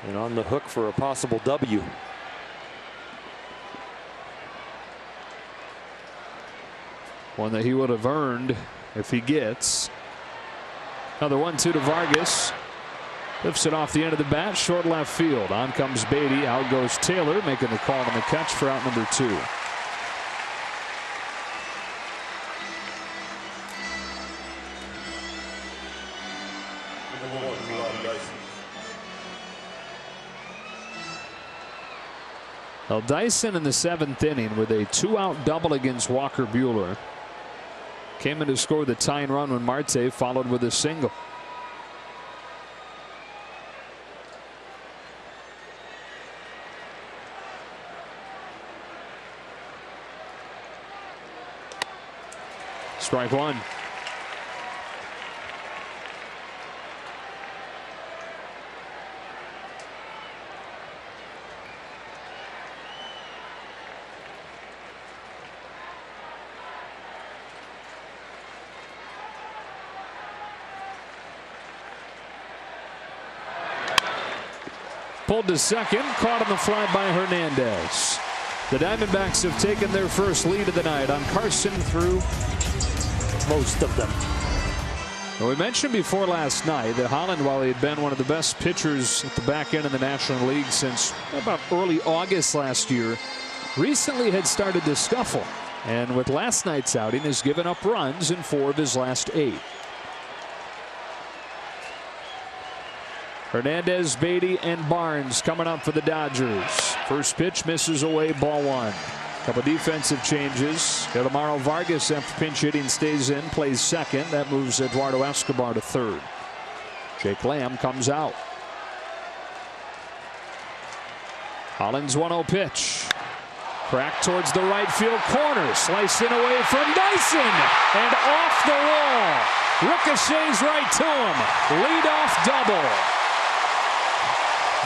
and on the hook for a possible W. One that he would have earned if he gets. Another 1-2 to Vargas. Lifts it off the end of the bat, short left field. On comes Beatty, out goes Taylor, making the call on the catch for out number 2. Well, Dyson in the 7th inning with a 2-out double against Walker Buehler. Came in to score the tying run when Marte followed with a single. Strike one. Pulled to second, caught on the fly by Hernandez. The Diamondbacks have taken their first lead of the night on Carson through most of them. Well, we mentioned before last night that Holland, while he had been one of the best pitchers at the back end of the National League since about early August last year, recently had started to scuffle. And with last night's outing, has given up runs in 4 of his last 8. Hernandez, Beatty, and Barnes coming up for the Dodgers. First pitch misses away, ball 1. Couple defensive changes. Tomorrow Vargas, after pinch hitting, stays in, plays second. That moves Eduardo Escobar to third. Jake Lamb comes out. Hollins 1-0 pitch. Crack towards the right field corner. Slicing away from Dyson. And off the wall. Ricochets right to him. Leadoff double.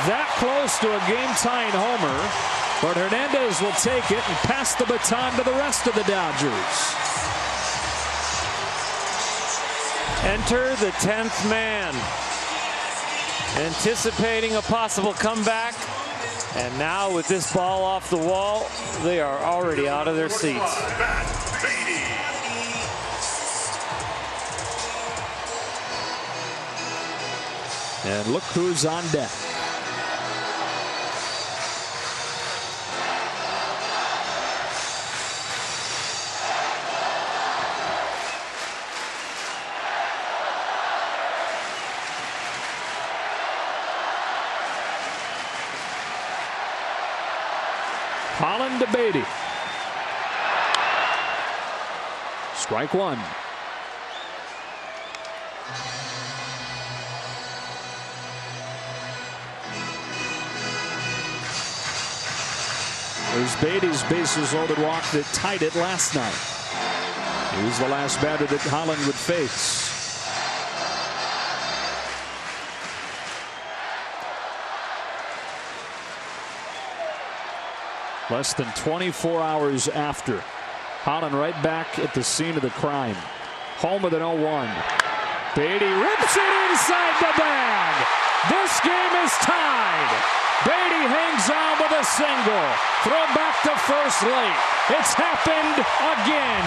That close to a game-tying homer, but Hernandez will take it and pass the baton to the rest of the Dodgers. Enter the 10th man. Anticipating a possible comeback, and now with this ball off the wall, they are already out of their seats. And look who's on deck. Holland to Beatty. Strike one. There's Beatty's bases loaded walk that tied it last night. He was the last batter that Holland would face. Less than 24 hours after. Holland right back at the scene of the crime. Home with an 0-1. Beatty rips it inside the bag. This game is tied. Beatty hangs on with a single. Throw back to first late. It's happened again.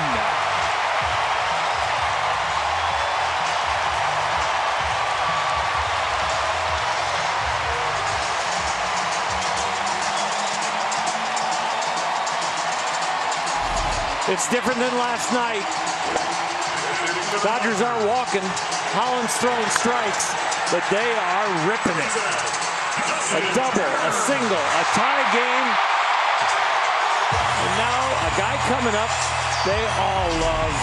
It's different than last night. Dodgers aren't walking. Holland's throwing strikes, but they are ripping it. A double, a single, a tie game. And now a guy coming up they all love.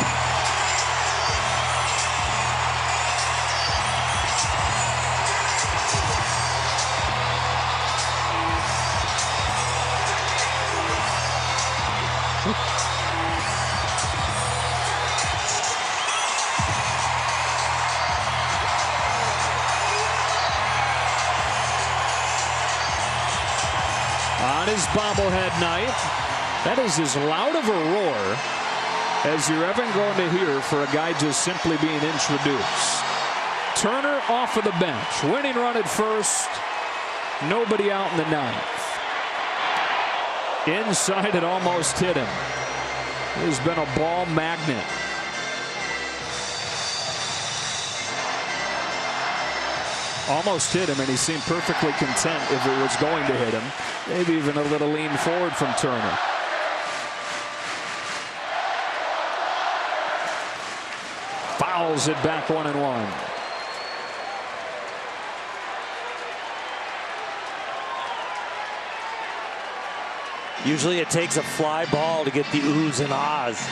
On his bobblehead night, that is as loud of a roar as you're ever going to hear for a guy just simply being introduced. Turner off of the bench, winning run at first, nobody out in the ninth. Inside, it almost hit him. He's been a ball magnet. Almost hit him, and he seemed perfectly content if it was going to hit him. Maybe even a little lean forward from Turner. Fouls it back 1-1. Usually it takes a fly ball to get the oohs and ahs.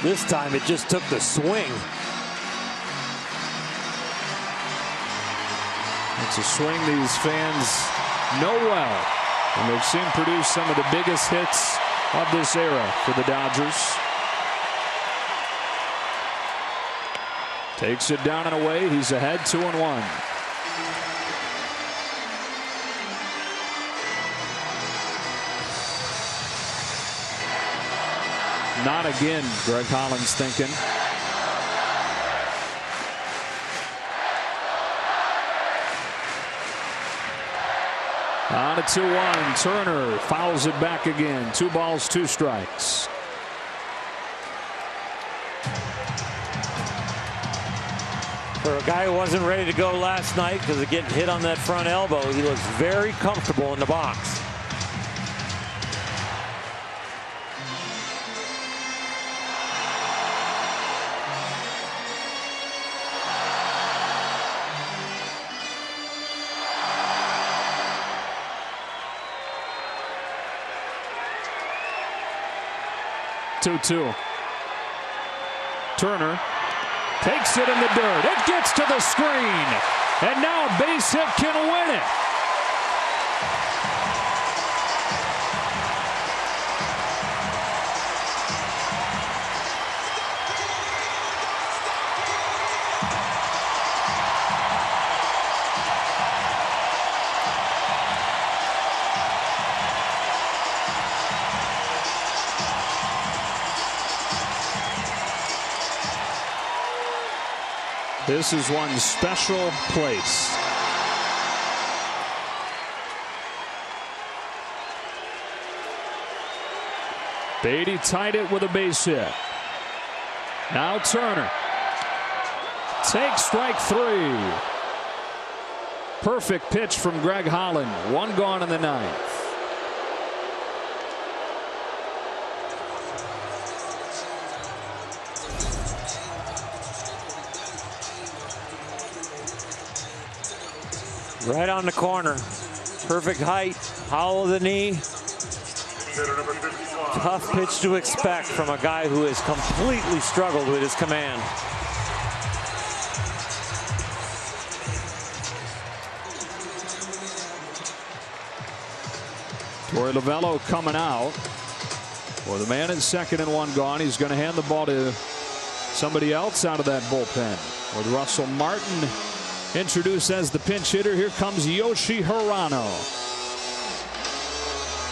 This time it just took the swing. It's a swing these fans know well, and they've seen produce some of the biggest hits of this era for the Dodgers. Takes it down and away. He's ahead 2-1. Not again, Greg Holland's thinking. On a 2-1, Turner fouls it back again. 2 balls, 2 strikes. For a guy who wasn't ready to go last night because of getting hit on that front elbow, he looks very comfortable in the box. Turner takes it in the dirt. It gets to the screen. And now a base hit can win it. This is one special place. Beatty tied it with a base hit. Now Turner takes strike 3. perfect pitch from Greg Holland. One gone in the ninth. Right on the corner. Perfect height, hollow of the knee. Tough pitch to expect from a guy who has completely struggled with his command. Torey Lovullo coming out. Well, the man is second and one gone. He's going to hand the ball to somebody else out of that bullpen. With Russell Martin introduced as the pinch hitter, here comes Yoshi Hirano.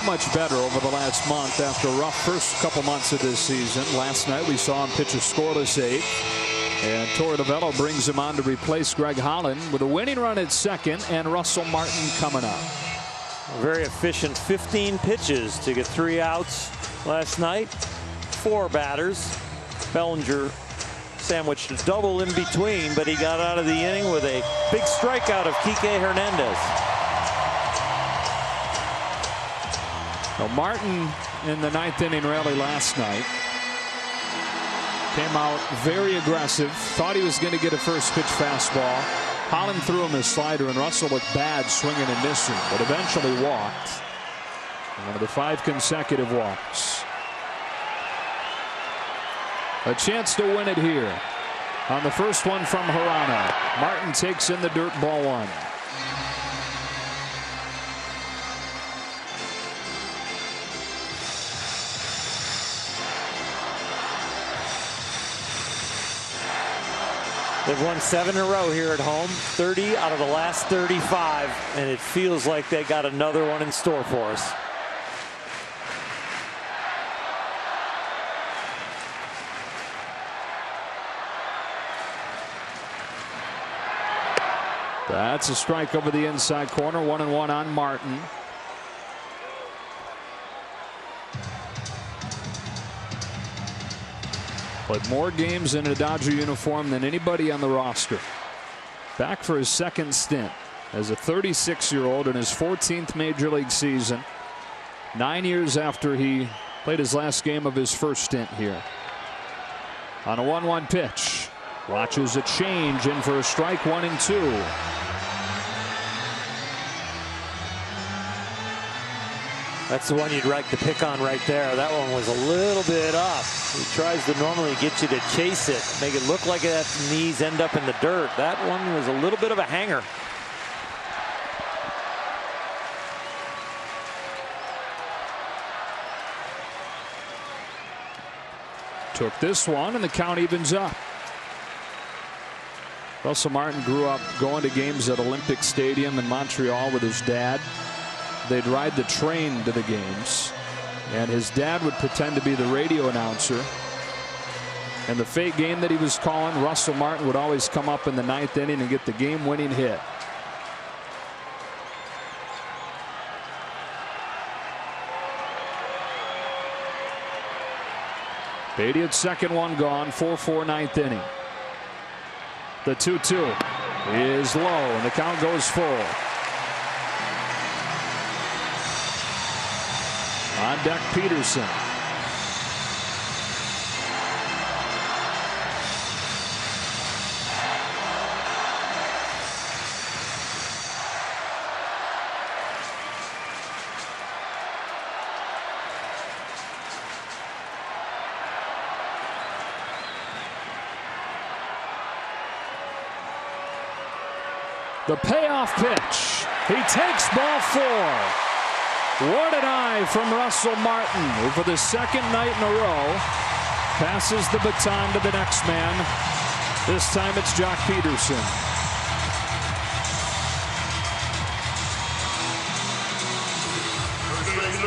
Much better over the last month after a rough first couple months of this season. Last night we saw him pitch a scoreless eighth, and Torey Lovullo brings him on to replace Greg Holland with a winning run at second and Russell Martin coming up. Very efficient 15 pitches to get 3 outs last night. 4 batters. Bellinger sandwiched a double in between, but he got out of the inning with a big strikeout of Kike Hernandez. Well, Martin in the ninth inning rally last night came out very aggressive. Thought he was going to get a first pitch fastball. Holland threw him his slider, and Russell looked bad swinging and missing, but eventually walked. One of the 5 consecutive walks. A chance to win it here on the first one from Hirano. Martin takes in the dirt, ball 1. They've won 7 in a row here at home, 30 out of the last 35, and it feels like they got another one in store for us. That's a strike over the inside corner. 1-1 on Martin. Played more games in a Dodger uniform than anybody on the roster. Back for his second stint as a 36-year-old in his 14th major league season. 9 years after he played his last game of his first stint here. On a 1-1 pitch. Watches a change in for a strike, 1-2. That's the one you'd like to pick on right there. That one was a little bit up. He tries to normally get you to chase it, make it look like that knees end up in the dirt. That one was a little bit of a hanger. Took this one, and the count evens up. Russell Martin grew up going to games at Olympic Stadium in Montreal with his dad. They'd ride the train to the games, and his dad would pretend to be the radio announcer. And the fake game that he was calling, Russell Martin would always come up in the ninth inning and get the game-winning hit. Beatty at second, one gone, 4-4 ninth inning. The 2-2 is low, and the count goes full. On deck, Peterson. The payoff pitch. He takes ball 4. What an eye from Russell Martin, who for the second night in a row passes the baton to the next man. This time it's Jock Peterson.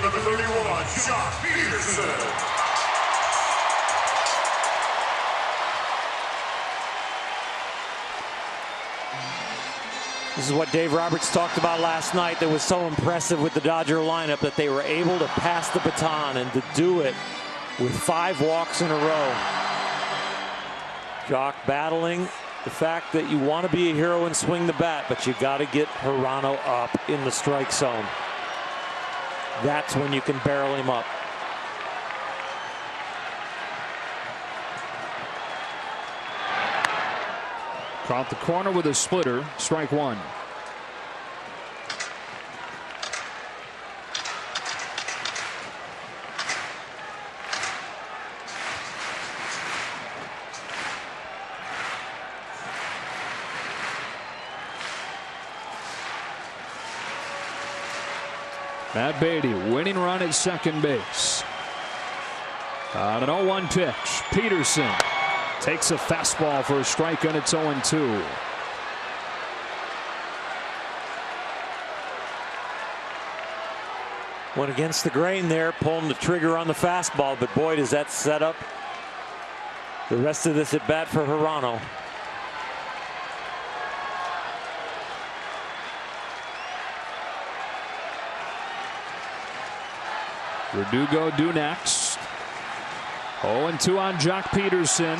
Number 31, Jock Peterson. This is what Dave Roberts talked about last night that was so impressive with the Dodger lineup, that they were able to pass the baton and to do it with 5 walks in a row. Jock battling the fact that you want to be a hero and swing the bat, but you got to get Hirano up in the strike zone. That's when you can barrel him up. Caught the corner with a splitter. Strike one. Matt Beatty, winning run at second base. On an 0-1 pitch, Peterson takes a fastball for a strike, and it's 0-2. Went against the grain there, pulling the trigger on the fastball, but boy, does that set up the rest of this at bat for Hirano. Verdugo due next. 0-2 on Jock Peterson.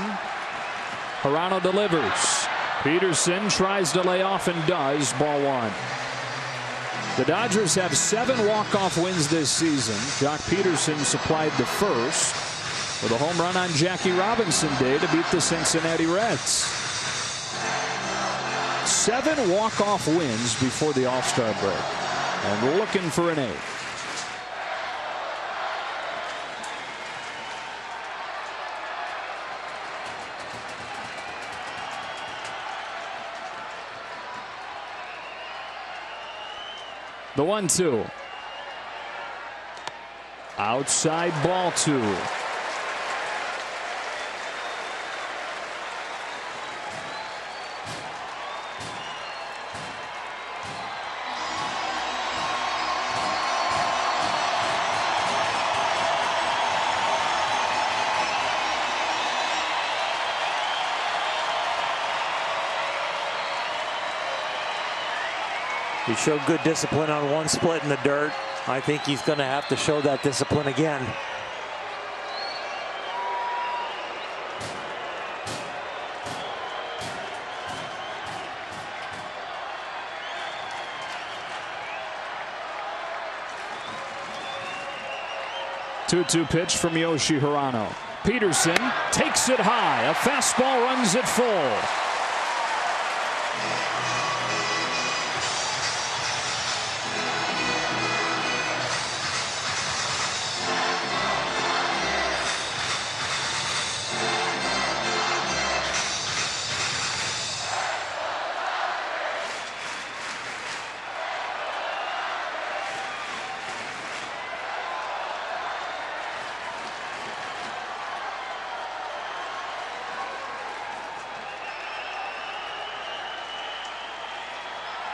Hirano delivers. Peterson tries to lay off and does. Ball one. The Dodgers have 7 walk-off wins this season. Jock Peterson supplied the first with a home run on Jackie Robinson Day to beat the Cincinnati Reds. 7 walk-off wins before the All-Star break, and looking for an 8th. The 1-2. Outside, ball 2. He showed good discipline on one split in the dirt. I think he's going to have to show that discipline again. Two-two pitch from Yoshi Hirano. Peterson takes it high. A fastball runs it full.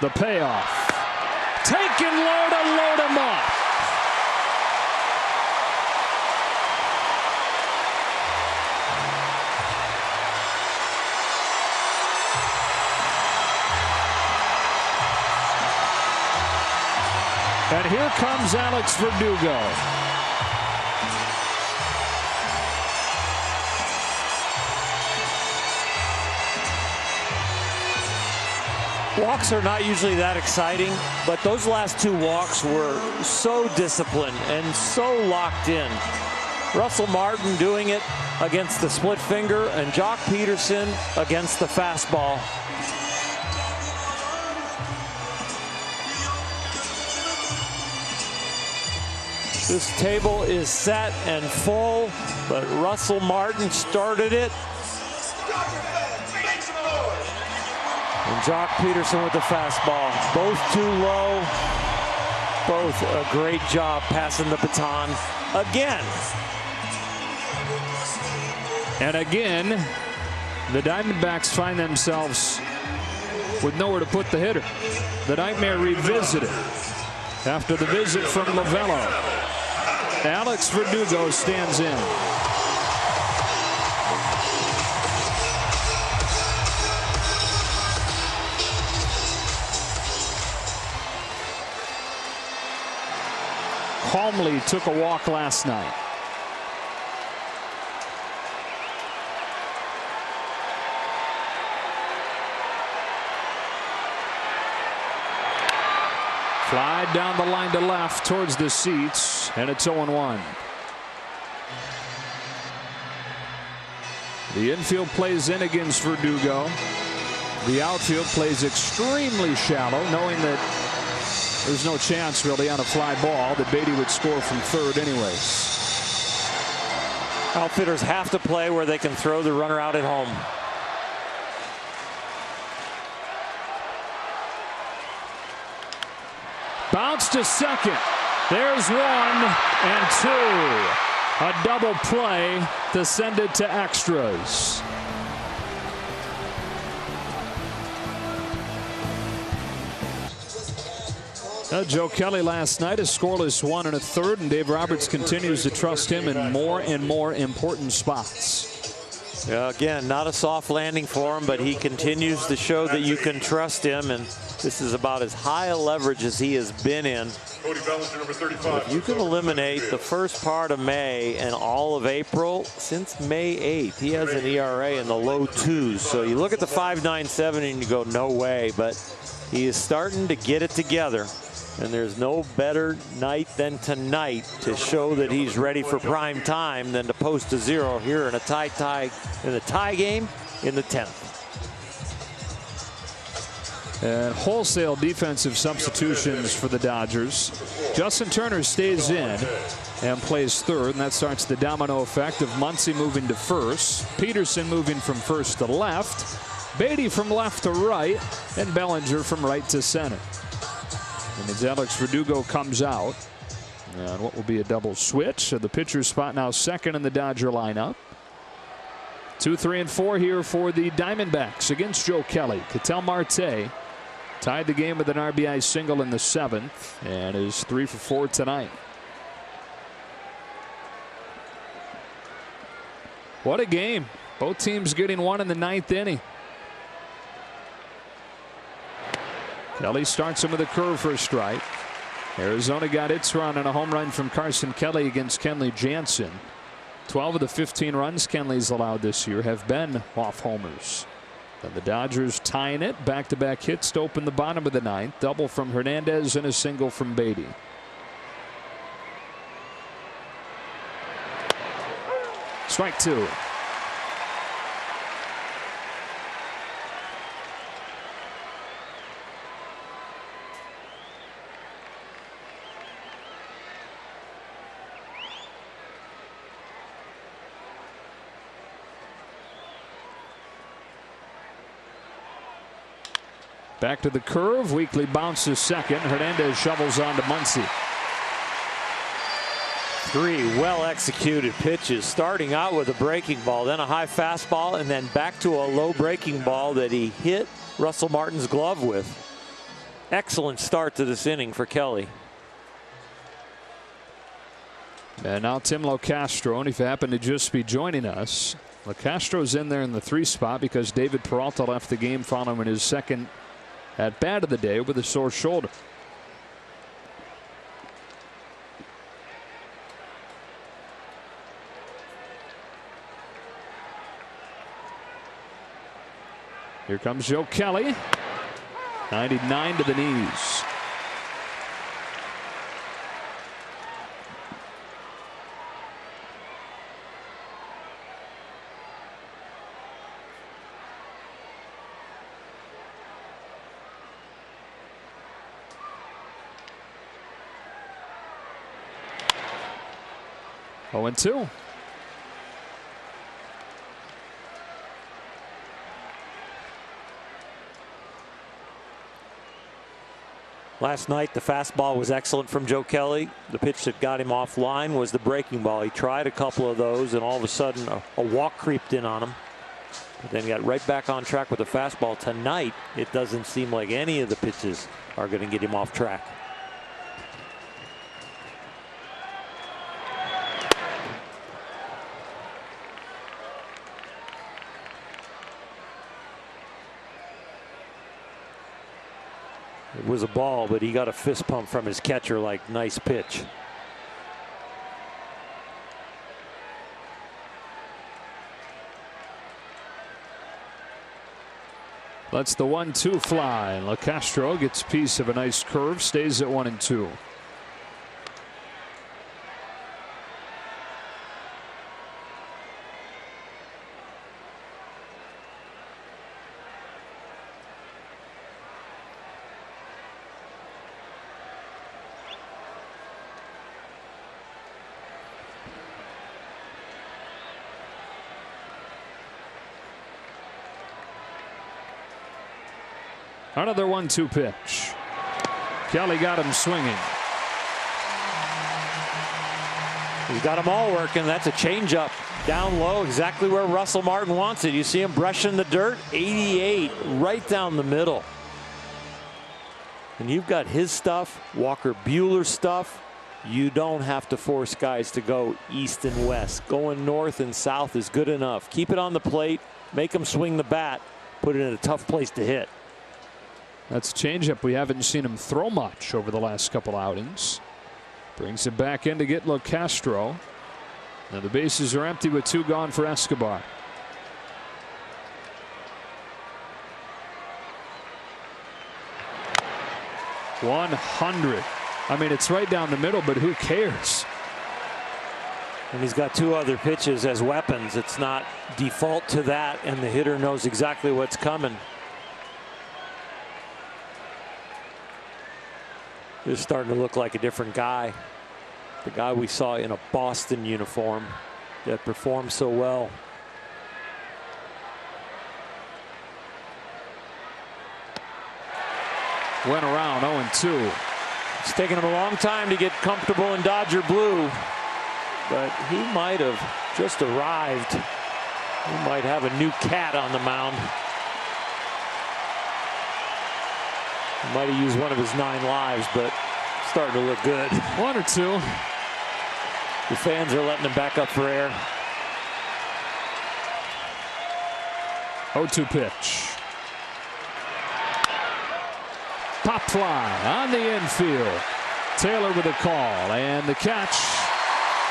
The payoff. Taken low to load him up. And here comes Alex Verdugo. Walks are not usually that exciting, but those last 2 walks were so disciplined and so locked in. Russell Martin doing it against the split finger, and Jock Peterson against the fastball. This table is set and full, but Russell Martin started it. And Jock Peterson with the fastball. Both too low. Both a great job passing the baton again. And again, the Diamondbacks find themselves with nowhere to put the hitter. The nightmare revisited after the visit from Lovello. Alex Verdugo stands in. Calmly took a walk last night. Fly down the line to left towards the seats, and it's 0-1. The infield plays in against Verdugo. The outfield plays extremely shallow, knowing that there's no chance really on a fly ball that Beatty would score from third anyways. Outfitters have to play where they can throw the runner out at home. Bounce to second. There's 1 and 2. A double play to send it to extras. Joe Kelly last night, a scoreless 1 1/3, and Dave Roberts continues to trust him in more and more important spots. Yeah, again, not a soft landing for him, but he continues to show that you can trust him, and this is about as high a leverage as he has been in. If you can eliminate the first part of May and all of April, since May 8th, he has an ERA in the low 2s. So you look at the 5.97 and you go, no way, but he is starting to get it together. And there's no better night than tonight to show that he's ready for prime time than to post a 0 here in a tie game in the 10th. And wholesale defensive substitutions for the Dodgers. Justin Turner stays in and plays third, and that starts the domino effect of Muncy moving to first, Peterson moving from first to left, Beatty from left to right, and Bellinger from right to center. And as Alex Verdugo comes out, and what will be a double switch, so the pitcher's spot now second in the Dodger lineup. 2, 3, and 4 here for the Diamondbacks against Joe Kelly. Ketel Marte tied the game with an RBI single in the 7th and is 3 for 4 tonight. What a game. Both teams getting one in the 9th inning. Kelly starts him with a curve for a strike. Arizona got its run on a home run from Carson Kelly against Kenley Jansen. 12 of the 15 runs Kenley's allowed this year have been off homers. And the Dodgers tying it. Back-to-back hits to open the bottom of the 9th. Double from Hernandez and a single from Beatty. Strike 2. Back to the curve. Weekly bounces second. Hernandez shovels on to Muncy. 3 well-executed pitches, starting out with a breaking ball, then a high fastball, and then back to a low breaking ball that he hit Russell Martin's glove with. Excellent start to this inning for Kelly. And now Tim Locastro, and if you happen to just be joining us, Locastro's in there in the 3 spot because David Peralta left the game following his second at bat of the day with a sore shoulder. Here comes Joe Kelly. 99 to the knees. Oh, and 2. Last night, the fastball was excellent from Joe Kelly. The pitch that got him offline was the breaking ball. He tried a couple of those, and all of a sudden, a walk creeped in on him. But then got right back on track with the fastball. Tonight, it doesn't seem like any of the pitches are going to get him off track. It was a ball, but he got a fist pump from his catcher like, nice pitch. Lets the 1-2 fly. And LeCastro gets a piece of a nice curve, stays at 1-2. Another 1-2 pitch. Kelly got him swinging. He's got them all working. That's a changeup down low, exactly where Russell Martin wants it. You see him brushing the dirt. 88 right down the middle. And you've got his stuff, Walker Buehler's stuff. You don't have to force guys to go east and west. Going north and south is good enough. Keep it on the plate, make them swing the bat, put it in a tough place to hit. That's a changeup. We haven't seen him throw much over the last couple outings. Brings it back in to get LeCastro. Now the bases are empty with 2 gone for Escobar. .100. I mean, it's right down the middle, but who cares? And he's got 2 other pitches as weapons. It's not default to that, and the hitter knows exactly what's coming. He's starting to look like a different guy. The guy we saw in a Boston uniform that performed so well. Went around 0-2. It's taken him a long time to get comfortable in Dodger blue, but he might have just arrived. He might have a new cat on the mound. He might have used one of his 9 lives, but starting to look good. 1 or 2. The fans are letting him back up for air. 0-2 pitch. Pop fly on the infield. Taylor with a call, and the catch.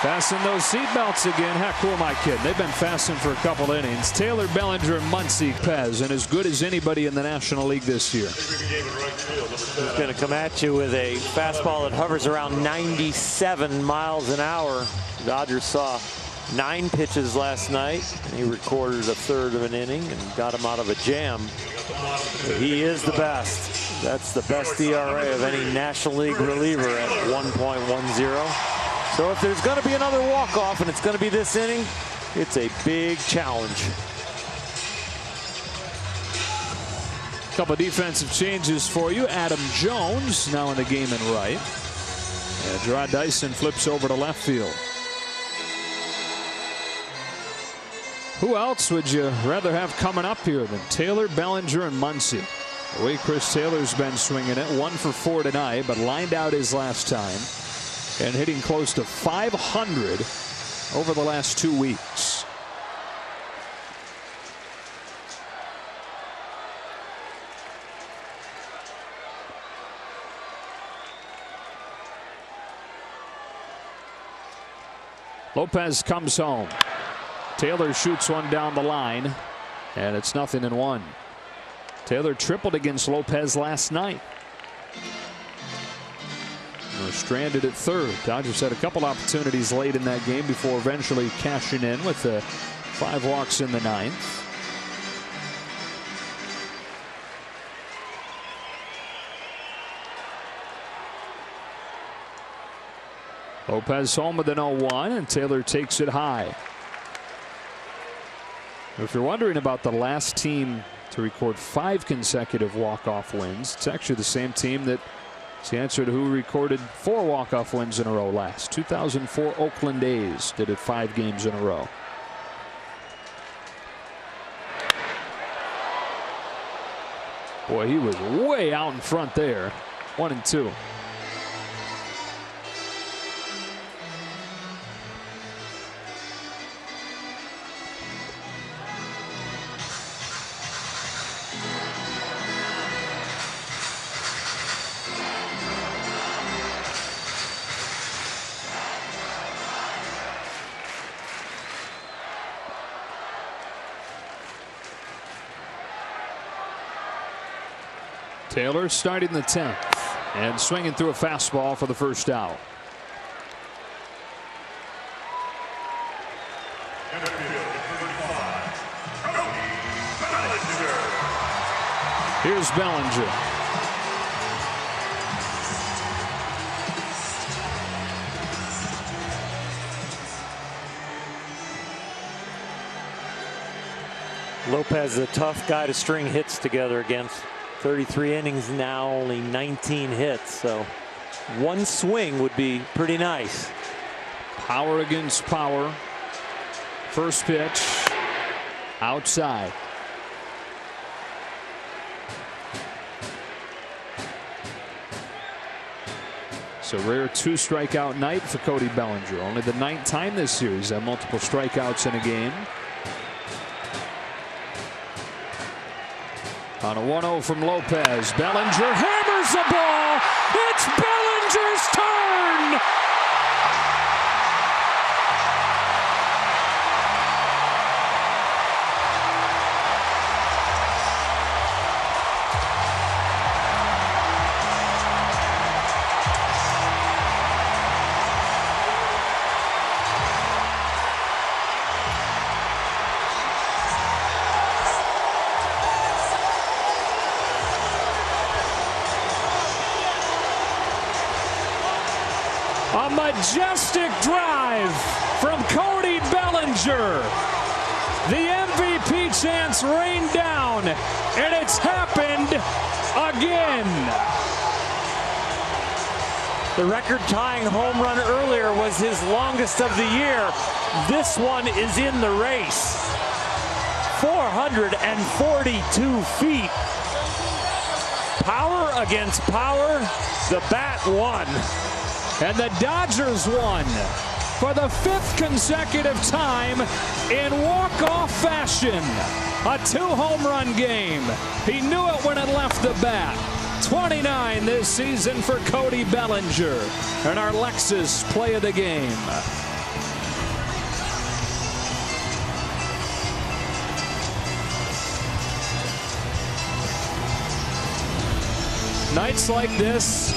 Fasten those seatbelts again. How cool am I kidding? They've been fastened for a couple innings. Taylor, Bellinger, and Muncy, Pez, and as good as anybody in the National League this year. He's going to come at you with a fastball that hovers around 97 miles an hour. Dodgers saw 9 pitches last night, and he recorded a third of an inning and got him out of a jam. He is the best. That's the best ERA of any National League reliever at 1.10. So if there's going to be another walk-off, and it's going to be this inning, it's a big challenge. Couple defensive changes for you. Adam Jones now in the game in right. And Gerard Dyson flips over to left field. Who else would you rather have coming up here than Taylor, Bellinger, and Muncy? The way Chris Taylor's been swinging it, 1 for 4 tonight, but lined out his last time and hitting close to 500 over the last 2 weeks. Lopez comes home. Taylor shoots one down the line, and it's 0-1. Taylor tripled against Lopez last night. We're stranded at third. Dodgers had a couple opportunities late in that game before eventually cashing in with 5 walks in the 9th. Lopez home with an 0-1, and Taylor takes it high. If you're wondering about the last team to record 5 consecutive walk-off wins, it's actually the same team that it's the answer to who recorded 4 walk-off wins in a row last. 2004 Oakland A's did it 5 games in a row. Boy, he was way out in front there. 1-2. Taylor starting the 10th and swinging through a fastball for the first out. Here's Bellinger. Lopez, a tough guy to string hits together against. 33 innings now, only 19 hits. So one swing would be pretty nice. Power against power. First pitch outside. So rare 2-strikeout night for Cody Bellinger. Only the 9th time this year he's had multiple strikeouts in a game. On a 1-0 from Lopez, Bellinger hammers the ball. It's Bellinger's turn. A majestic drive from Cody Bellinger. The MVP chants rain down, and it's happened again. The record-tying home run earlier was his longest of the year. This one is in the race. 442 feet. Power against power. The bat won. And the Dodgers won for the 5th consecutive time in walk-off fashion. A 2-home run game. He knew it when it left the bat. 29 this season for Cody Bellinger. And our Lexus play of the game. Nights like this,